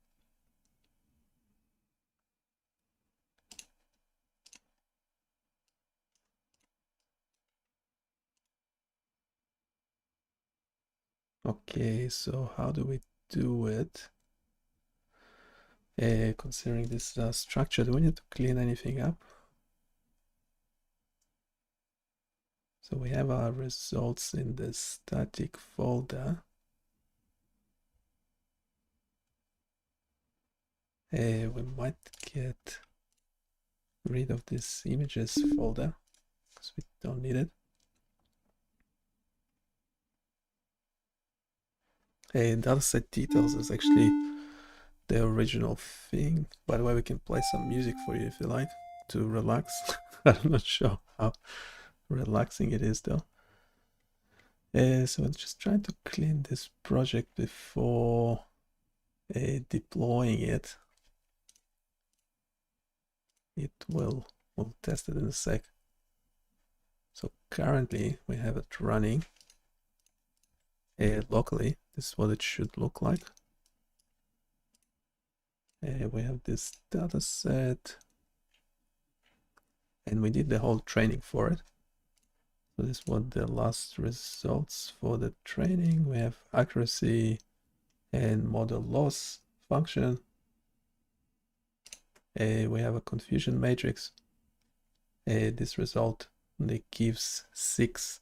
Okay, so how do we do it? Considering this structure, do we need to clean anything up? So we have our results in the static folder. We might get rid of this images folder because we don't need it. Dataset details is actually the original thing. By the way, we can play some music for you if you like to relax. I'm not sure how relaxing it is though. So I'm just trying to clean this project before deploying it. We'll test it in a sec. So currently we have it running locally. This is what it should look like. We have this data set and we did the whole training for it. So this is what the last results for the training. We have accuracy and model loss function. We have a confusion matrix. This result gives 6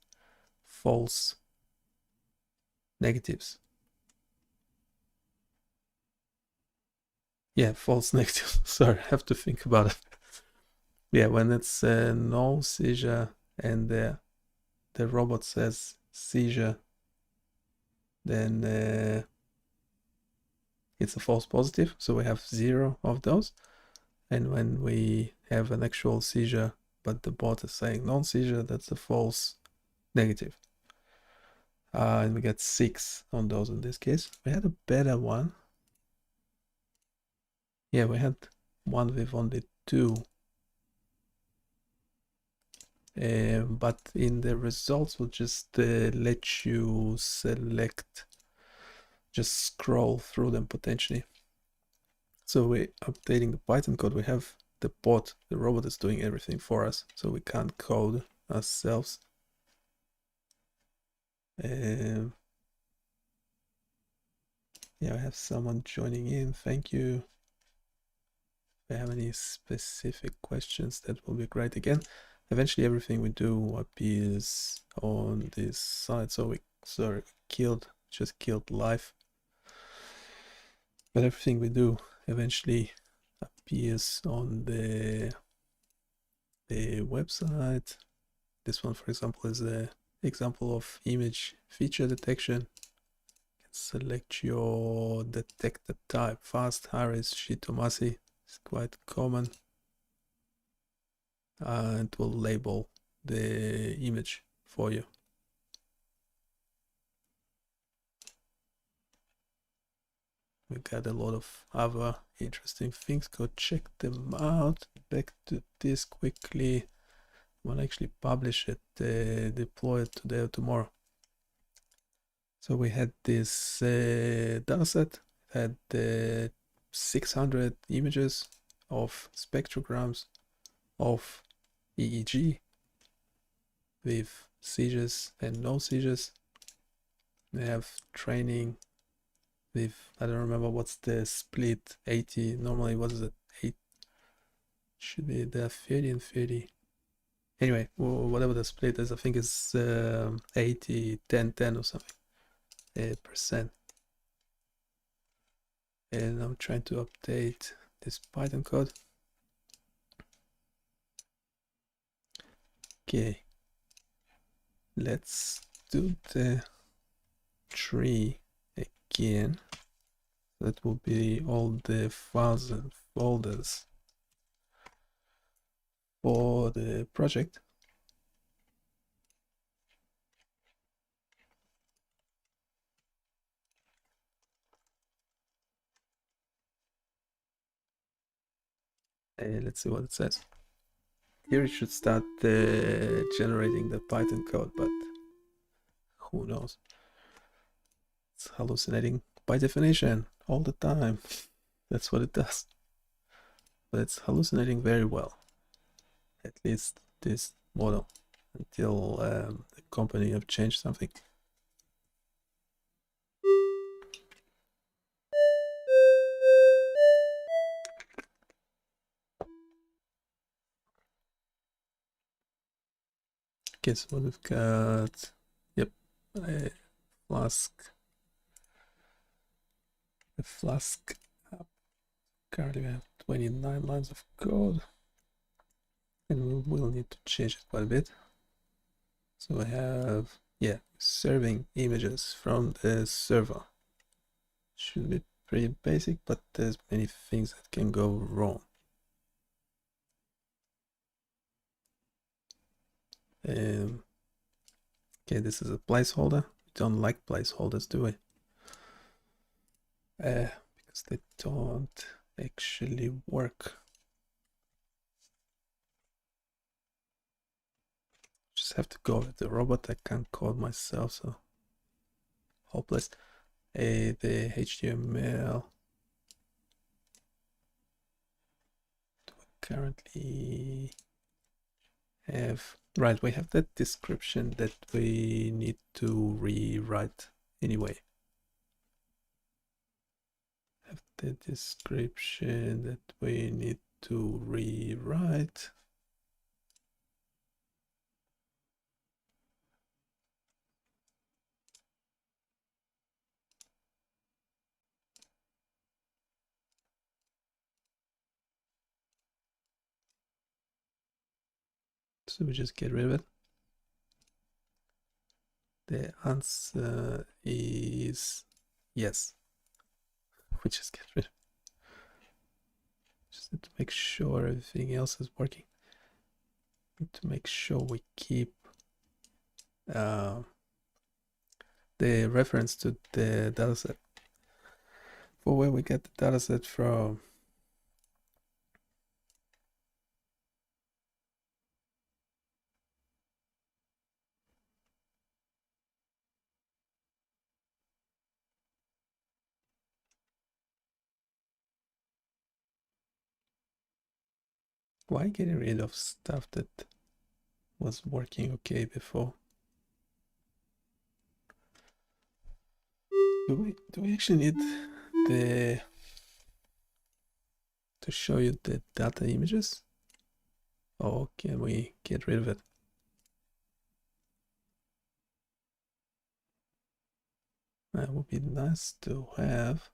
false negatives. Yeah, false negatives. Sorry, I have to think about it. Yeah, when it's no seizure and the robot says seizure, then it's a false positive. So we have 0 of those. And when we have an actual seizure, but the bot is saying non-seizure, that's a false negative. And we get 6 on those in this case. We had a better one. Yeah, we had one with only 2. But in the results, we'll just let you select, just scroll through them potentially. So we're updating the Python code. We have the bot, the robot is doing everything for us, so we can't code ourselves. Yeah, I have someone joining in. Thank you. If you have any specific questions, that will be great. Again, eventually everything we do appears on this side. So we just killed live. But everything we do eventually appears on the website. This one, for example, is an example of image feature detection. Select your detected type. Fast, Harris, Shitomasi. It's quite common. And will label the image for you. We got a lot of other interesting things. Go check them out. Back to this quickly. I want to actually publish it, deploy it today or tomorrow. So we had this dataset, had 600 images of spectrograms of EEG with seizures and no seizures. We have training with, I don't remember what's the split, 80, normally what is it, 8, should be the 30 and 30. Anyway, whatever the split is, I think it's 80, 10, 10 or something. Percent. And I'm trying to update this Python code. Okay. let's do the tree again. That will be all the files and folders for the project. Let's see what it says. Here it should start generating the Python code, but who knows? It's hallucinating by definition all the time. That's what it does. But it's hallucinating very well. At least this model, until the company have changed something. Guess what we've got? Yep, a Flask. A Flask app. Currently we have 29 lines of code, and we will need to change it quite a bit. So we have, yeah, serving images from the server. Should be pretty basic, but there's many things that can go wrong. Okay, this is a placeholder. We don't like placeholders, do we? Because they don't actually work. Just have to go with the robot. I can't code myself, so hopeless. The HTML do we currently have, right, we have that description that we need to rewrite anyway. Have the description that we need to rewrite. So we just get rid of it. The answer is yes. We just get rid of it. Just need to make sure everything else is working. Need to make sure we keep the reference to the dataset for where we get the dataset from. Why getting rid of stuff that was working okay before? Do we actually need the to show you the data images? Or can we get rid of it? That would be nice to have.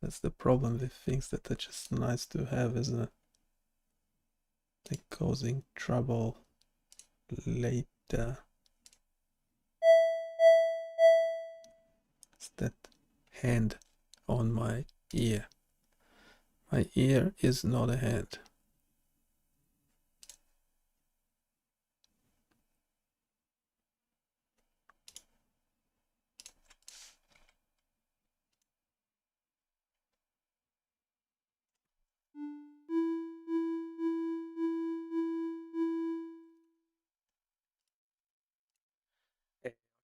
That's the problem with things that are just nice to have, isn't it? They're causing trouble later. It's that hand on my ear. My ear is not a hand.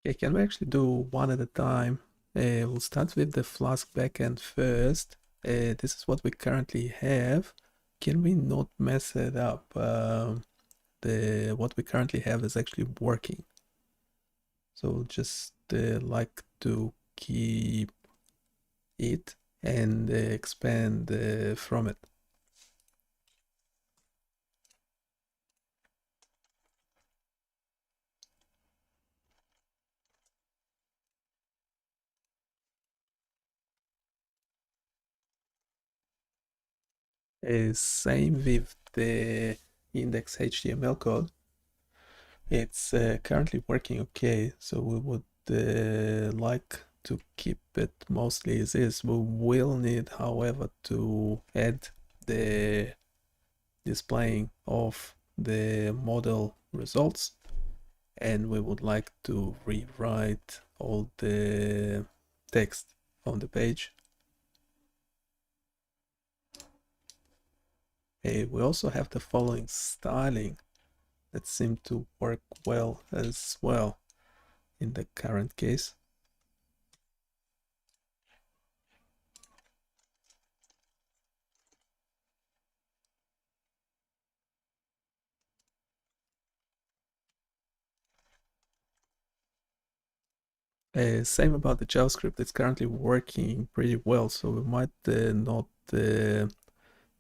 Okay, can we actually do one at a time? We'll start with the Flask backend first. This is what we currently have. Can we not mess it up? What we currently have is actually working. So just like to keep it and expand from it. Same with the index HTML code. It's currently working okay, so we would like to keep it mostly as is. We will need, however, to add the displaying of the model results, and we would like to rewrite all the text on the page. We also have the following styling that seem to work well as well in the current case. Same about the JavaScript, it's currently working pretty well, so we might not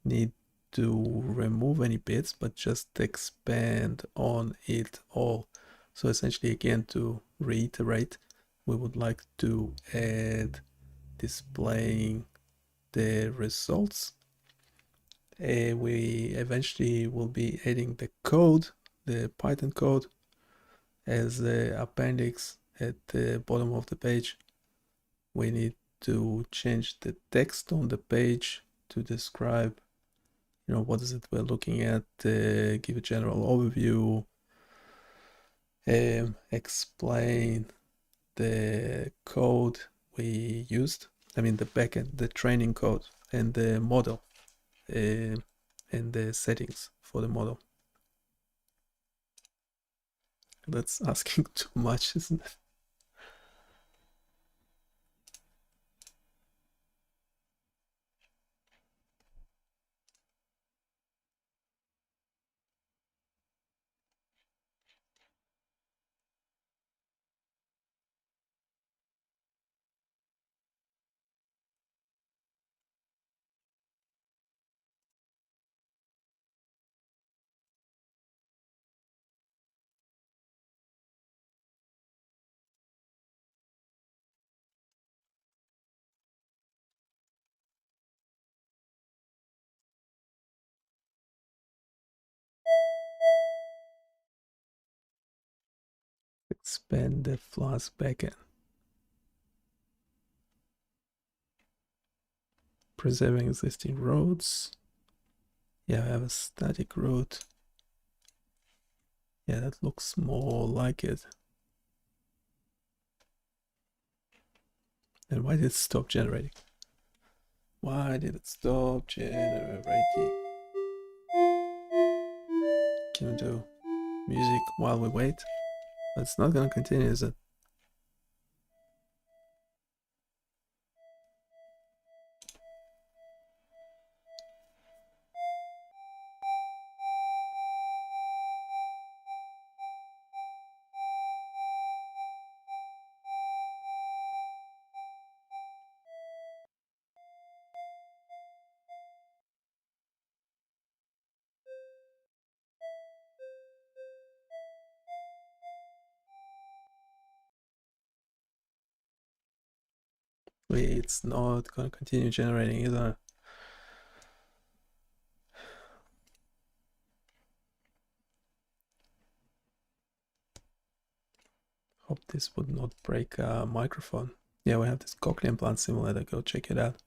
need to remove any bits, but just expand on it all. So essentially, again, to reiterate, we would like to add displaying the results. We eventually will be adding the code, the Python code, as the appendix at the bottom of the page. We need to change the text on the page to describe, what is it we're looking at, give a general overview, explain the code we used, I mean the backend, the training code, and the model, and the settings for the model. That's asking too much, isn't it? Expand the Flask backend. Preserving existing roads. Yeah, I have a static route. Yeah, that looks more like it. And why did it stop generating? Why did it stop generating? Can we do music while we wait? It's not gonna continue, is it? It's not gonna continue generating either. Hope this would not break a microphone. Yeah, we have this cochlear implant simulator. Go check it out.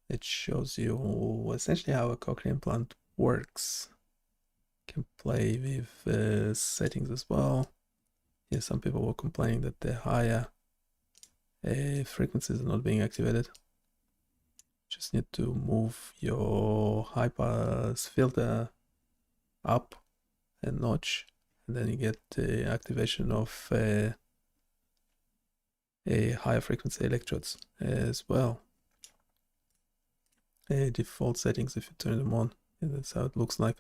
It shows you essentially how a cochlear implant works. Can play with settings as well. Yeah, some people were complaining that the higher frequencies are not being activated. Just need to move your high pass filter up a notch, and then you get the activation of a higher frequency electrodes as well. Default settings, if you turn them on, and that's how it looks like.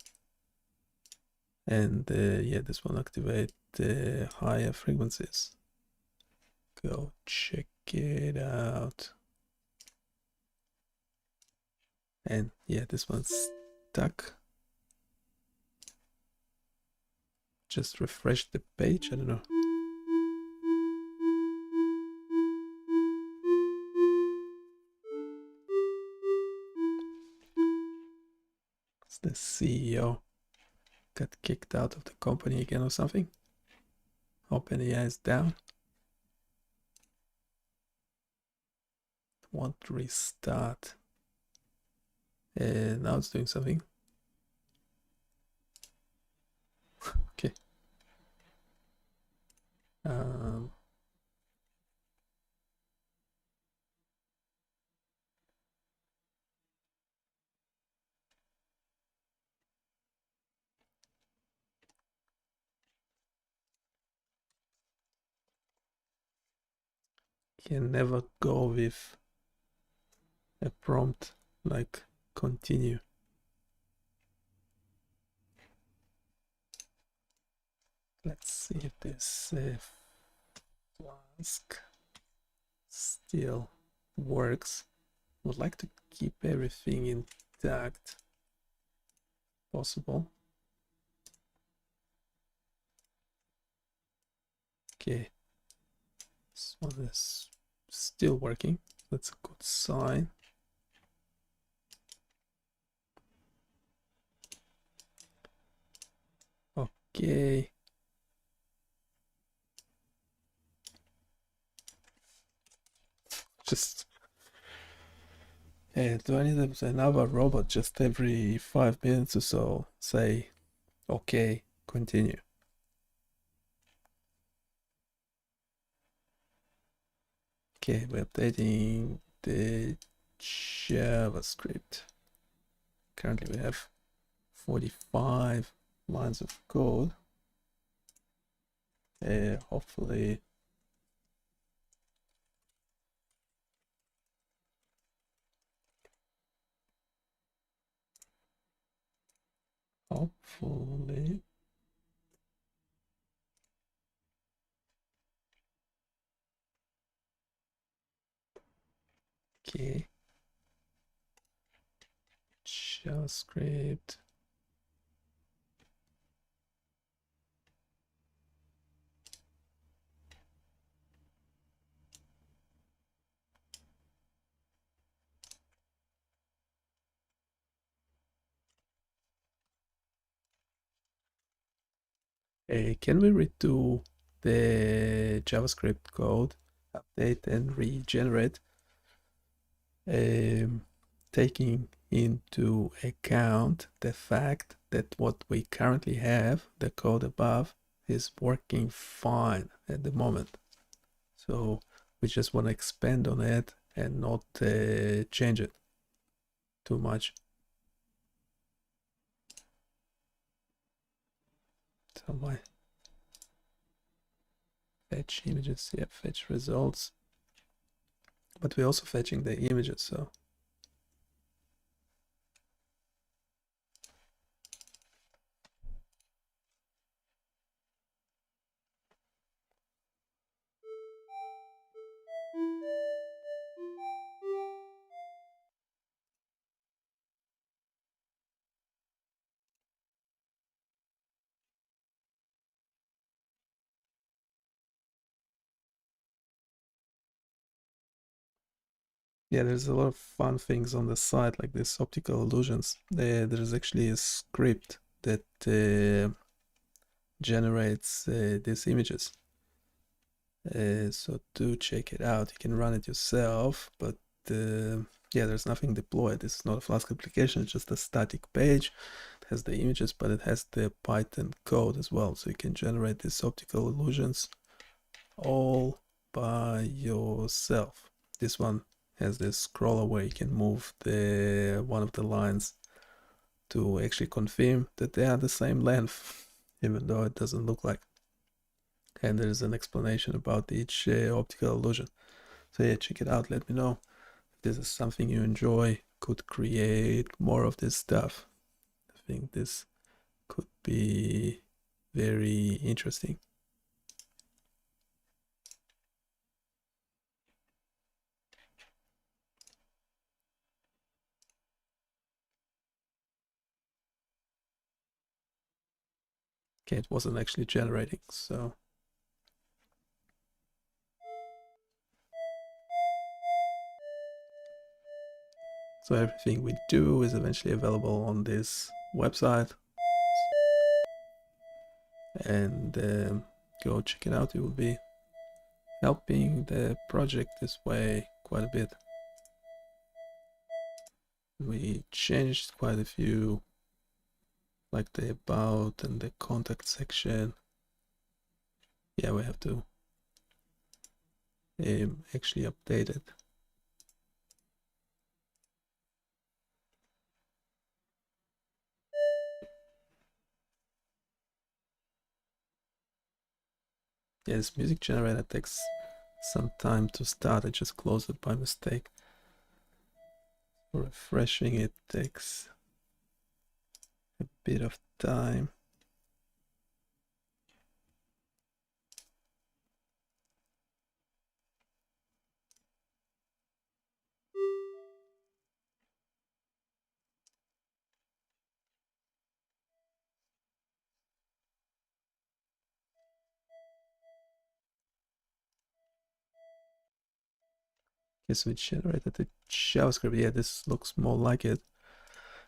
And yeah, this will activate the higher frequencies. Go check it out. And yeah, this one's stuck. Just refresh the page, I don't know. It's the CEO got kicked out of the company again or something. OpenAI is down. Want to restart. And now it's doing something. Okay. Can never go with a prompt like continue. Let's see if this flask still works. Would like to keep everything intact, possible. Okay, this one is still working. That's a good sign. Okay. Just do I need another robot just every 5 minutes or so? Say, okay, continue. Okay, we're updating the JavaScript. Currently we have 45 lines of code. Hopefully okay, JavaScript. Can we redo the JavaScript code, update and regenerate, taking into account the fact that what we currently have, the code above, is working fine at the moment. So we just want to expand on it and not change it too much. So my fetch images, yeah, fetch results. But we're also fetching the images, so yeah, there's a lot of fun things on the site, like this optical illusions. There's actually a script that generates these images. So do check it out. You can run it yourself, but yeah, there's nothing deployed. This is not a Flask application. It's just a static page. It has the images, but it has the Python code as well. So you can generate these optical illusions all by yourself. This one has this scroller where you can move the one of the lines to actually confirm that they are the same length, even though it doesn't look like. And there's an explanation about each optical illusion. So yeah, check it out. Let me know if this is something you enjoy. Could create more of this stuff. I think this could be very interesting. Okay, it wasn't actually generating, so everything we do is eventually available on this website. And go check it out. It will be helping the project this way quite a bit. We changed quite a few, like the about and the contact section. Yeah, we have to actually update it. Yeah, this music generator takes some time to start. I just closed it by mistake. Refreshing it takes a bit of time. Okay, so we generated the JavaScript. Yeah, this looks more like it,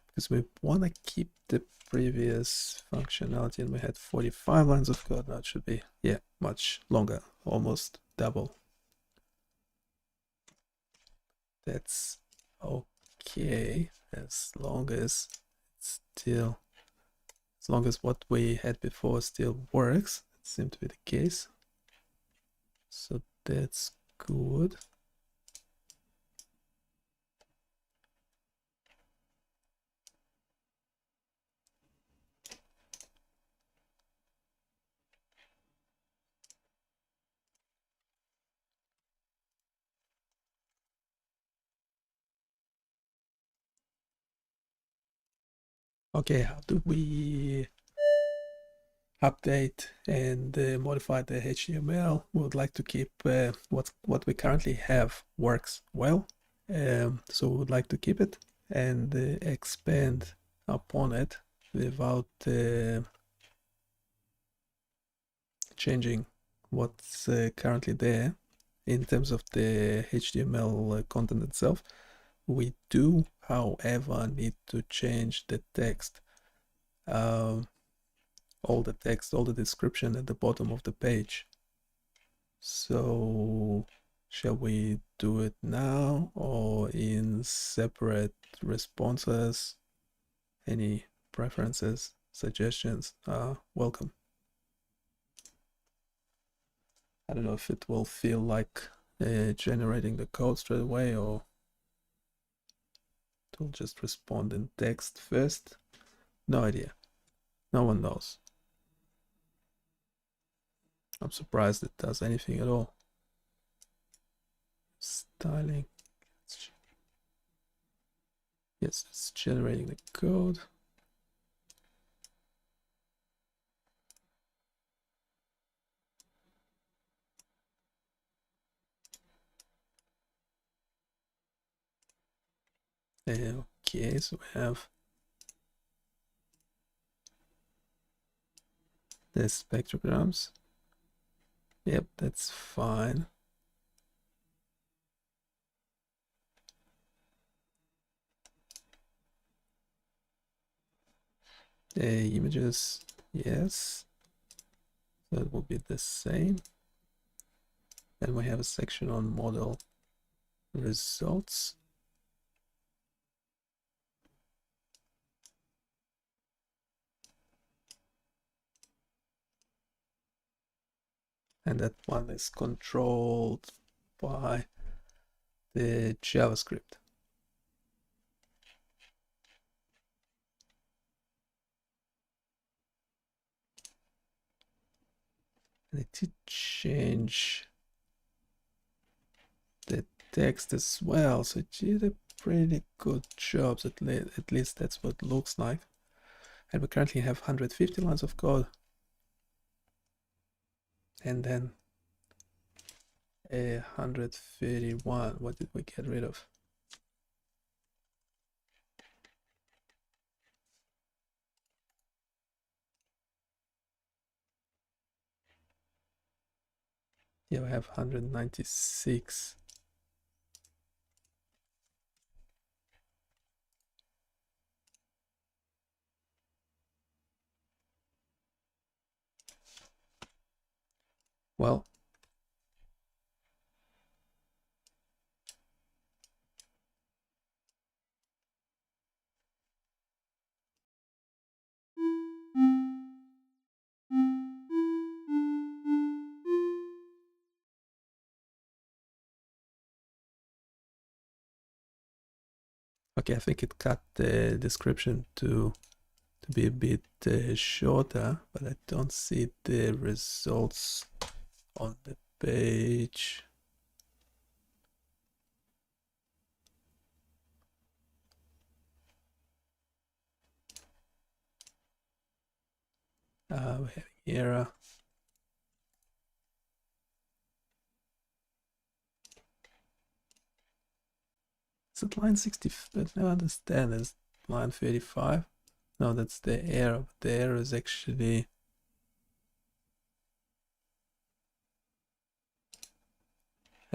because we want to keep the previous functionality, and we had 45 lines of code. Now it should be, yeah, much longer, almost double. That's okay, as long as it's still, as long as what we had before still works. It seemed to be the case, so that's good. Okay, how do we update and modify the HTML? We would like to keep what we currently have works well, so we would like to keep it and expand upon it without changing what's currently there in terms of the HTML content itself. We do, however, need to change the text. All the text, all the description at the bottom of the page. So shall we do it now or in separate responses? Any preferences, suggestions are welcome. I don't know if it will feel like generating the code straight away, or it will just respond in text first. No idea. No one knows. I'm surprised it does anything at all. Styling. Yes, it's generating the code. Okay, so we have the spectrograms. Yep, that's fine. The images, yes, that will be the same. Then we have a section on model results. And that one is controlled by the JavaScript. And it did change the text as well, so it did a pretty good job. At least that's what it looks like. And we currently have 150 lines of code. And then 131. What did we get rid of? Yeah, we have 196. Well, okay, I think it cut the description to be a bit shorter, but I don't see the results on the page. We're having error. Is it line 60? I don't understand. It's line 35. No, that's the error. The error is actually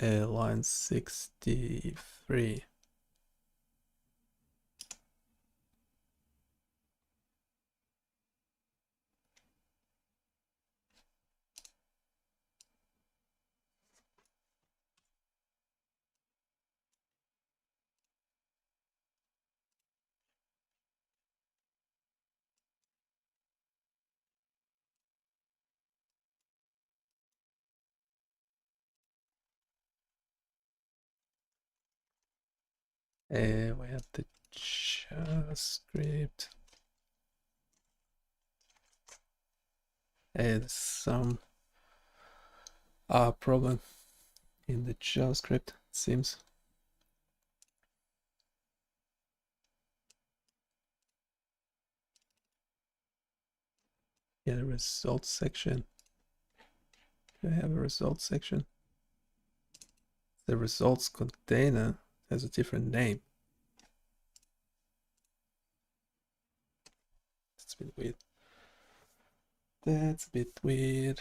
line 63. We have the JavaScript. There's some problem in the JavaScript, it seems. Yeah, the results section. Do I have a results section? The results container has a different name. That's a bit weird. That's a bit weird.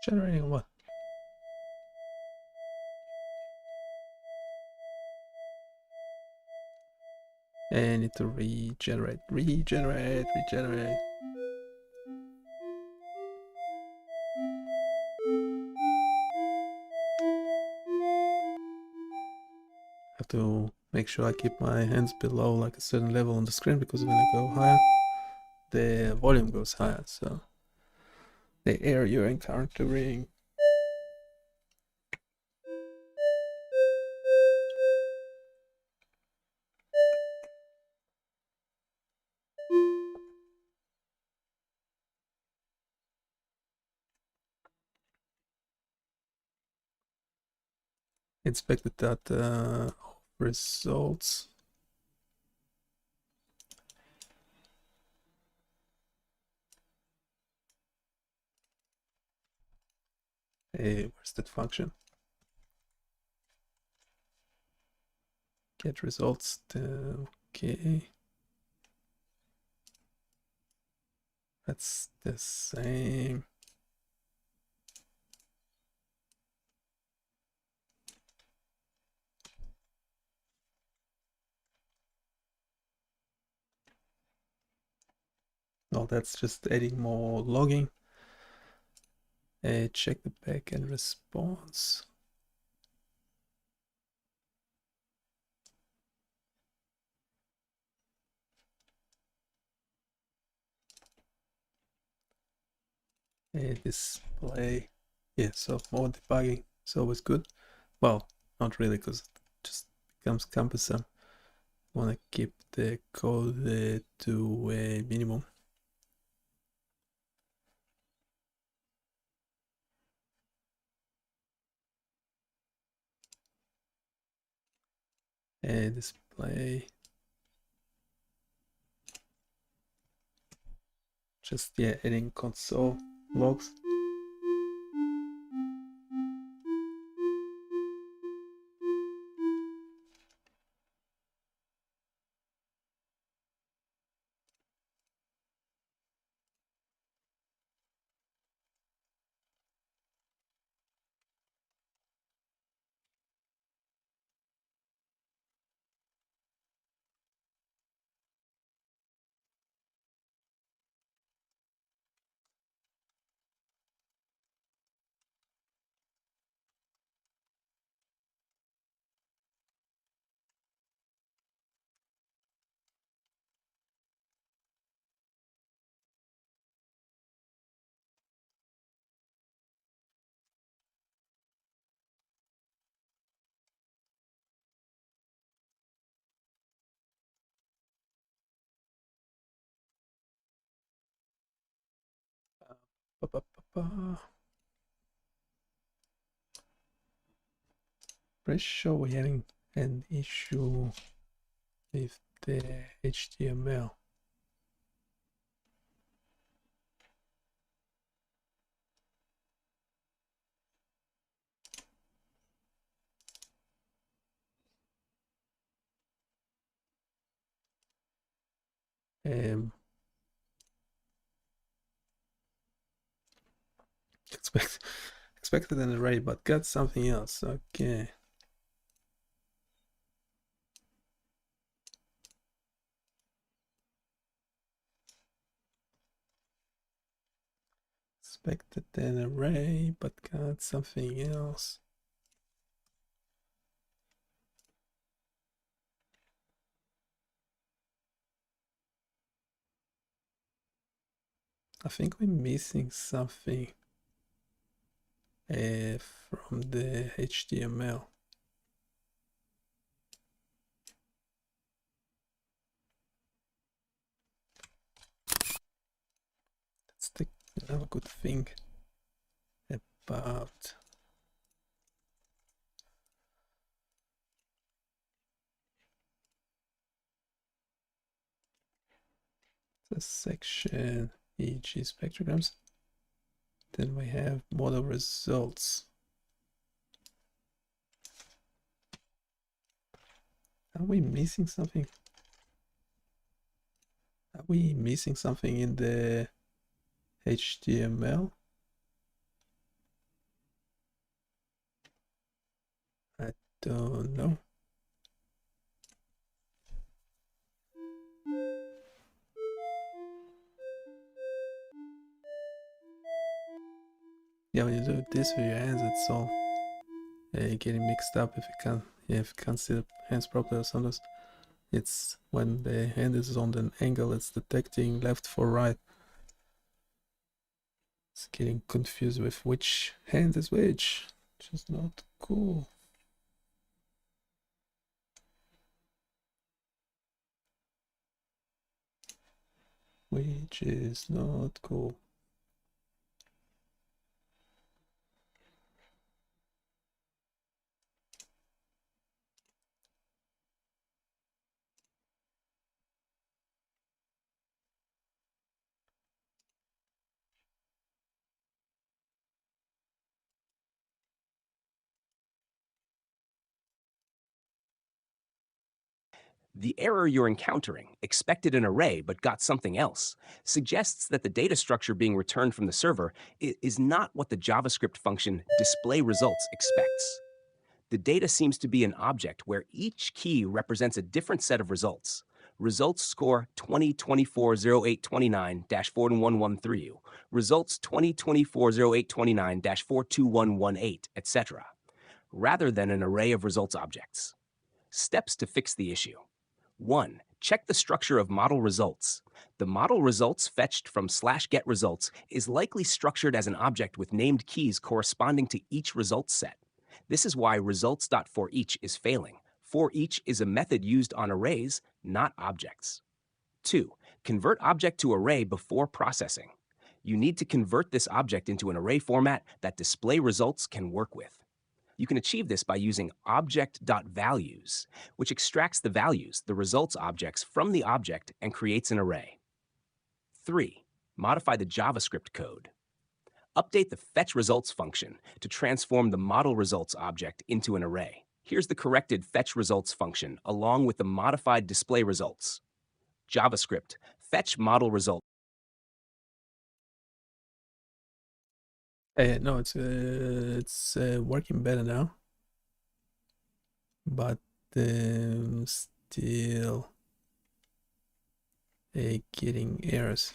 Generating what? I need to regenerate. Have to make sure I keep my hands below like a certain level on the screen, because when I go higher, the volume goes higher. So the air you're encountering. inspect the data results. Hey, where's that function? Get results. Okay. That's the same. No, that's just adding more logging. Check the backend response. Display. Yeah, so more debugging is always good. Well, not really, because it just becomes cumbersome. Want to keep the code to a minimum. Display. Just, yeah, adding console logs. Pretty sure we're having an issue with the HTML. Um, expected an array, but got something else. Okay. Expected an array, but got something else. I think we're missing something from the HTML. That's another good thing about the section EG spectrograms. Then we have model results. Are we missing something? Are we missing something in the HTML? I don't know. Yeah, when you do this with your hands, it's all getting mixed up if you can't see the hands properly or sometimes. It's when the hand is on an angle, it's detecting left for right. It's getting confused with which hand is which, which is not cool. Which is not cool. The error you're encountering, expected an array but got something else, suggests that the data structure being returned from the server is not what the JavaScript function displayResults expects. The data seems to be an object where each key represents a different set of results. Results score 2024-0829-41113, results 2024-0829-42118, etc., rather than an array of results objects. Steps to fix the issue. 1. Check the structure of model results. The model results fetched from /getResults is likely structured as an object with named keys corresponding to each results set. This is why results.forEach is failing. ForEach is a method used on arrays, not objects. 2. Convert object to array before processing. You need to convert this object into an array format that displayResults can work with. You can achieve this by using object.values, which extracts the values, the results objects, from the object and creates an array. 3. Modify the JavaScript code. Update the fetchResults function to transform the model results object into an array. Here's the corrected fetchResults function along with the modified displayResults. JavaScript, fetch model result. No, it's working better now, but still getting errors.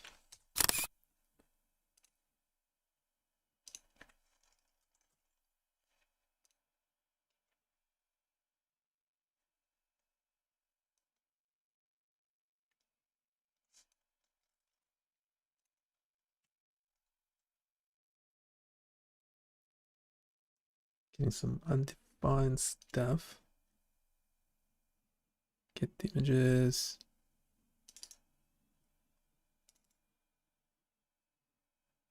Getting some undefined stuff. Get the images.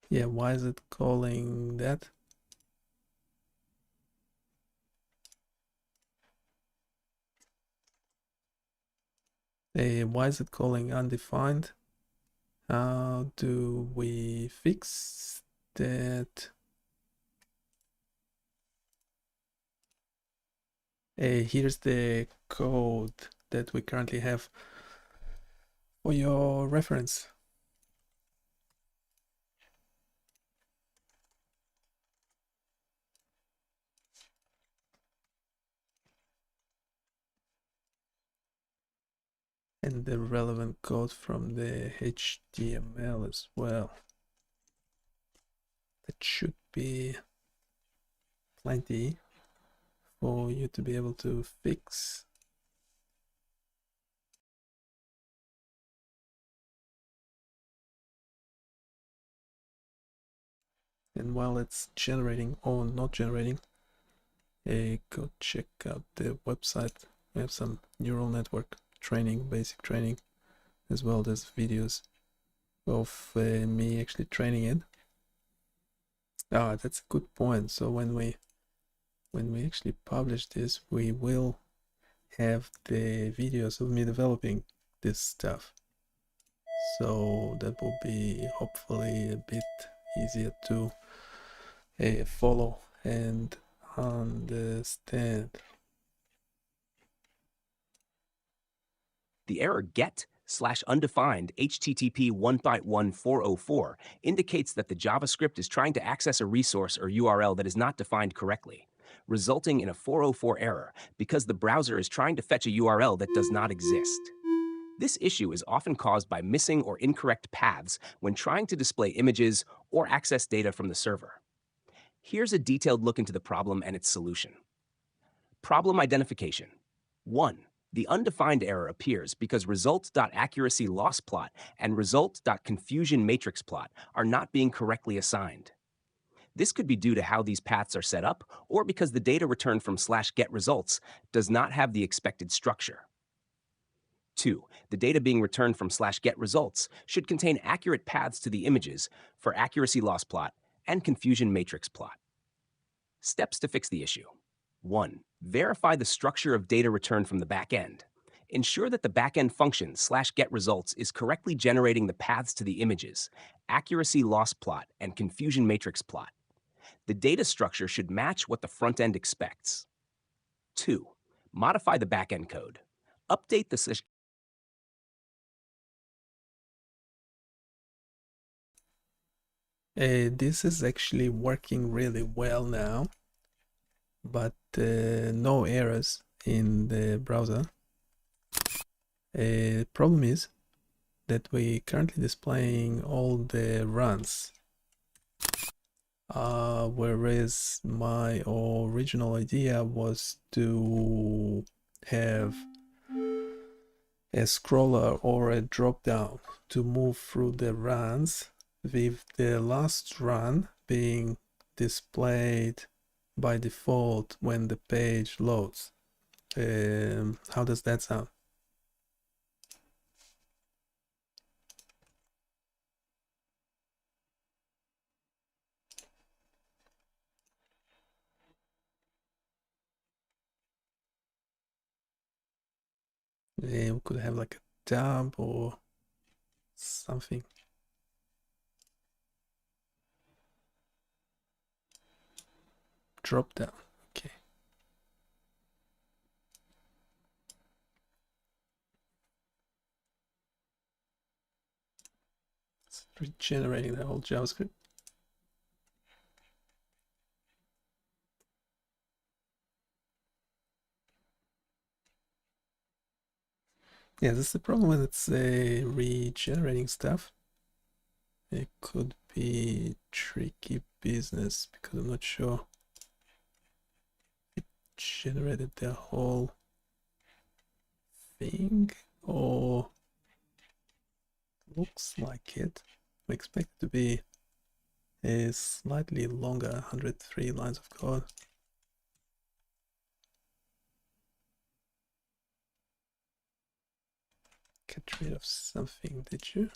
Yeah, why is it calling that? Why is it calling undefined? How do we fix that? Here's the code that we currently have for your reference. And the relevant code from the HTML as well. That should be plenty for you to be able to fix. And while it's generating or not generating, go check out the website. We have some neural network training, basic training, as well as videos of me actually training it. That's a good point. So when we actually publish this, we will have the videos of me developing this stuff. So that will be hopefully a bit easier to follow and understand. The error get/undefined HTTP 1.1404 indicates that the JavaScript is trying to access a resource or URL that is not defined correctly, resulting in a 404 error because the browser is trying to fetch a URL that does not exist. This issue is often caused by missing or incorrect paths when trying to display images or access data from the server. Here's a detailed look into the problem and its solution. Problem identification. 1. The undefined error appears because result.accuracy_loss_plot and result.confusion_matrix_plot are not being correctly assigned. This could be due to how these paths are set up or because the data returned from /getResults does not have the expected structure. 2. The data being returned from /getResults should contain accurate paths to the images for accuracy_loss_plot and confusion_matrix_plot. Steps to fix the issue. 1. Verify the structure of data returned from the backend. Ensure that the backend function /getResults is correctly generating the paths to the images, accuracy_loss_plot, and confusion_matrix_plot. The data structure should match what the front end expects. 2. Modify the backend code. update the This is actually working really well now, but no errors in the browser. Problem is that we currently displaying all the runs, whereas my original idea was to have a scroller or a drop down to move through the runs, with the last run being displayed by default when the page loads. How does that sound? We could have like a tab or something. Drop down. Okay. It's regenerating the whole JavaScript. Yeah, this is the problem when it's regenerating stuff. It could be tricky business because I'm not sure it generated the whole thing, or looks like it. We expect it to be a slightly longer, 103 lines of code. Get rid of something, did you?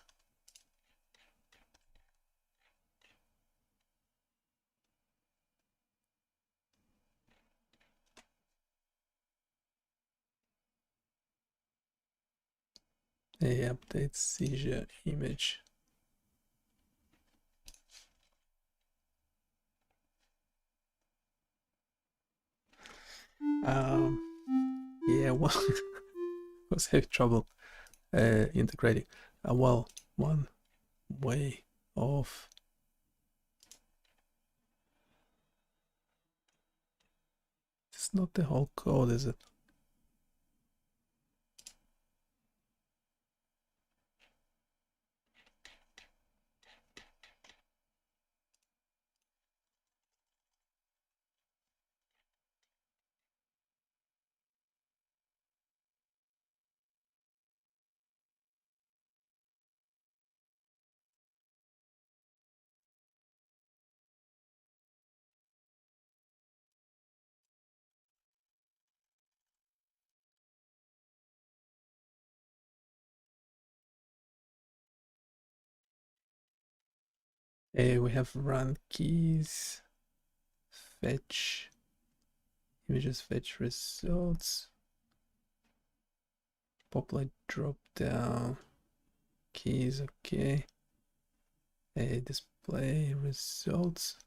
A update seizure image. Yeah, well, I was having trouble integrating. Well, one way of it's not the whole code, is it? We have run keys, fetch images, fetch results, populate drop down, keys, okay. Display results.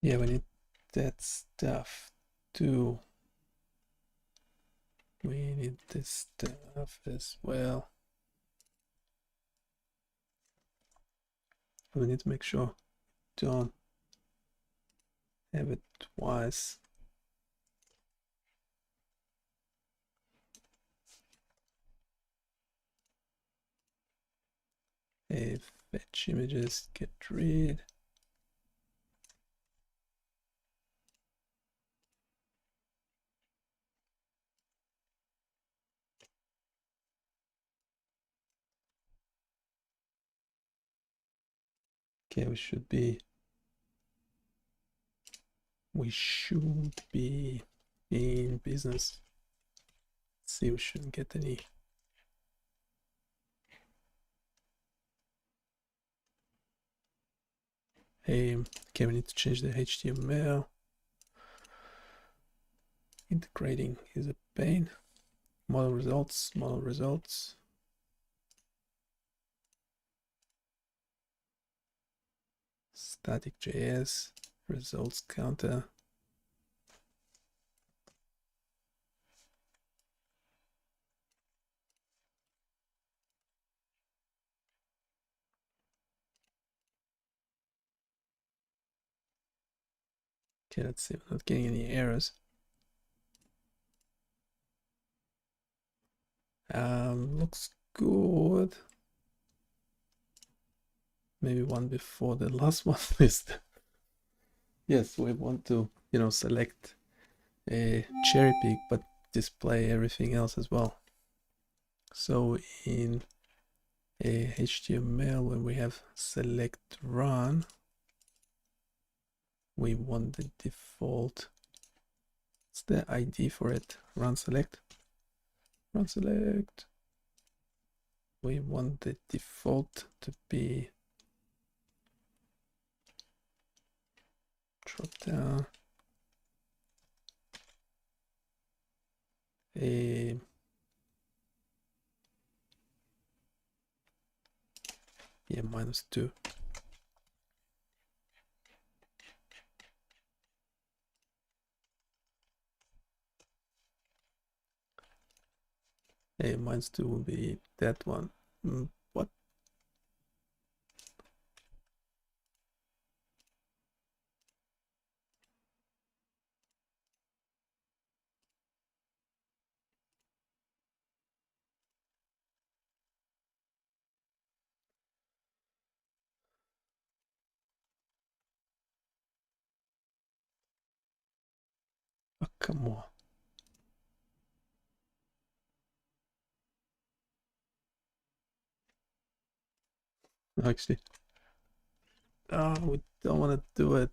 Yeah, we need that stuff too. We need this stuff as well. We need to make sure don't have it twice. Fetch images, get rid. Okay, we should be in business. Let's see, we shouldn't get any. Okay, we need to change the HTML. Integrating is a pain. Model results, model results. static.js, results counter. Okay, let's see, I'm not getting any errors. Looks good. Maybe one before the last one is yes, we want to, select a cherry pick, but display everything else as well. So in a HTML, when we have select run, we want the default. What's the ID for it? Run select. Run select. We want the default to be drop down a -2. A -2 will be that one. What? Oh, come on. Actually, we don't want to do it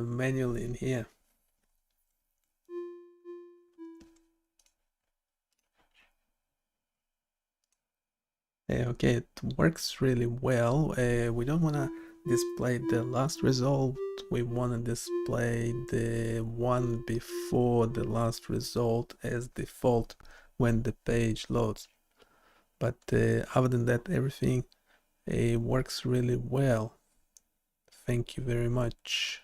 manually in here. Okay, it works really well. We don't want to display the last result. We want to display the one before the last result as default when the page loads. But other than that, everything works really well. Thank you very much.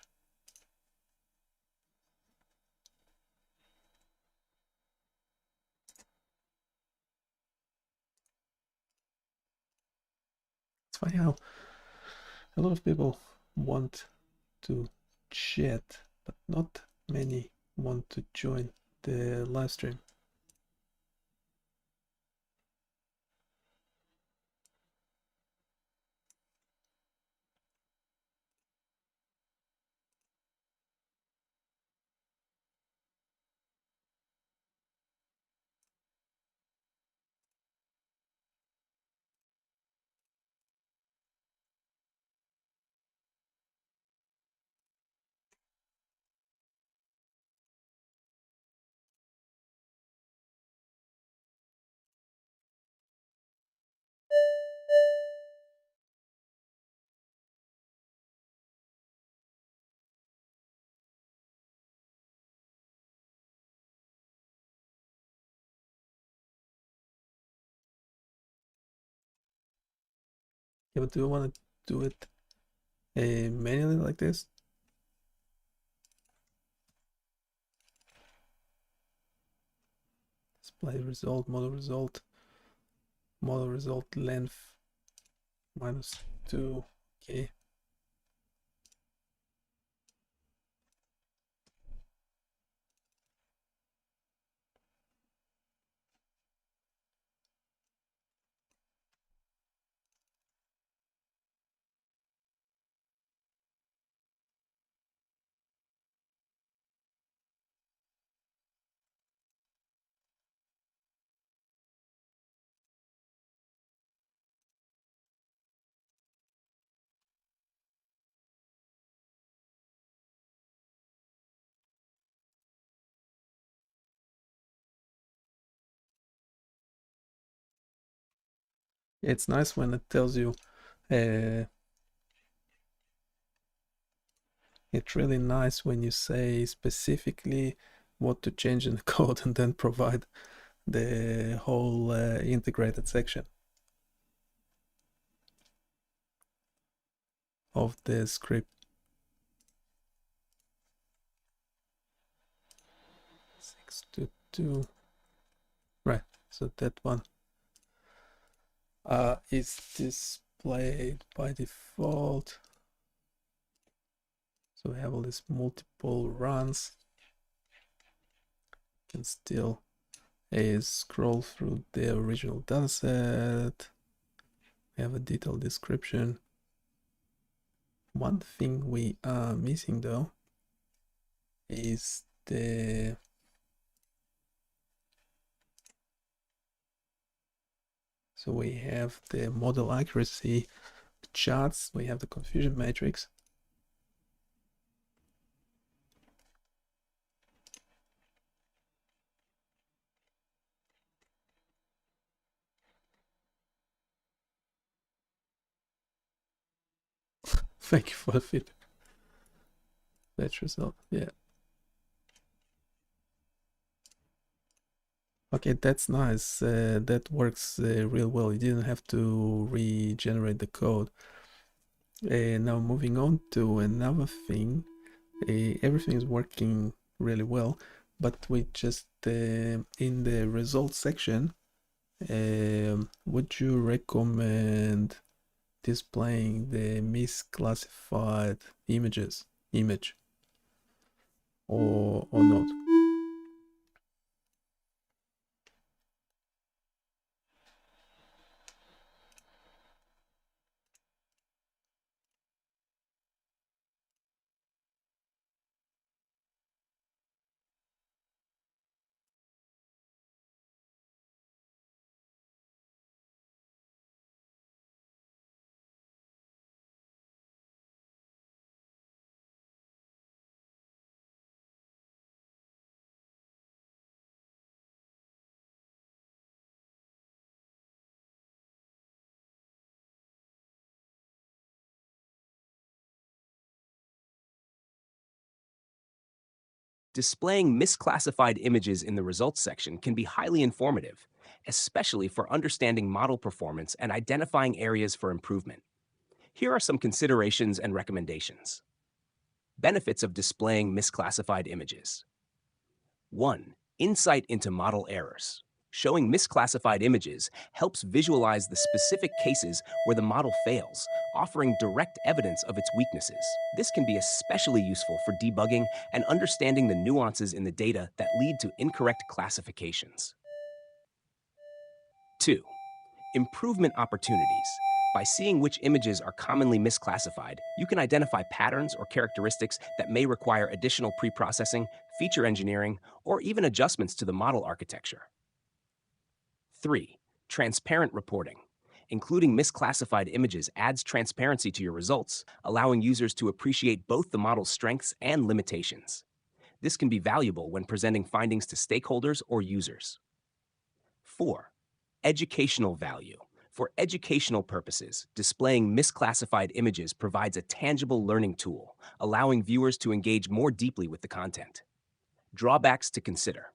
It's funny how a lot of people want to chat, but not many want to join the live stream. Yeah, but do you want to do it manually like this? Display result, model result length -2. Okay. It's nice when it tells you it's really nice when you say specifically what to change in the code and then provide the whole integrated section. of the script. 622. Right, so that one is displayed by default. So we have all these multiple runs. Can still scroll through the original dataset. We have a detailed description. One thing we are missing though is so we have the model accuracy charts, we have the confusion matrix. Thank you for the feedback. Fetch result, yeah. Okay, that's nice. That works real well. You didn't have to regenerate the code. Now moving on to another thing. Everything is working really well, but we just in the results section, would you recommend displaying the misclassified image or not? Displaying misclassified images in the results section can be highly informative, especially for understanding model performance and identifying areas for improvement. Here are some considerations and recommendations. Benefits of displaying misclassified images. 1. Insight into model errors. Showing misclassified images helps visualize the specific cases where the model fails, offering direct evidence of its weaknesses. This can be especially useful for debugging and understanding the nuances in the data that lead to incorrect classifications. 2. Improvement opportunities. By seeing which images are commonly misclassified, you can identify patterns or characteristics that may require additional pre-processing, feature engineering, or even adjustments to the model architecture. 3. Transparent reporting. Including misclassified images adds transparency to your results, allowing users to appreciate both the model's strengths and limitations. This can be valuable when presenting findings to stakeholders or users. 4. Educational value. For educational purposes, displaying misclassified images provides a tangible learning tool, allowing viewers to engage more deeply with the content. Drawbacks to consider.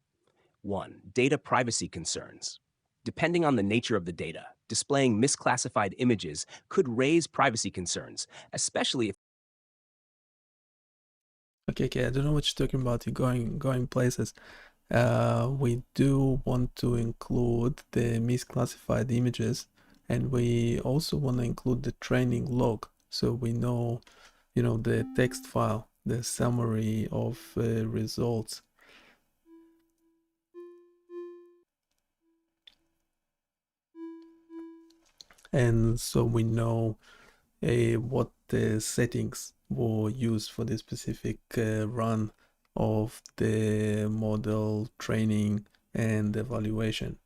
1. Data privacy concerns. Depending on the nature of the data, displaying misclassified images could raise privacy concerns, especially if... Okay, I don't know what you're talking about. You're going places. We do want to include the misclassified images, and we also want to include the training log, so we know, the text file, the summary of results. And so we know what the settings were used for the specific run of the model training and evaluation.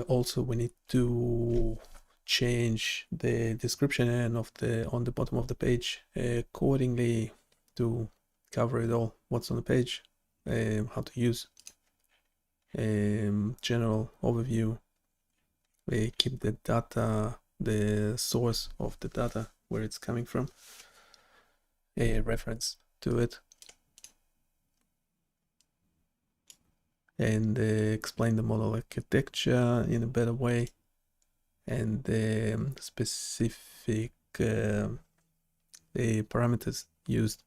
Also, we need to change the description and on the bottom of the page accordingly to cover it all, what's on the page, how to use, general overview. We keep the data, the source of the data, where it's coming from, a reference to it, and explain the model architecture in a better way, and the specific the parameters used.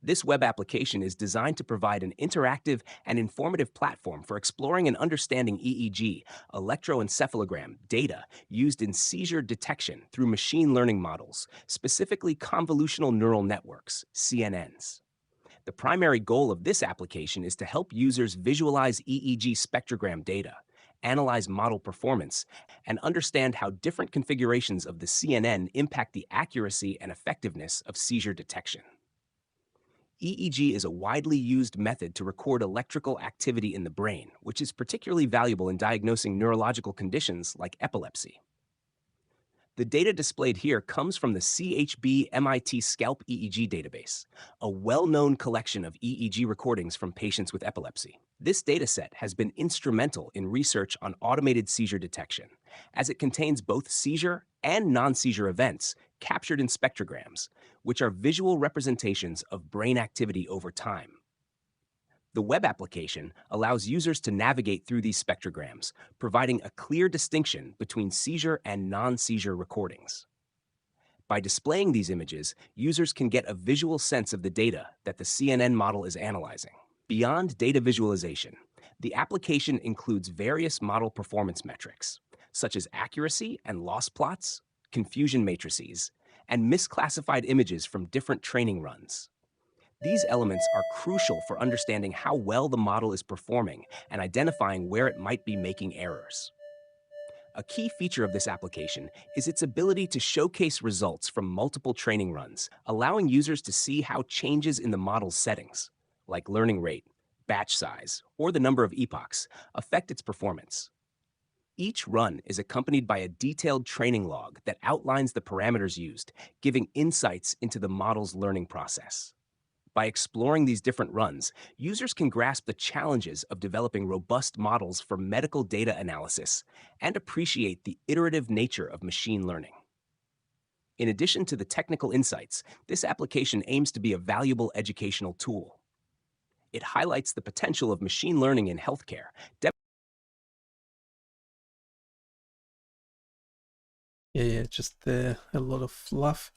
This web application is designed to provide an interactive and informative platform for exploring and understanding EEG, electroencephalogram, data used in seizure detection through machine learning models, specifically convolutional neural networks, CNNs. The primary goal of this application is to help users visualize EEG spectrogram data, analyze model performance, and understand how different configurations of the CNN impact the accuracy and effectiveness of seizure detection. EEG is a widely used method to record electrical activity in the brain, which is particularly valuable in diagnosing neurological conditions like epilepsy. The data displayed here comes from the CHB MIT Scalp EEG database, a well-known collection of EEG recordings from patients with epilepsy. This dataset has been instrumental in research on automated seizure detection, as it contains both seizure and non-seizure events captured in spectrograms, which are visual representations of brain activity over time. The web application allows users to navigate through these spectrograms, providing a clear distinction between seizure and non-seizure recordings. By displaying these images, users can get a visual sense of the data that the CNN model is analyzing. Beyond data visualization, the application includes various model performance metrics, such as accuracy and loss plots, confusion matrices, and misclassified images from different training runs. These elements are crucial for understanding how well the model is performing and identifying where it might be making errors. A key feature of this application is its ability to showcase results from multiple training runs, allowing users to see how changes in the model's settings, like learning rate, batch size, or the number of epochs, affect its performance. Each run is accompanied by a detailed training log that outlines the parameters used, giving insights into the model's learning process. By exploring these different runs, users can grasp the challenges of developing robust models for medical data analysis and appreciate the iterative nature of machine learning. In addition to the technical insights, this application aims to be a valuable educational tool. It highlights the potential of machine learning in healthcare. Yeah, just a lot of fluff.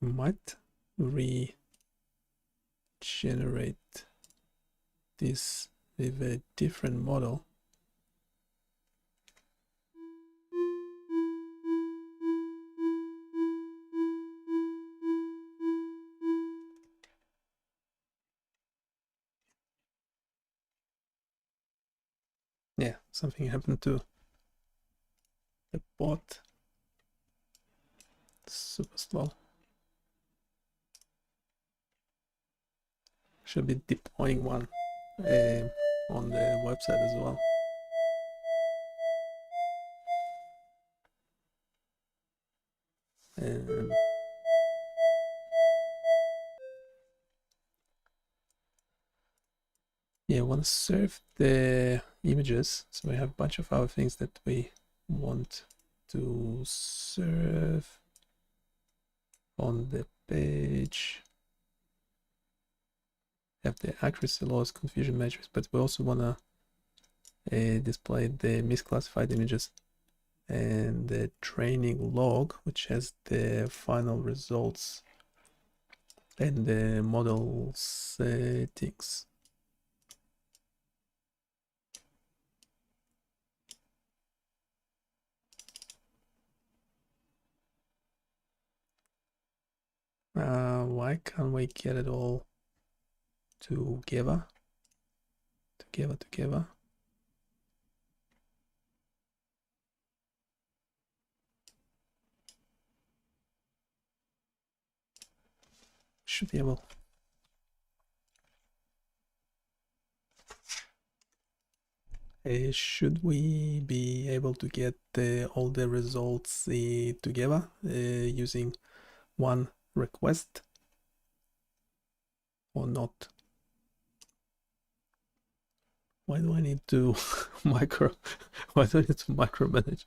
Might regenerate this with a different model. Yeah, something happened to the bot. Super slow. Should be deploying one on the website as well. Yeah, I want to serve the images. So we have a bunch of other things that we want to serve on the page. Have the accuracy loss, confusion metrics, but we also want to display the misclassified images and the training log, which has the final results and the model settings. Why can't we get it all together? Together. Should be able. Should we be able to get all the results together using one request or not? Why do I need to why do I need to micromanage?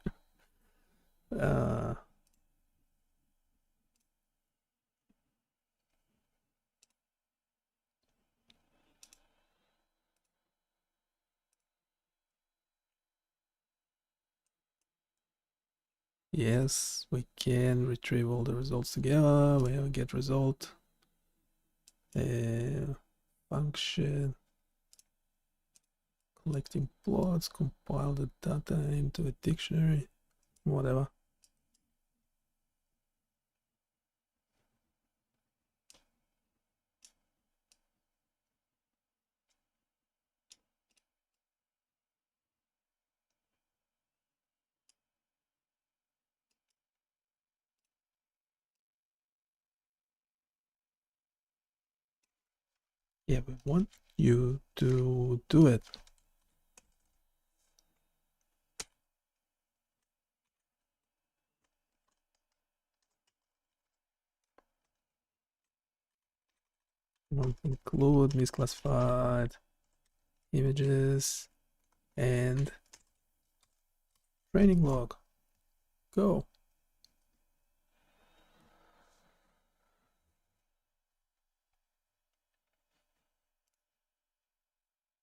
Yes, we can retrieve all the results together. We have a get result. function, collecting plots, compile the data into a dictionary, whatever. Yeah, we want you to do it. Want to include misclassified images and training log. Go.